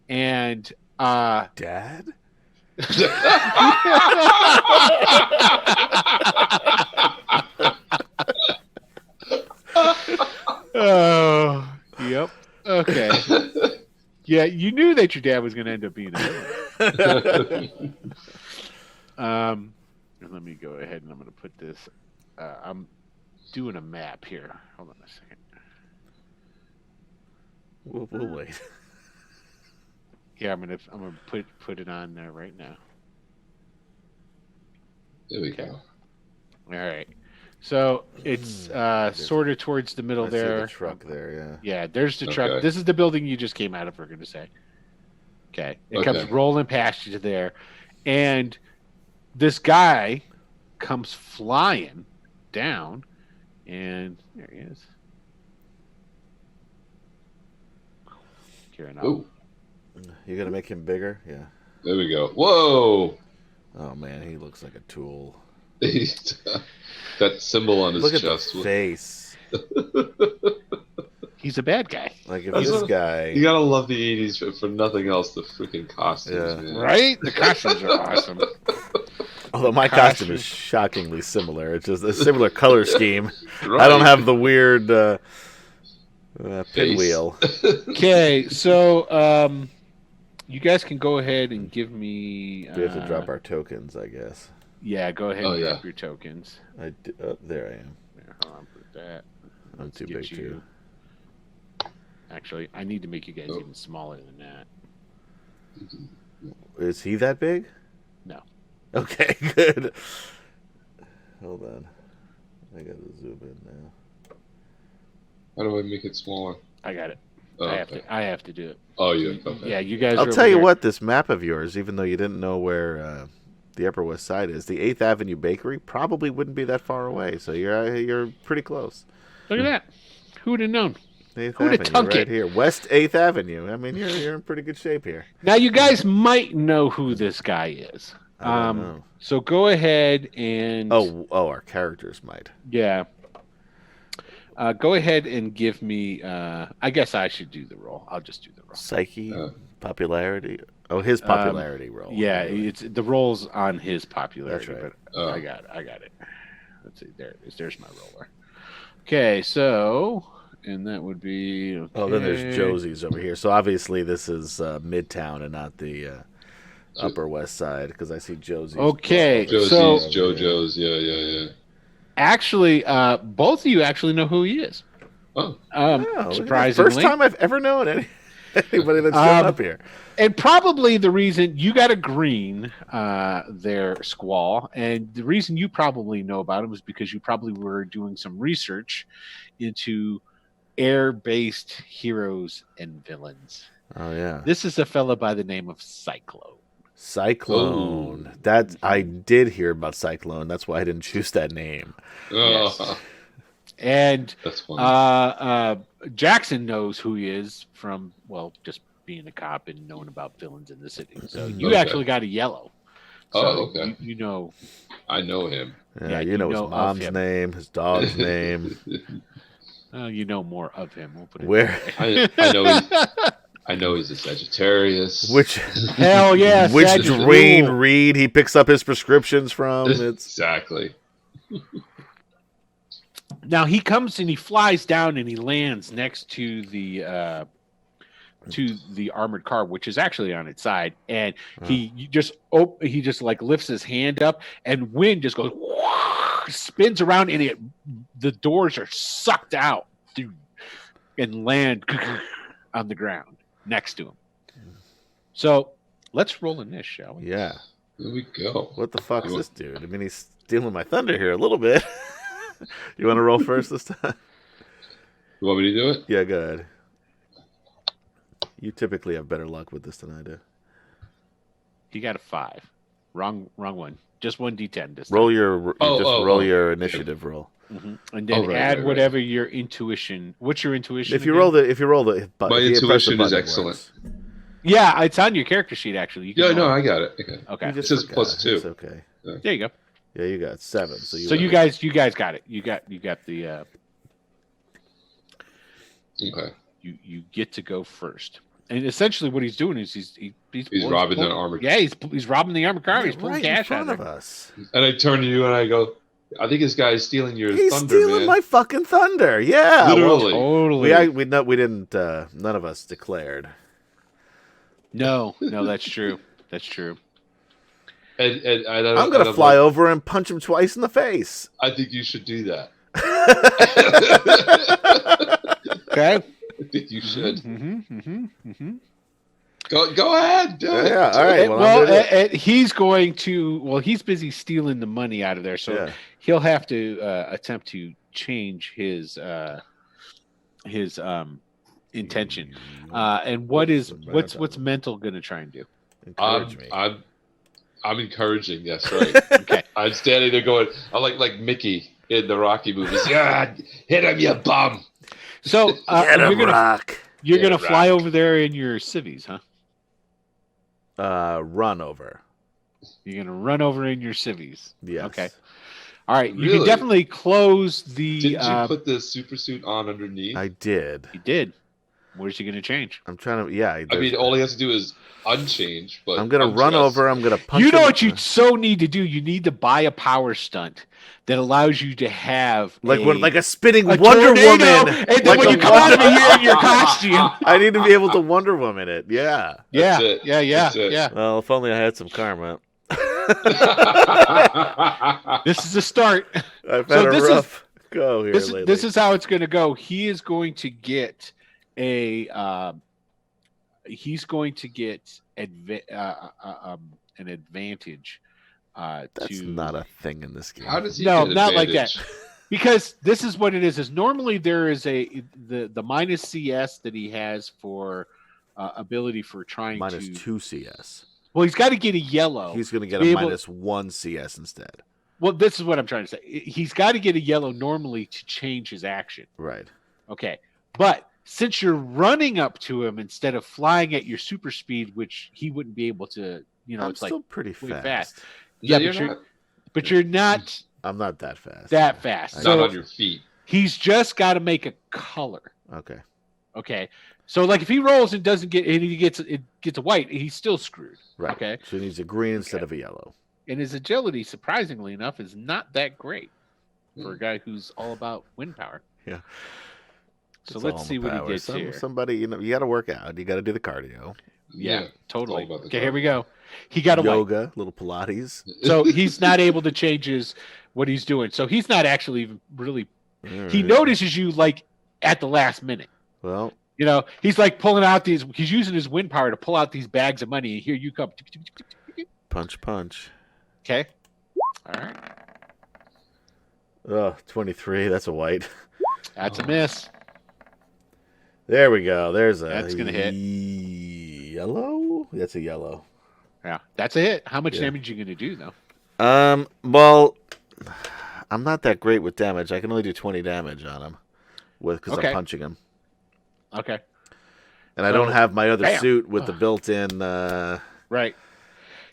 and Dad? Oh, yep. Okay. Yeah, you knew that your dad was going to end up being a villain. Let me go ahead and I'm going to put this. I'm doing a map here. Hold on a second. We'll wait. Yeah, I'm gonna put it on there right now. There we go. All right. So it's sort of towards the middle there. See the truck there, yeah. Yeah, there's the truck. This is the building you just came out of, we're going to say. Okay. It comes rolling past you there. And this guy comes flying down. And there he is. Oh. You going to make him bigger? Yeah. There we go. Whoa! Oh, man, he looks like a tool. That symbol on his Look chest. At the face. He's a bad guy. Like if this guy. You gotta love the 80s for nothing else. The freaking costumes, man. Right? The costumes are awesome. Although my costume is shockingly similar. It's just a similar color scheme. Right. I don't have the weird pinwheel. Okay, so you guys can go ahead and give me. We have to drop our tokens, I guess. Yeah, go ahead and drop your tokens. There I am. There, hold on, put that. I'm too big too. Actually, I need to make you guys even smaller than that. Is he that big? No. Okay, good. Hold on. I gotta zoom in now. How do I make it smaller? I got it. Oh, I have to do it. Oh, you okay. Yeah, you guys. I'll tell you what, this map of yours, even though you didn't know where the Upper West Side is, the 8th Avenue Bakery probably wouldn't be that far away. So you're pretty close. Look at that. Who would have known? 8th Who'd have Avenue, thunk right it? here, West 8th Avenue. I mean, you're in pretty good shape here. Now you guys might know who this guy is. I don't know. So go ahead and our characters might. Yeah. Go ahead and give me. I guess I should do the roll. I'll just do the roll. Psyche, popularity. Oh, his popularity roll. Yeah, it's the roll's on his popularity. That's right. But I got it. Let's see. There it is. There's my roller. Okay, so and that would be. Okay. Oh, then there's Josie's over here. So obviously this is Midtown and not the Upper West Side because I see Josie's. Okay, Josie's, JoJo's. Yeah. Actually, both of you actually know who he is. Oh, surprisingly, first time I've ever known anybody that's shown up here. And probably the reason you got a green there, Squall, and the reason you probably know about him is because you probably were doing some research into air-based heroes and villains. Oh yeah, this is a fella by the name of Cyclone. Cyclone. That I did hear about Cyclone. That's why I didn't choose that name. Yes. And that's funny. Jackson knows who he is from just being a cop and knowing about villains in the city. So you actually got a yellow. So okay. You know. I know him. Yeah, you know his mom's name, his dog's name. You know more of him. We'll put it where I know he's a Sagittarius. Which hell yeah! Which Dwayne Reed he picks up his prescriptions from. Exactly. Now he comes and he flies down and he lands next to the to the armored car, which is actually on its side, and he just like lifts his hand up, and wind just goes spins around, and the doors are sucked out and land on the ground next to him. So let's roll in this, shall we? Yeah. Here we go. What the fuck's this dude? I mean, he's stealing my thunder here a little bit. You want to roll first this time? You want me to do it? Yeah, go ahead. You typically have better luck with this than I do. He got a 5. Wrong one. Just 1d10 this time. Roll your initiative roll. Mm-hmm. And then add whatever your intuition. What's your intuition? If you roll the my intuition is excellent. Yeah, it's on your character sheet actually. No, I got it. Okay. It says +2. It's okay. Yeah. There you go. Yeah, you got 7. So you guys got it. You got the. Okay. You get to go first. And essentially, what he's doing is he's robbing the armored. Yeah, he's robbing the armored car. He's pulling cash out of us. And I turn to you and I go, "I think this guy's stealing your thunder, man." He's stealing my fucking thunder. Yeah, literally. Totally. We didn't. None of us declared. No, that's true. That's true. And I'm gonna fly over and punch him twice in the face. I think you should do that. Okay. I think you should. Go ahead. Do it. Yeah. All right. Well, he's going to. Well, he's busy stealing the money out of there, so he'll have to attempt to change his intention. And what's mental going to try and do? Encourage me. I'm encouraging. Yes, right. Okay. I'm standing there going. I like Mickey in the Rocky movies. Yeah, hit him, you bum. So you're gonna fly over there in your civvies, huh? Run over. You're gonna run over in your civvies. Yes. Okay. All right. Really? You can definitely close the. Didn't you put the super suit on underneath? I did. You did. Where's he gonna change? I'm trying to. Yeah. I mean, all he has to do is unchange. But I'm gonna run over. I'm gonna punch. You know him. what you so need to do? You need to buy a power stunt that allows you to have like a spinning Wonder Woman. And then when you come out of here in your costume, I need to be able to Wonder Woman it. Yeah. Yeah. That's it. Yeah. Well, if only I had some karma. This is a start. I've had a rough go here lately. This is how it's going to go. He is going to get an advantage. That's not a thing in this game. How does he no, get not advantage? like that. Because this is what it is. Is normally there is the minus CS that he has for ability for trying minus to 2 CS. Well, he's got to get a yellow. He's going to get a minus 1 CS instead. Well, this is what I'm trying to say. He's got to get a yellow normally to change his action. Right. Okay. But since you're running up to him instead of flying at your super speed, which he wouldn't be able to, I'm it's still like pretty fast. Yeah, but you're not. I'm not that fast. That fast. Not So on your feet. he's just got to make a color. Okay. Okay. So like if he rolls and doesn't get, and he gets a white, he's still screwed. Right. Okay. So he needs a green instead of a yellow. And his agility, surprisingly enough, is not that great for a guy who's all about wind power. Yeah. So It's let's all see in the what he power. gets here. Somebody, you got to work out. You got to do the cardio. Yeah, totally. all about the Okay, cardio. here we go. He got a white. Yoga, little Pilates. So he's not able to change what he's doing. So he's not actually even really. All He right. notices you like at the last minute. Well, He's like pulling out these. He's using his wind power to pull out these bags of money. And here you come. punch. Okay. All right. Oh, 23. That's a white. That's a miss. There we go. There's a. That's gonna hit. Yellow? That's a yellow. Yeah, that's a hit. How much Yeah. damage are you going to do though? Well, I'm not that great with damage. I can only do 20 damage on him because Okay. I'm punching him. Okay. And I don't have my other Bam. suit with the built-in. Right.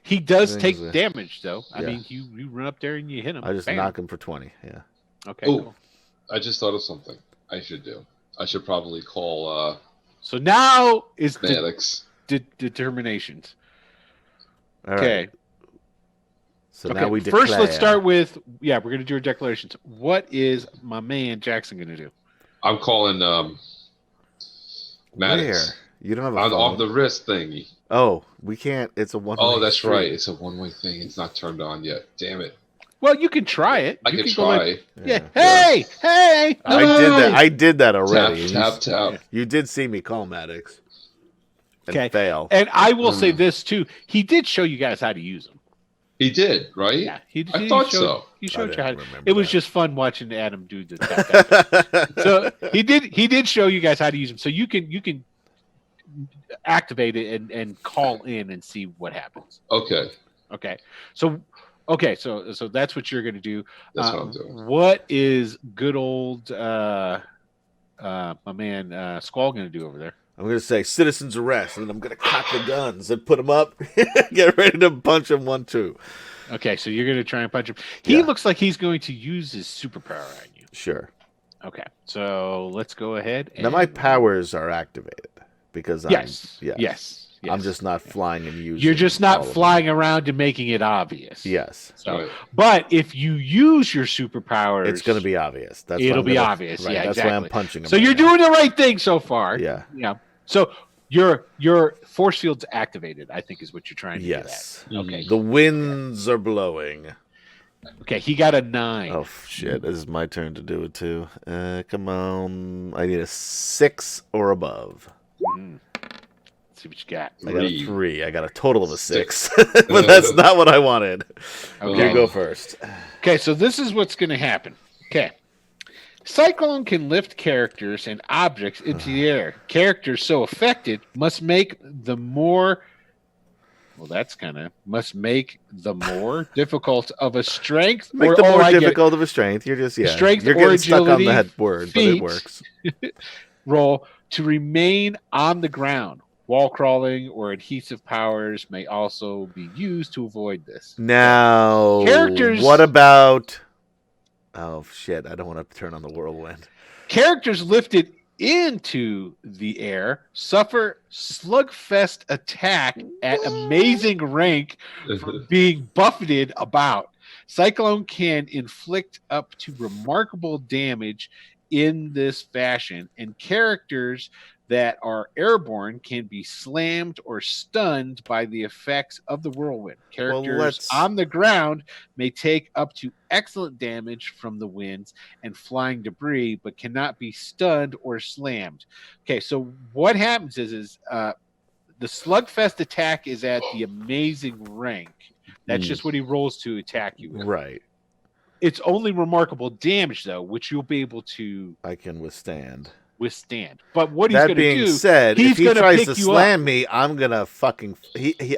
He does Things take damage though. I Yeah. mean, you run up there and you hit him. I just Bam. knock him for 20. Yeah. Okay. Oh. Cool. I just thought of something I should do. I should probably call So now is Maddox. determinations. All right. Okay. So Okay. now we declare. First, let's start with we're going to do our declarations. What is my man Jackson going to do? I'm calling Maddox. Where? You don't have a on phone. the wrist thingy. Oh, we can't. It's a one-way. Oh, that's street. right. It's a one-way thing. It's not turned on yet. Damn it. Well, you can try it. I You could can go try. yeah. Hey, hey. I did that already. Tap. You did see me call Maddox. And Okay. fail. And I will say this too. He did show you guys how to use them. He did, right? Yeah, I thought so. He showed you how to. remember It was that. just fun watching Adam do the tap. So he did show you guys how to use them. So you can activate it and call in and see what happens. Okay. So that's what you're going to do. That's what I'm doing. What is good old my man Squall going to do over there? I'm going to say citizen's arrest, and then I'm going to cock the guns and put them up. Get ready to punch him 1-2. Okay, so you're going to try and punch him. He looks like he's going to use his superpower on you. Sure. Okay, so let's go ahead. Now my powers are activated because Yes. I'm just not flying and using. You're just not all of them. flying around and making it obvious. Yes. So, Right. but if you use your superpowers, It's going to be obvious. That's It'll why I'm be gonna- obvious. Right, Yeah, that's exactly. why I'm punching him. So right you're now. doing the right thing so far. Yeah. Yeah. So your force field's activated, I think is what you're trying to Yes. get at. Okay. The winds are blowing. Okay, he got a 9. Oh shit! This is my turn to do it too. Come on! I need a 6 or above. Let's see what you got. I got a 3. I got a total of a 6, Six. but that's not what I wanted. Okay. You go first. Okay, so this is what's going to happen. Okay. Cyclone can lift characters and objects into the air. Characters so affected must make the more difficult of a strength Make or the more I get it. difficult of a strength. You're just Strength You're or getting stuck on agility, the head word, but feet. it works. roll to remain on the ground. Wall crawling or adhesive powers may also be used to avoid this. Now, Characters- What about? Oh shit! I don't want to turn on the whirlwind. Characters lifted into the air suffer slugfest attack at amazing rank for being buffeted about. Cyclone can inflict up to remarkable damage in this fashion, and characters that are airborne can be slammed or stunned by the effects of the whirlwind. Characters let's- on the ground may take up to excellent damage from the winds and flying debris, but cannot be stunned or slammed. Okay, so what happens is the slugfest attack is at the amazing rank. That's just what he rolls to attack you with. Right. It's only remarkable damage, though, which you'll be able to I can withstand. But what he's That going to being do, said, he's if he gonna tries pick to you slam up. me, I'm gonna fucking.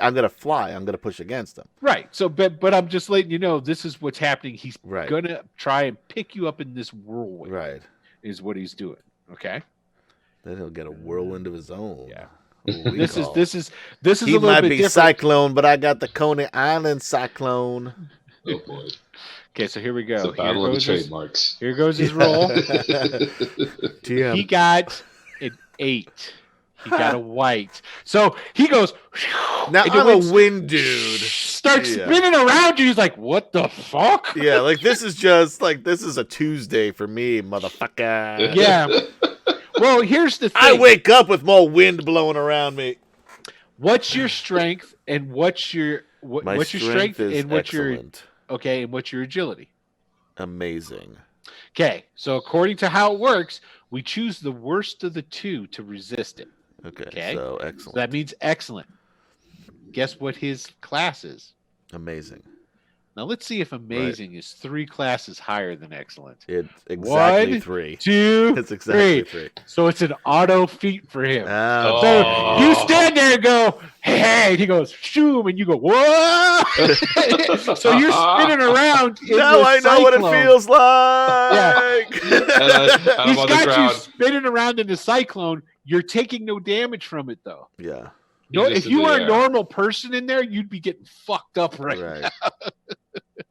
I'm gonna fly. I'm gonna push against him. Right. So, but I'm just letting you know this is what's happening. He's Right. gonna try and pick you up in this whirlwind. Right. Is what he's doing. Okay. Then he'll get a whirlwind of his own. Yeah. This This is He a little might bit be different. Cyclone, but I got the Coney Island Cyclone. Oh boy. Okay, so here we go. It's a battle of the trademarks. Here goes his roll. TM. He got an 8. He got a white. So he goes. Now and the I'm winds a wind dude. Starts Yeah. spinning around you. He's like, "What the fuck?" Yeah, like this is just like this is a Tuesday for me, motherfucker. Yeah. Well, here's the thing. I wake up with more wind blowing around me. What's your strength and what's your My what's your strength is and what's your excellent. and what's your agility? Amazing. Okay, so according to how it works, we choose the worst of the two to resist it. Okay, so So excellent. that means excellent. Guess what his class is? Amazing. Now let's see if amazing is 3 classes higher than excellent. It's exactly 1, 3. 2, It's exactly 3. 3. So it's an auto feat for him. Oh, So Oh. you stand there and go, "Hey!" And he goes, "Shoom!" And you go, "Whoa!" So you're spinning around. In now the I know what it cyclone. feels like. I'm He's on the got you ground. spinning around in the cyclone. You're taking no damage from it, though. Yeah, No, Just if in you the were a air. normal person in there, you'd be getting fucked up right. right.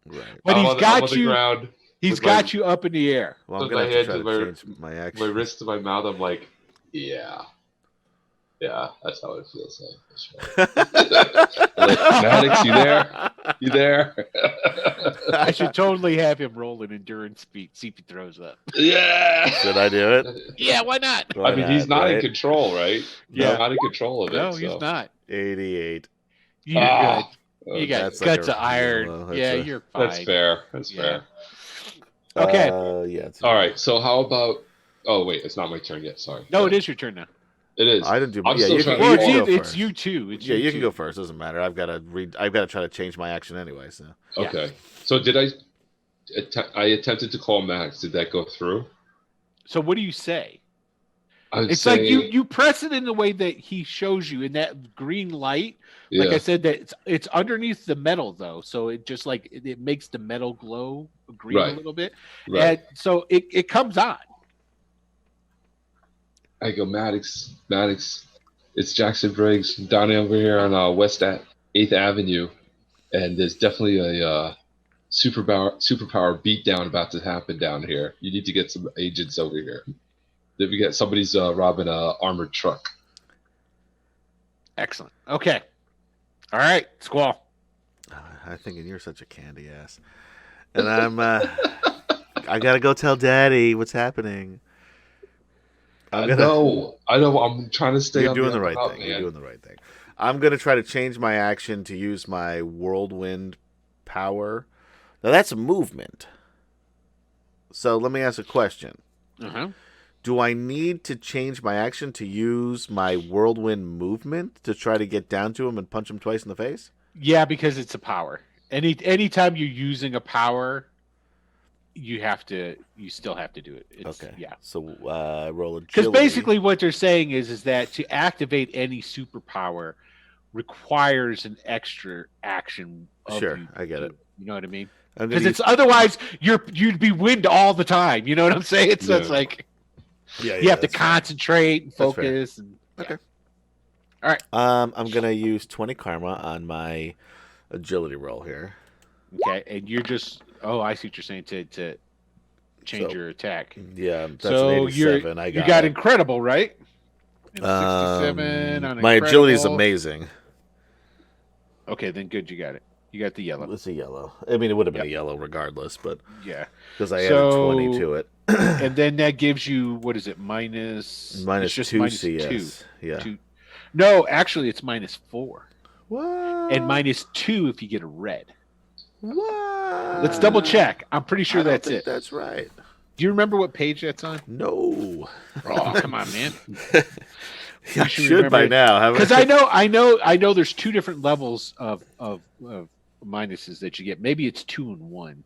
Right. But I'm he's on got the you. ground, He's with got my- you up in the air. Well, I'm Put gonna my have to hand try to to change my my action. wrist to my mouth. I'm like, yeah. Yeah, that's how it feels like. Like, Maddox, you there? You there? I should totally have him roll an endurance feat, see if he throws up. Yeah. Should I do it? Yeah, why not? Why I mean, he's not in right? control, right? Yeah. He's not in control of it. No, so. he's not. 88. You're Ah, good. You got That's like guts a of iron. yellow. Yeah, That's you're fine. That's fair. That's Yeah. fair. Okay. Yeah. All right. So how about? Oh wait, it's not my turn yet. Sorry. No, it is your turn now. It is. I didn't do. I'm Yeah, still you trying can, to you go can go It's first. you too. It's Yeah, you can two. go first. Doesn't matter. I've got to try to change my action anyway. So. Yeah. Okay. So did I attempted to call Max. Did that go through? So what do you say? It's like you press it in the way that he shows you in that green light. Yeah. Like I said, that it's underneath the metal though, so it just like it makes the metal glow green Right. a little bit, Right. and so it comes on. I go, Maddox, it's Jackson Briggs down over here on West 8th Avenue, and there's definitely a superpower beatdown about to happen down here. You need to get some agents over here. Then we get somebody's robbing a armored truck. Excellent. Okay. All right, Squall. I'm thinking you're such a candy ass, and I'm. I gotta go tell Daddy what's happening. I know. I'm trying to stay. You're on doing the right up, thing. man. You're doing the right thing. I'm gonna try to change my action to use my whirlwind power. Now that's a movement. So let me ask a question. Uh-huh. Do I need to change my action to use my whirlwind movement to try to get down to him and punch him twice in the face? Yeah, because it's a power. Anytime you're using a power, you still have to do it. Okay. Yeah. So roll agility. Because basically what they're saying is that to activate any superpower requires an extra action. Sure, I get it. You know what I mean? Because Because it's otherwise you'd be wind all the time. You know what I'm saying? So it's like you have to concentrate and focus. And, okay. All right. I'm gonna use 20 karma on my agility roll here. Okay, and you're just I see what you're saying to change your attack. Yeah, that's so an 87. you got incredible, right? And 67 on my agility is incredible. amazing. Okay, then good, you got it. You got the yellow. It's a yellow. I mean, it would have been a yellow regardless, but yeah, because I added 20 to it. And then that gives you what is it? Minus 2 CS. Yeah. 2. No, actually, it's -4. What? And -2 if you get a red. What? Let's double check. I'm pretty sure I don't that's think it. That's right. Do you remember what page that's on? No. Oh, come on, man. I should by now. Because I know. There's 2 different levels of minuses that you get. Maybe it's 2 and 1.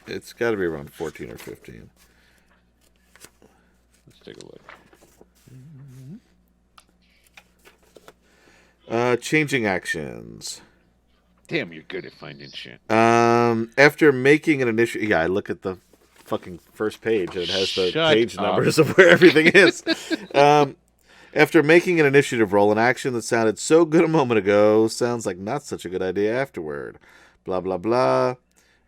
It's got to be around 14 or 15. Let's take a look. Changing actions. Damn, you're good at finding shit. After making an initiative, I look at the fucking first page and it has the Shut page up. numbers of where everything is. After making an initiative roll, an action that sounded so good a moment ago sounds like not such a good idea afterward. Blah blah blah.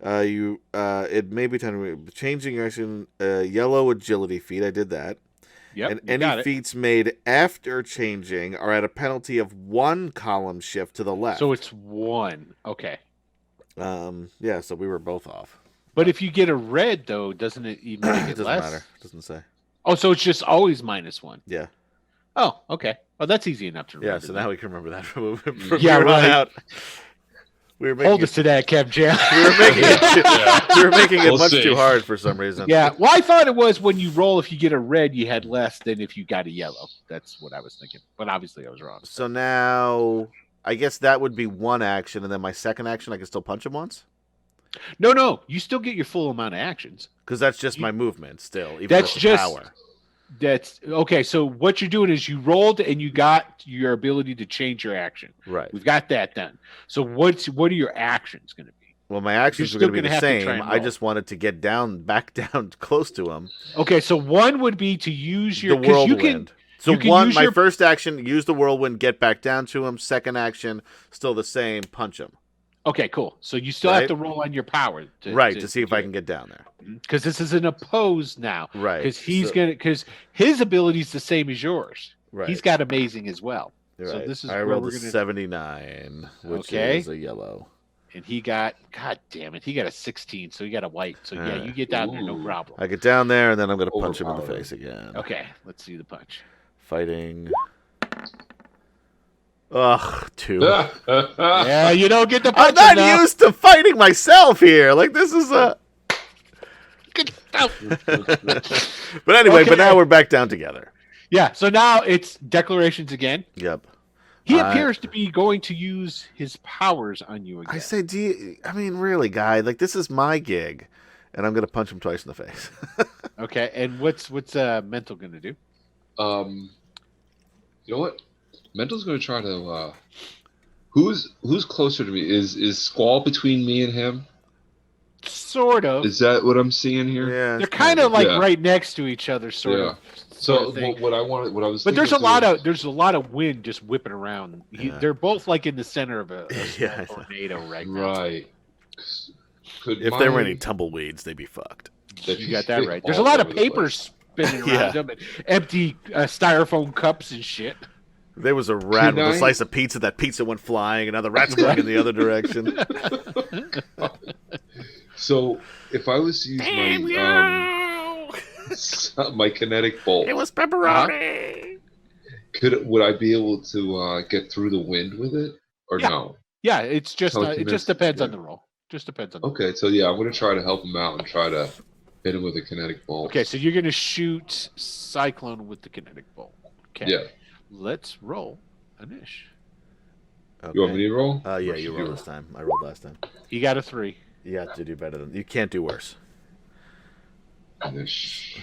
It may be time to changing your action. Yellow agility feat. I did that. Yep, and you got any it. feats made after changing are at a penalty of 1 column shift to the left. So it's 1. Okay. Yeah, so we were both off. But if you get a red, though, doesn't it even make It it doesn't less? matter. It doesn't say. Oh, so it's just always -1. Yeah. Oh, okay. Oh, that's easy enough to remember. Yeah, so now we can remember that from Yeah, here on right. out. We were making Hold us to that, Kev Jam. we were making it, we were making it We'll much see. too hard for some reason. Yeah. Well, I thought it was when you roll, if you get a red, you had less than if you got a yellow. That's what I was thinking. But obviously, I was wrong. So now, I guess that would be 1 action, and then my second action, I can still punch him once? No. You still get your full amount of actions. Because that's just my movement still, even That's with the just- power. That's okay. So what you're doing is you rolled and you got your ability to change your action. Right. We've got that done. So what are your actions going to be? Well, my actions You're were going to still be gonna the have to try same. and I roll. just wanted to get back down close to him. Okay, so 1 would be to use your The whirlwind. you can So you can one, use my your- first action, use the whirlwind, get back down to him. Second action, still the same, punch him. Okay, cool. So you still have to roll on your power, to see if I can get down there. Because this is an oppose now. Right. Because his ability is the same as yours. Right. He's got amazing as well. Right. So this is I where rolled we're a gonna 79, which is a yellow. And he got, God damn it, he got a 16, so he got a white. So yeah, you get down there, no problem. I get down there, and then I'm going to punch him in the face again. Okay, let's see the punch. Fighting. Ugh, 2. Yeah, you don't get the punch. I'm not used to fighting myself here. Like, this is a... But anyway, but now we're back down together. Yeah, so now it's declarations again. Yep. He appears to be going to use his powers on you again. I say, really, guy, like, this is my gig, and I'm going to punch him twice in the face. Okay, and what's Mental going to do? You know what? Mental's going to try to. Who's closer to me? Is Squall between me and him? Sort of. Is that what I'm seeing here? Yeah, they're kind of like right next to each other, sort of. So what I was. But there's a lot of wind just whipping around. They're both like in the center of a small tornado right now. Right. If there were any tumbleweeds, they'd be fucked. You got that right. There's a lot of paper spinning around them, and empty styrofoam cups and shit. There was a rat with a slice of pizza. That pizza went flying, and now the rat's going in the other direction. So, if I was to use my kinetic bolt, it was pepperoni. Would I be able to get through the wind with it, or no? Yeah, it's just it just depends on the roll. Just depends on. Okay, so yeah, I'm gonna try to help him out and try to hit him with a kinetic bolt. Okay, so you're gonna shoot Cyclone with the kinetic bolt. Okay. Yeah. Let's roll Anish. Okay. You want me to roll? Yeah, you roll this time. I rolled last time. You got a 3. You have to do better than. You can't do worse. Anish.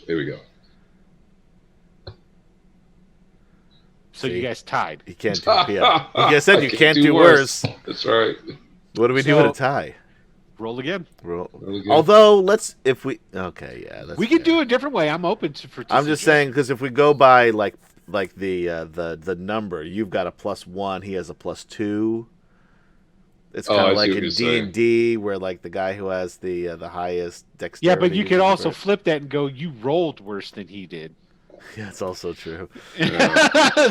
Here we go. So you guys tied. You can't do. Yeah. Like I said, you can't do worse. That's right. What do we do with a tie? Roll again. Roll again. Although we can do a different way. I'm open to. I'm just saying because if we go by like the number, you've got a +1, he has a +2. It's kind of like in D&D where like the guy who has the highest dexterity. Yeah, but you could also flip that and go, you rolled worse than he did. Yeah, it's also true.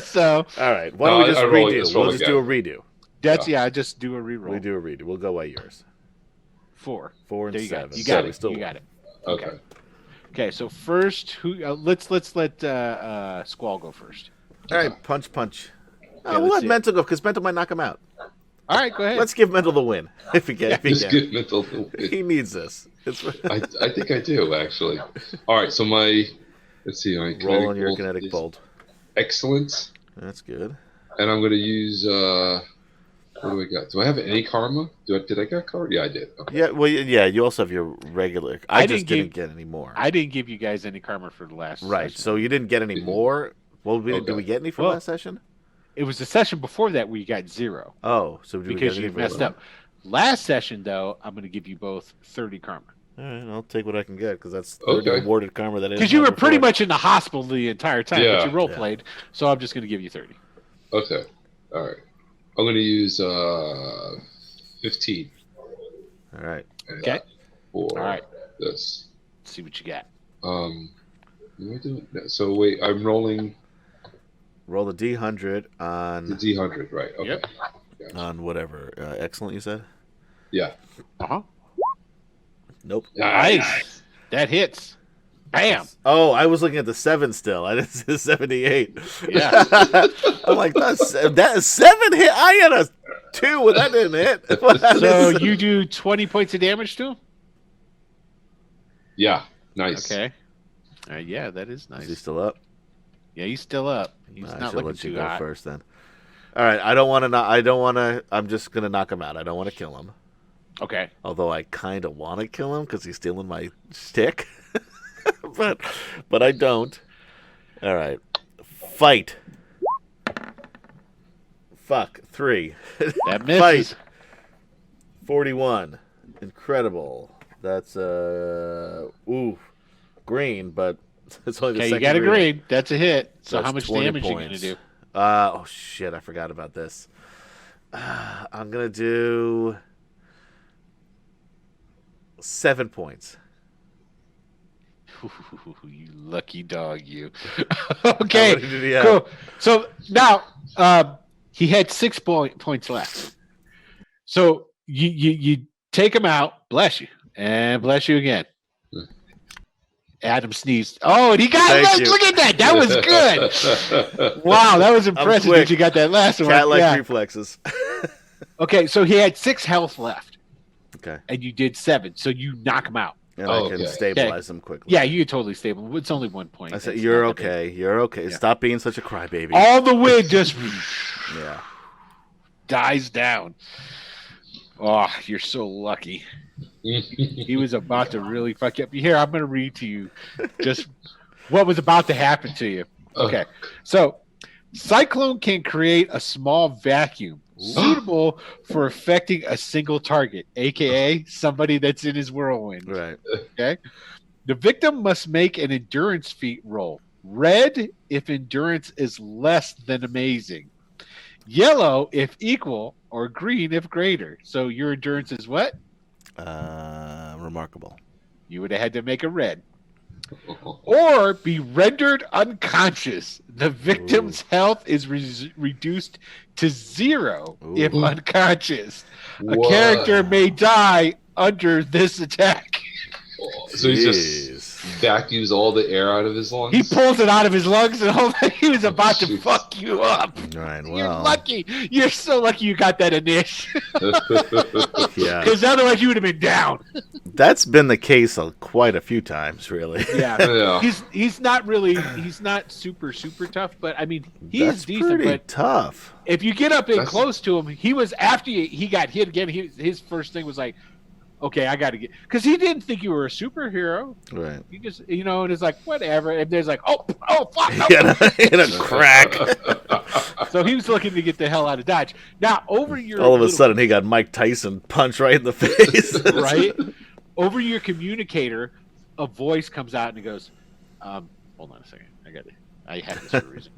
So all right, why don't we just redo? We'll just do a redo. Just do a reroll. We do a redo. We'll go by yours. 4 and 7. You got it. You got it. Okay. Okay. So first, let's let Squall go first. All right, punch. We'll let Mental go because Mental might knock him out. All right, go ahead. Let's give Mental the win if he can. Give Mental the win. He needs this. I think I do actually. All right, so let's see. My roll on your kinetic bolt. Excellent. That's good. And I'm going to use. What do we got? Do I have any karma? Did I get karma? Yeah, I did. Okay. Yeah, well, yeah. You also have your regular. I just didn't get any more. I didn't give you guys any karma for the last. Right. Session. So you didn't get any more. Well, did we get any for last session? It was the session before that where you got 0. Oh, so because you messed up. Last session though, I'm going to give you both 30 karma. All right, I'll take what I can get because that's 30 awarded karma. That is because you were pretty much in the hospital the entire time, but you role played. So I'm just going to give you 30. Okay. All right. I'm going to use 15. All right. Okay. All right. This. Let's see what you got. So wait, I'm rolling. Roll the D100 on. The D100, right? Okay. Yep. Gotcha. On whatever. Excellent, you said. Yeah. Nope. Nice. That hits. Bam. Oh, I was looking at the 7 still. I didn't see the 78. Yeah. I'm like, that 7 hit. I had a 2 and that didn't hit. So you do 20 points of damage to him? Yeah. Nice. Okay. Yeah, that is nice. Is he still up? Yeah, he's still up. He's not looking let you too go hot. first then. All right. I don't want to. I'm just gonna knock him out. I don't want to kill him. Okay. Although I kind of want to kill him because he's stealing my stick. but I don't. All right. Fight. Fuck. 3. That misses. Fight. 41. Incredible. That's green, but it's only the second. Okay, you got a green. green. That's a hit. So That's how much 20 damage points. are you gonna do? Oh shit! I forgot about this. I'm gonna do 7 points. Ooh, you lucky dog, you. Okay, How many did he have? cool. So now he had 6 points left. So you take him out. Bless you, and bless you again. Adam sneezed. Oh, and he got Thank you. look at that. That was good. Wow, that was impressive quick. that you got that last one. Cat-like reflexes. Okay, so he had 6 health left. Okay. And you did 7, so you knock him out. And I can stabilize him quickly. Yeah, you totally stable. It's only 1 point. I said, you're okay. You're okay. Yeah. Stop being such a crybaby. All the wind just dies down. Oh, you're so lucky. He was about to really fuck you up. Here, I'm going to read to you just what was about to happen to you. Okay. So, Cyclone can create a small vacuum suitable for affecting a single target, aka somebody that's in his whirlwind. Right. Okay. The victim must make an endurance feat roll. Red if endurance is less than amazing. Yellow if equal, or green if greater. So your endurance is what? Remarkable. You would have had to make a red. Or be rendered unconscious. The victim's health is reduced to 0 if unconscious. A character may die under this attack. So he just vacuums all the air out of his lungs? He pulls it out of his lungs and he was about to fuck you up. All right, well. You're lucky. You're so lucky you got that Anish. Yeah. Because otherwise you would have been down. That's been the case quite a few times, really. Yeah. He's not really, he's not super tough, but I mean, he's decent. But tough. If you get up in close to him, he was, after he got hit again, his first thing was like, okay, I got to get, because he didn't think you were a superhero. Right. He just, and it's like, whatever. And there's like, oh, fuck. No. In a crack. So he was looking to get the hell out of Dodge. Now, over your... All of a sudden, he got Mike Tyson punched right in the face. Right? Over your communicator, a voice comes out and he goes, hold on a second. I have this for a reason.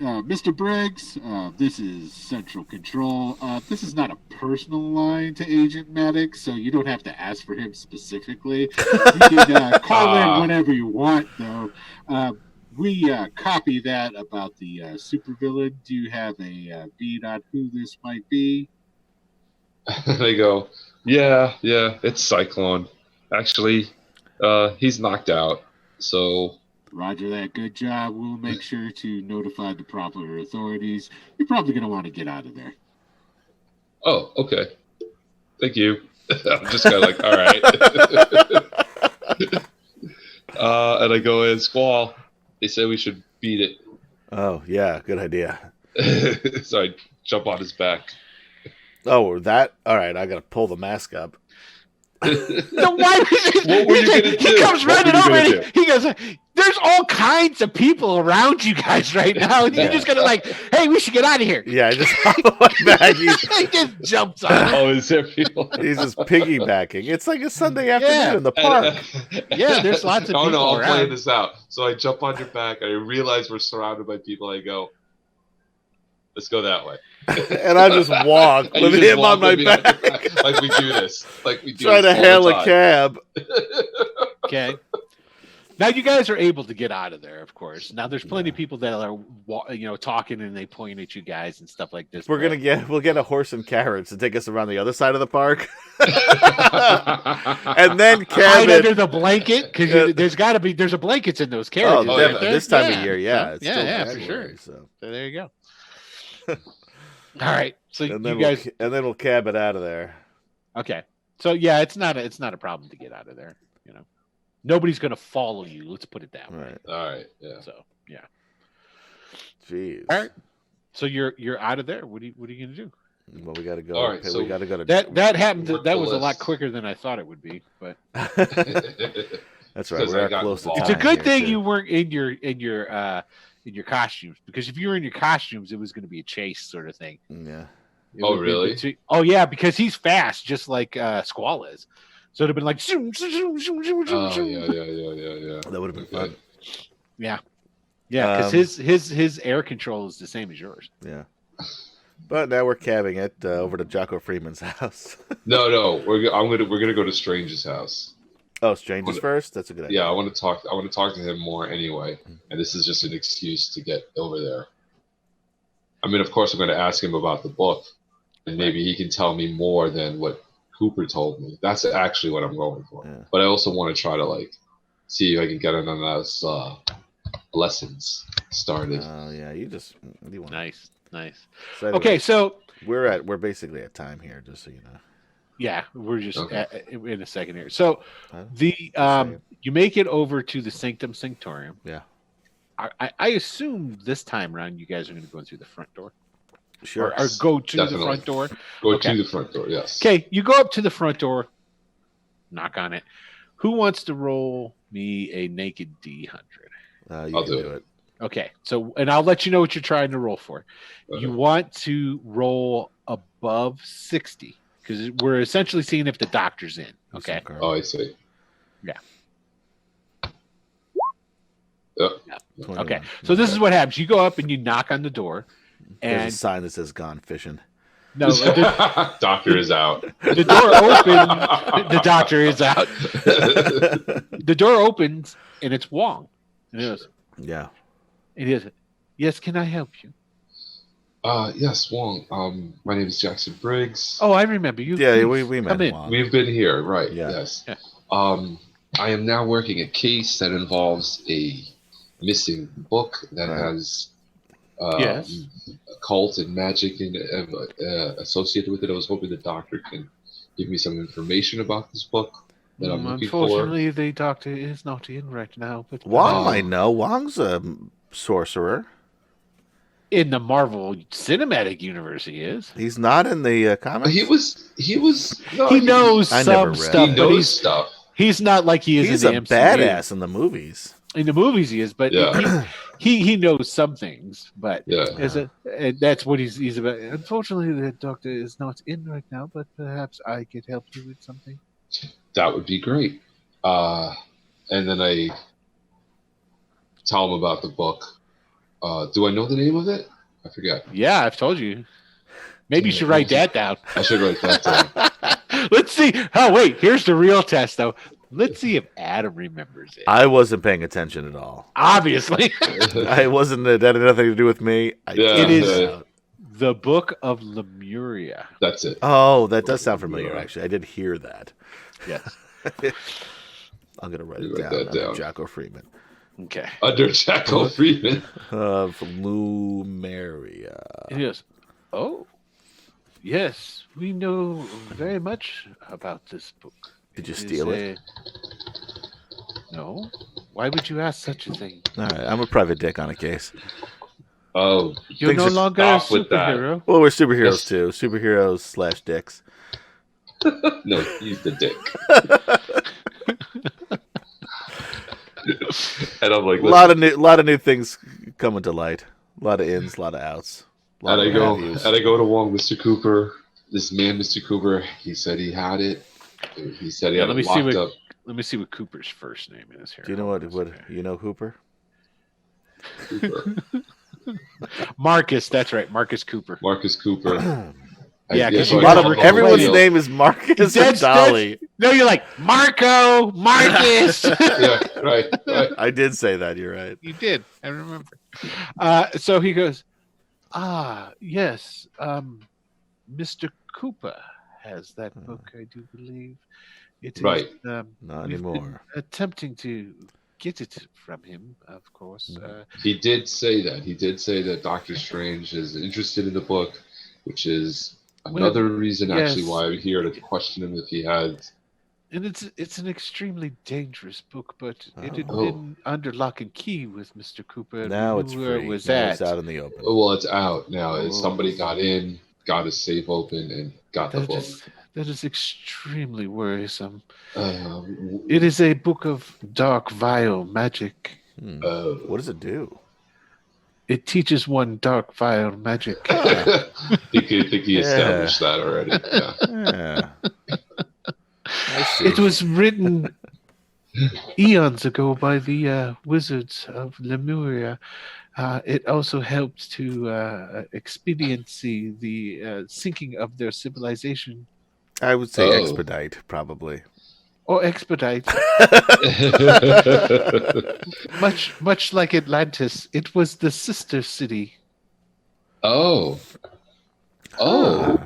Mr. Briggs, this is Central Control. This is not a personal line to Agent Maddox, so you don't have to ask for him specifically. You can call in whenever you want, though. We copy that about the supervillain. Do you have a beat on who this might be? They go, yeah, it's Cyclone. Actually, he's knocked out, so... Roger that. Good job. We'll make sure to notify the proper authorities. You're probably going to want to get out of there. Oh, okay. Thank you. I'm just kind of like, all right. And I go in, Squall. They say we should beat it. Oh, yeah. Good idea. So I jump on his back. Oh, that? All right. I got to pull the mask up. What were you going to do? He comes running over and he goes, there's all kinds of people around you guys right now. And you're just going to like, hey, we should get out of here. Yeah, I just hop on my back. He just jumps on. Oh, is there people? He's just piggybacking. It's like a Sunday afternoon in the park. Yeah, there's lots of people Oh, no, I'm around. playing this out. So I jump on your back. I realize we're surrounded by people. I go, let's go that way. And I just walk with him on my back. Like we do this. Like we do Try to hail a cab. Okay. Now you guys are able to get out of there, of course. Now there's plenty of people that are, talking and they point at you guys and stuff like this. We'll get a horse and carriage to take us around the other side of the park, and then hide under the blanket because there's a blankets in those carriages. Oh, right this time of year, yeah, it's still for January, sure. So there you go. All right, so and then you guys, we'll cab it out of there. Okay, so yeah, it's not a problem to get out of there. Nobody's going to follow you. Let's put it that way. All right. Yeah. So yeah. Jeez. All right. So you're out of there. What are you going to do? Well, we got to go. All right, we got to go to that happened. That was a lot quicker than I thought it would be. But that's right. We're close to. It's a good thing you weren't in your costumes, because if you were in your costumes, it was going to be a chase sort of thing. Yeah. Oh really? Oh yeah, because he's fast, just like Squall is. So it'd have been like, zoom, zoom, zoom, zoom, zoom, yeah. That would have been fun. Yeah. Yeah, because his air control is the same as yours. Yeah. But now we're cabbing it over to Jocko Freeman's house. No, we're gonna go to Strange's house. Oh, Strange's first? That's a good idea. Yeah, I want to talk to him more anyway, and this is just an excuse to get over there. I mean, of course, I'm going to ask him about the book, and maybe he can tell me more than what Cooper told me. That's actually what I'm going for. Yeah. But I also want to try to see if I can get in on those lessons started. Oh yeah, you want Nice. So anyway, Okay, so we're basically at time here, just so you know. yeah, we're just in a second here. So Huh? you make it over to the Sanctum Sanctorum. Yeah. I assume this time around you guys are going to go through the front door. Sure. Or go to Definitely. the front door. Go to the front door, yes. Okay, you go up to the front door, knock on it. Who wants to roll me a naked D100? I'll do it. Okay, so and I'll let you know what you're trying to roll for. Okay. You want to roll above 60 because we're essentially seeing if the doctor's in. Okay. Oh, I see. Yeah. Okay. 21. So this is what happens. You go up and you knock on the door, There's and a sign that says "Gone Fishing." no, the Doctor is out. door opens. The doctor is out. The door opens and it's Wong. And he goes, Yeah. and he goes, "Yes, can I help you?" Yes, Wong. My name is Jackson Briggs. Oh, I remember you. Yeah, Please we come met in. Wong. We've been here, right? Yeah. Yes. Yeah. I am now working a case that involves a missing book that Right. has Yes. occult and magic associated with it. I was hoping the doctor can give me some information about this book that I'm looking for. Unfortunately, the doctor is not in right now. But Wong might know. Wong's a sorcerer. in the Marvel Cinematic Universe, he is. He's not in the comics. He was. No, He knows I never some read stuff, He but knows stuff. he's not like he is He's in a the MCU. badass in the movies. In the movies, he is, but Yeah. he knows some things. But Yeah. and that's what he's about. Unfortunately, the doctor is not in right now, but perhaps I could help you with something. That would be great. And then I tell him about the book. Do I know the name of it? I forget. Yeah, I've told you. Maybe you should write that down. I should write that down. Let's see. Oh, wait. Here's the real test, though. Let's see if Adam remembers it. I wasn't paying attention at all. Obviously. I wasn't. That had nothing to do with me. Yeah, It is yeah. the Book of Lemuria. That's it. Oh, that does sound familiar. Actually, I did hear that. Yes. I'm gonna write You it write down. that down. Jocko Freeman Okay. Under Jacko Freeman. of Lumeria. And he goes, "Oh, yes, we know very much about this book. Did you It is steal it? No. Why would you ask such a thing? All right, I'm a private dick on a case. Oh, You're Things no are- longer a Stop with that. superhero. Well, we're superheroes Yes. too. Superheroes / dicks. no, he's the dick. And I'm like, A lot of new things coming to light. A lot of ins, a lot of outs. and I go to Wong, Mr. Cooper. This man, Mr. Cooper, he said he had it. He said he Yeah, had let me it see locked up. Let me see what Cooper's first name is here. Do you know what you know, Hooper? Cooper. Marcus, that's right, Marcus Cooper. Marcus Cooper. Yeah, 'cause so you A lot got of it. everyone's Right. name is Marcus and That's- Dolly. No, you're like Marco, Marcus. Yeah, right. I did say that. You're right. You did. I remember. So he goes, yes, Mr. Cooper has that book, I do believe. It is, Right. Not we've anymore. been attempting to get it from him, of course. He did say that. He did say that Doctor Strange is interested in the book, which is another reason actually yes. why I'm here to question him if he had. And it's an extremely dangerous book, but it had Oh. been under lock and key with Mr. Cooper. Now We it's knew where free. it was Now at. it's out in the open. Oh, well, it's out now. Oh. Somebody got in, got a safe open, and got the book. That is extremely worrisome. Uh, It is a book of dark, vile magic. What does it do? It teaches one dark, vile magic. I think he established that already. Yeah. Yeah. I see. It was written eons ago by the wizards of Lemuria. It also helped to expediency the sinking of their civilization, I would say Oh. expedite, probably. or expedite. Much like Atlantis, it was the sister city. Oh. Oh.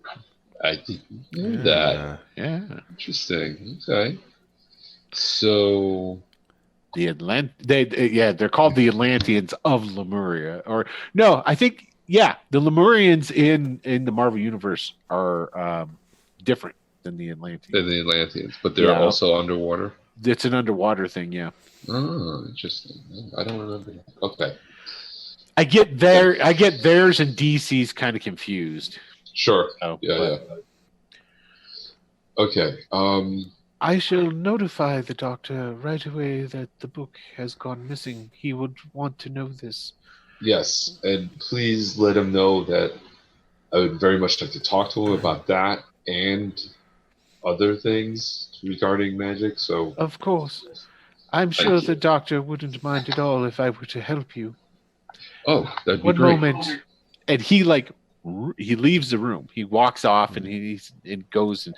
Huh. I didn't know that. Yeah. Interesting. Okay. So. They're called the Atlanteans of Lemuria. Or no, I think the Lemurians in the Marvel universe are different than the Atlanteans. They're the Atlanteans, but they're also underwater. It's an underwater thing, yeah. Oh, interesting. I don't remember that. Okay. I get theirs and DC's kind of confused. Sure. So, Yeah. Okay. I shall notify the doctor right away that the book has gone missing. He would want to know this. Yes, and please let him know that I would very much like to talk to him about that and other things regarding magic. So, of course, I'm sure the doctor wouldn't mind at all if I were to help you. Oh, that'd be One great. moment, and he leaves the room. He walks off and he goes and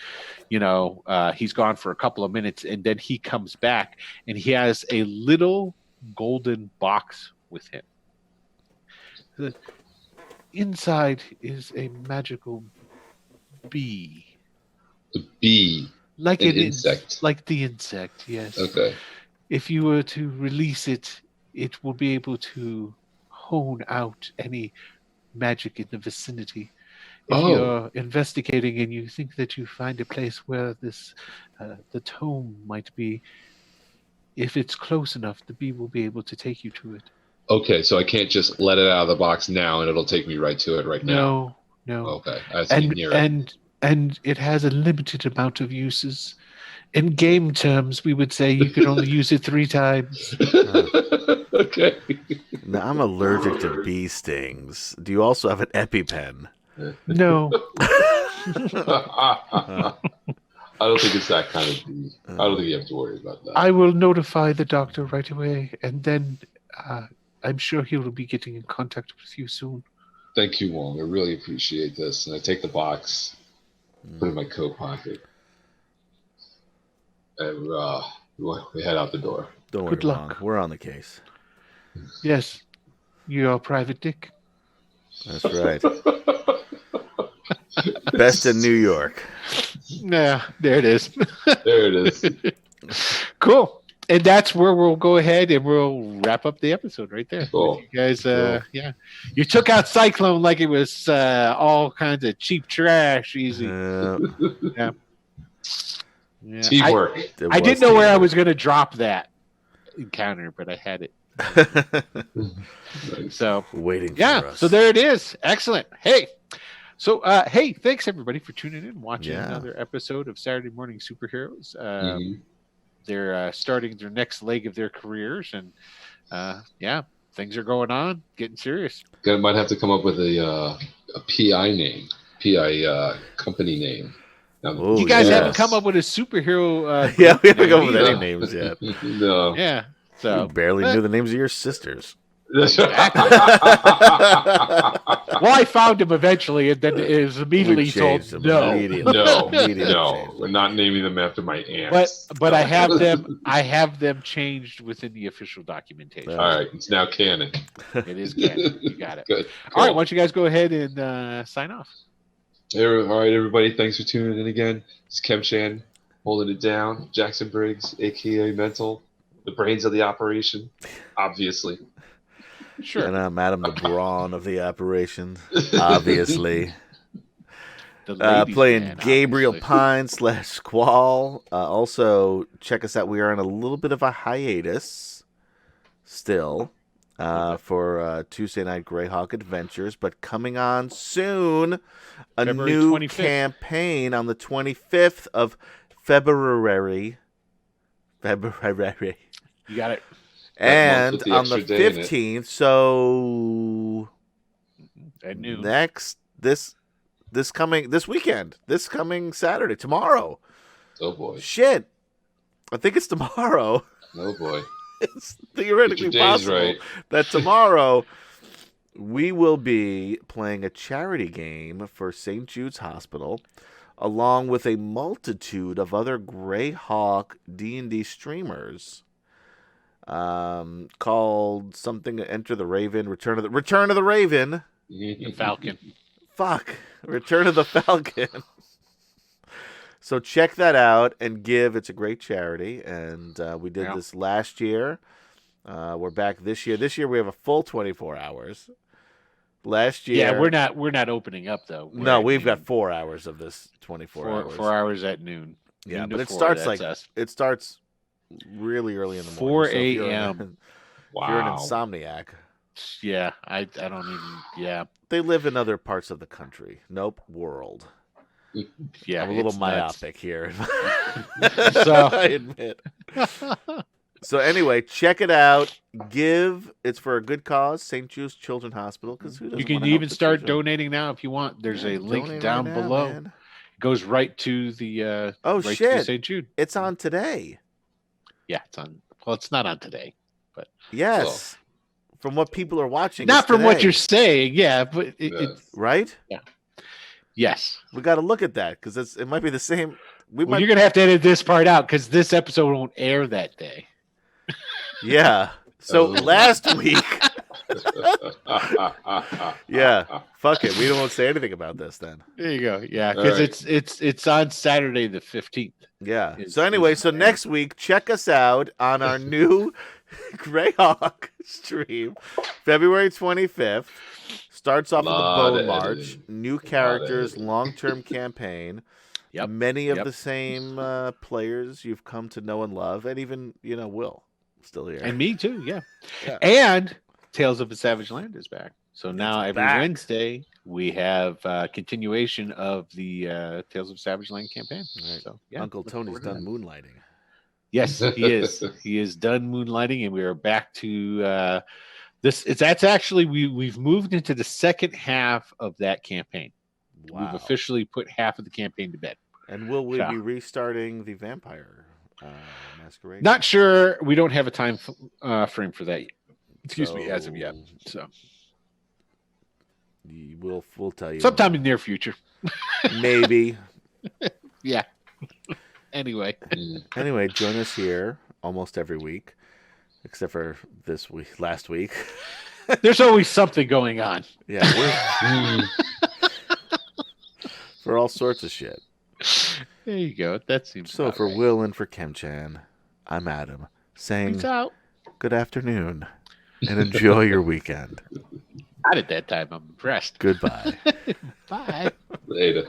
he's gone for a couple of minutes, and then he comes back and he has a little golden box with him. The inside is a magical bee. The bee, like an insect, like the insect. Yes. Okay. If you were to release it, it will be able to hone out any magic in the vicinity. If you're investigating and you think that you find a place where this the tome might be, if it's close enough, the bee will be able to take you to it. Okay, so I can't just let it out of the box now and it'll take me right to it now. No. Okay, I have to be near it. And it has a limited amount of uses. In game terms, we would say you could only use it 3 times. Okay. Now, I'm allergic to bee stings. Do you also have an EpiPen? No. I don't think it's that kind of bee. I don't think you have to worry about that. I will notify the doctor right away, and then I'm sure he will be getting in contact with you soon. Thank you, Wong. I really appreciate this. And I take the box, put it in my coat pocket, and we head out the door. Don't worry, Good luck. Wong. We're on the case. Yes. You're Private Dick. That's right. Best in New York. Yeah, there it is. There it is. Cool. And that's where we'll go ahead and we'll wrap up the episode right there. Cool. You guys, yeah. You took out Cyclone like it was all kinds of cheap trash. Easy. Yeah. Teamwork. I didn't know where I was going to drop that encounter, but I had it. So waiting for us. So there it is. Excellent. Hey. So hey, thanks everybody for tuning in, watching another episode of Saturday Morning Superheroes. They're starting their next leg of their careers, and things are going on, getting serious. Might have to come up with a PI name, company name. You guys haven't come up with a superhero. We haven't come up with any names yet. No. Yeah. So you barely knew the names of your sisters. Exactly. Well, I found him eventually, and then it was immediately told no, we're not naming them after my aunts. But I have them changed within the official documentation. All right, it's now canon. It is canon. You got it. Good. All right, why don't you guys go ahead and sign off? All right, everybody. Thanks for tuning in again. It's Kem Chan holding it down. Jackson Briggs, aka Mental, the brains of the operation, obviously. Sure. And I'm Adam the Brawn of the operation, obviously. Playing man, Gabriel Pine / Squall. Also, check us out. We are on a little bit of a hiatus still for Tuesday Night Greyhawk Adventures, but coming on soon, a February new 25th. Campaign on the 25th of February. You got it. And on the 15th, so at noon. this coming Saturday, tomorrow. Oh boy. Shit. I think it's tomorrow. Oh boy. It's theoretically Get your days possible right. that tomorrow we will be playing a charity game for St. Jude's Hospital, along with a multitude of other Greyhawk D&D streamers, called something Enter the Raven, Return of the Raven. The Falcon. Fuck, Return of the Falcon. So check that out and give. It's a great charity, and we did this last year. We're back this year. This year we have a full 24 hours. Last year, Yeah, we're not opening up though. No, we've got 4 hours of this 24 hours. 4 hours at noon. Yeah, Noon but to it 4, starts that's it starts really early in the 4 morning. So if a.m. If you're an insomniac. Yeah, I don't even. Yeah, they live in other parts of the country. Nope, world. Yeah, I'm a little myopic here. So I admit. So anyway, check it out. Give. It's for a good cause, St. Jude's Children's Hospital. Because you can even start donating now if you want. There's a link down below. Man. It goes right to the. Right to St. Jude. It's on today. Yeah, it's on. Well, it's not on today, but yes. From what people are watching. Not from what you're saying, yeah, but it's right. Yeah. Yes. We got to look at that because it might be the same. You're gonna have to edit this part out because this episode won't air that day. Yeah. So last week. Yeah. Fuck it. We won't say anything about this then. There you go. Yeah, because it's on Saturday the 15th. Yeah. So anyway, next week, check us out on our new Greyhawk stream, February 25th. Starts off with the Bone March, new characters, long-term campaign. Yep. Many of the same players you've come to know and love, and even Will still here, and me too. Yeah. And Tales of a Savage Land is back. So now every Wednesday we have continuation of the Tales of Savage Land campaign. Right. So yeah, Uncle Tony's done moonlighting. Yes, he is. He is done moonlighting, and we are back to that's actually we've moved into the second half of that campaign. Wow. We've officially put half of the campaign to bed. And will we be restarting the Vampire Masquerade? Not sure. We don't have a time frame for that yet. Excuse me, as of yet. So we'll tell you sometime in the near future. Maybe. Yeah. Anyway, join us here almost every week, except for last week. There's always something going on. Yeah, for all sorts of shit. There you go. That seems so. For right. Will and for Kemchan, I'm Adam saying good afternoon and enjoy your weekend. Not at that time. I'm impressed. Goodbye. Bye. Later.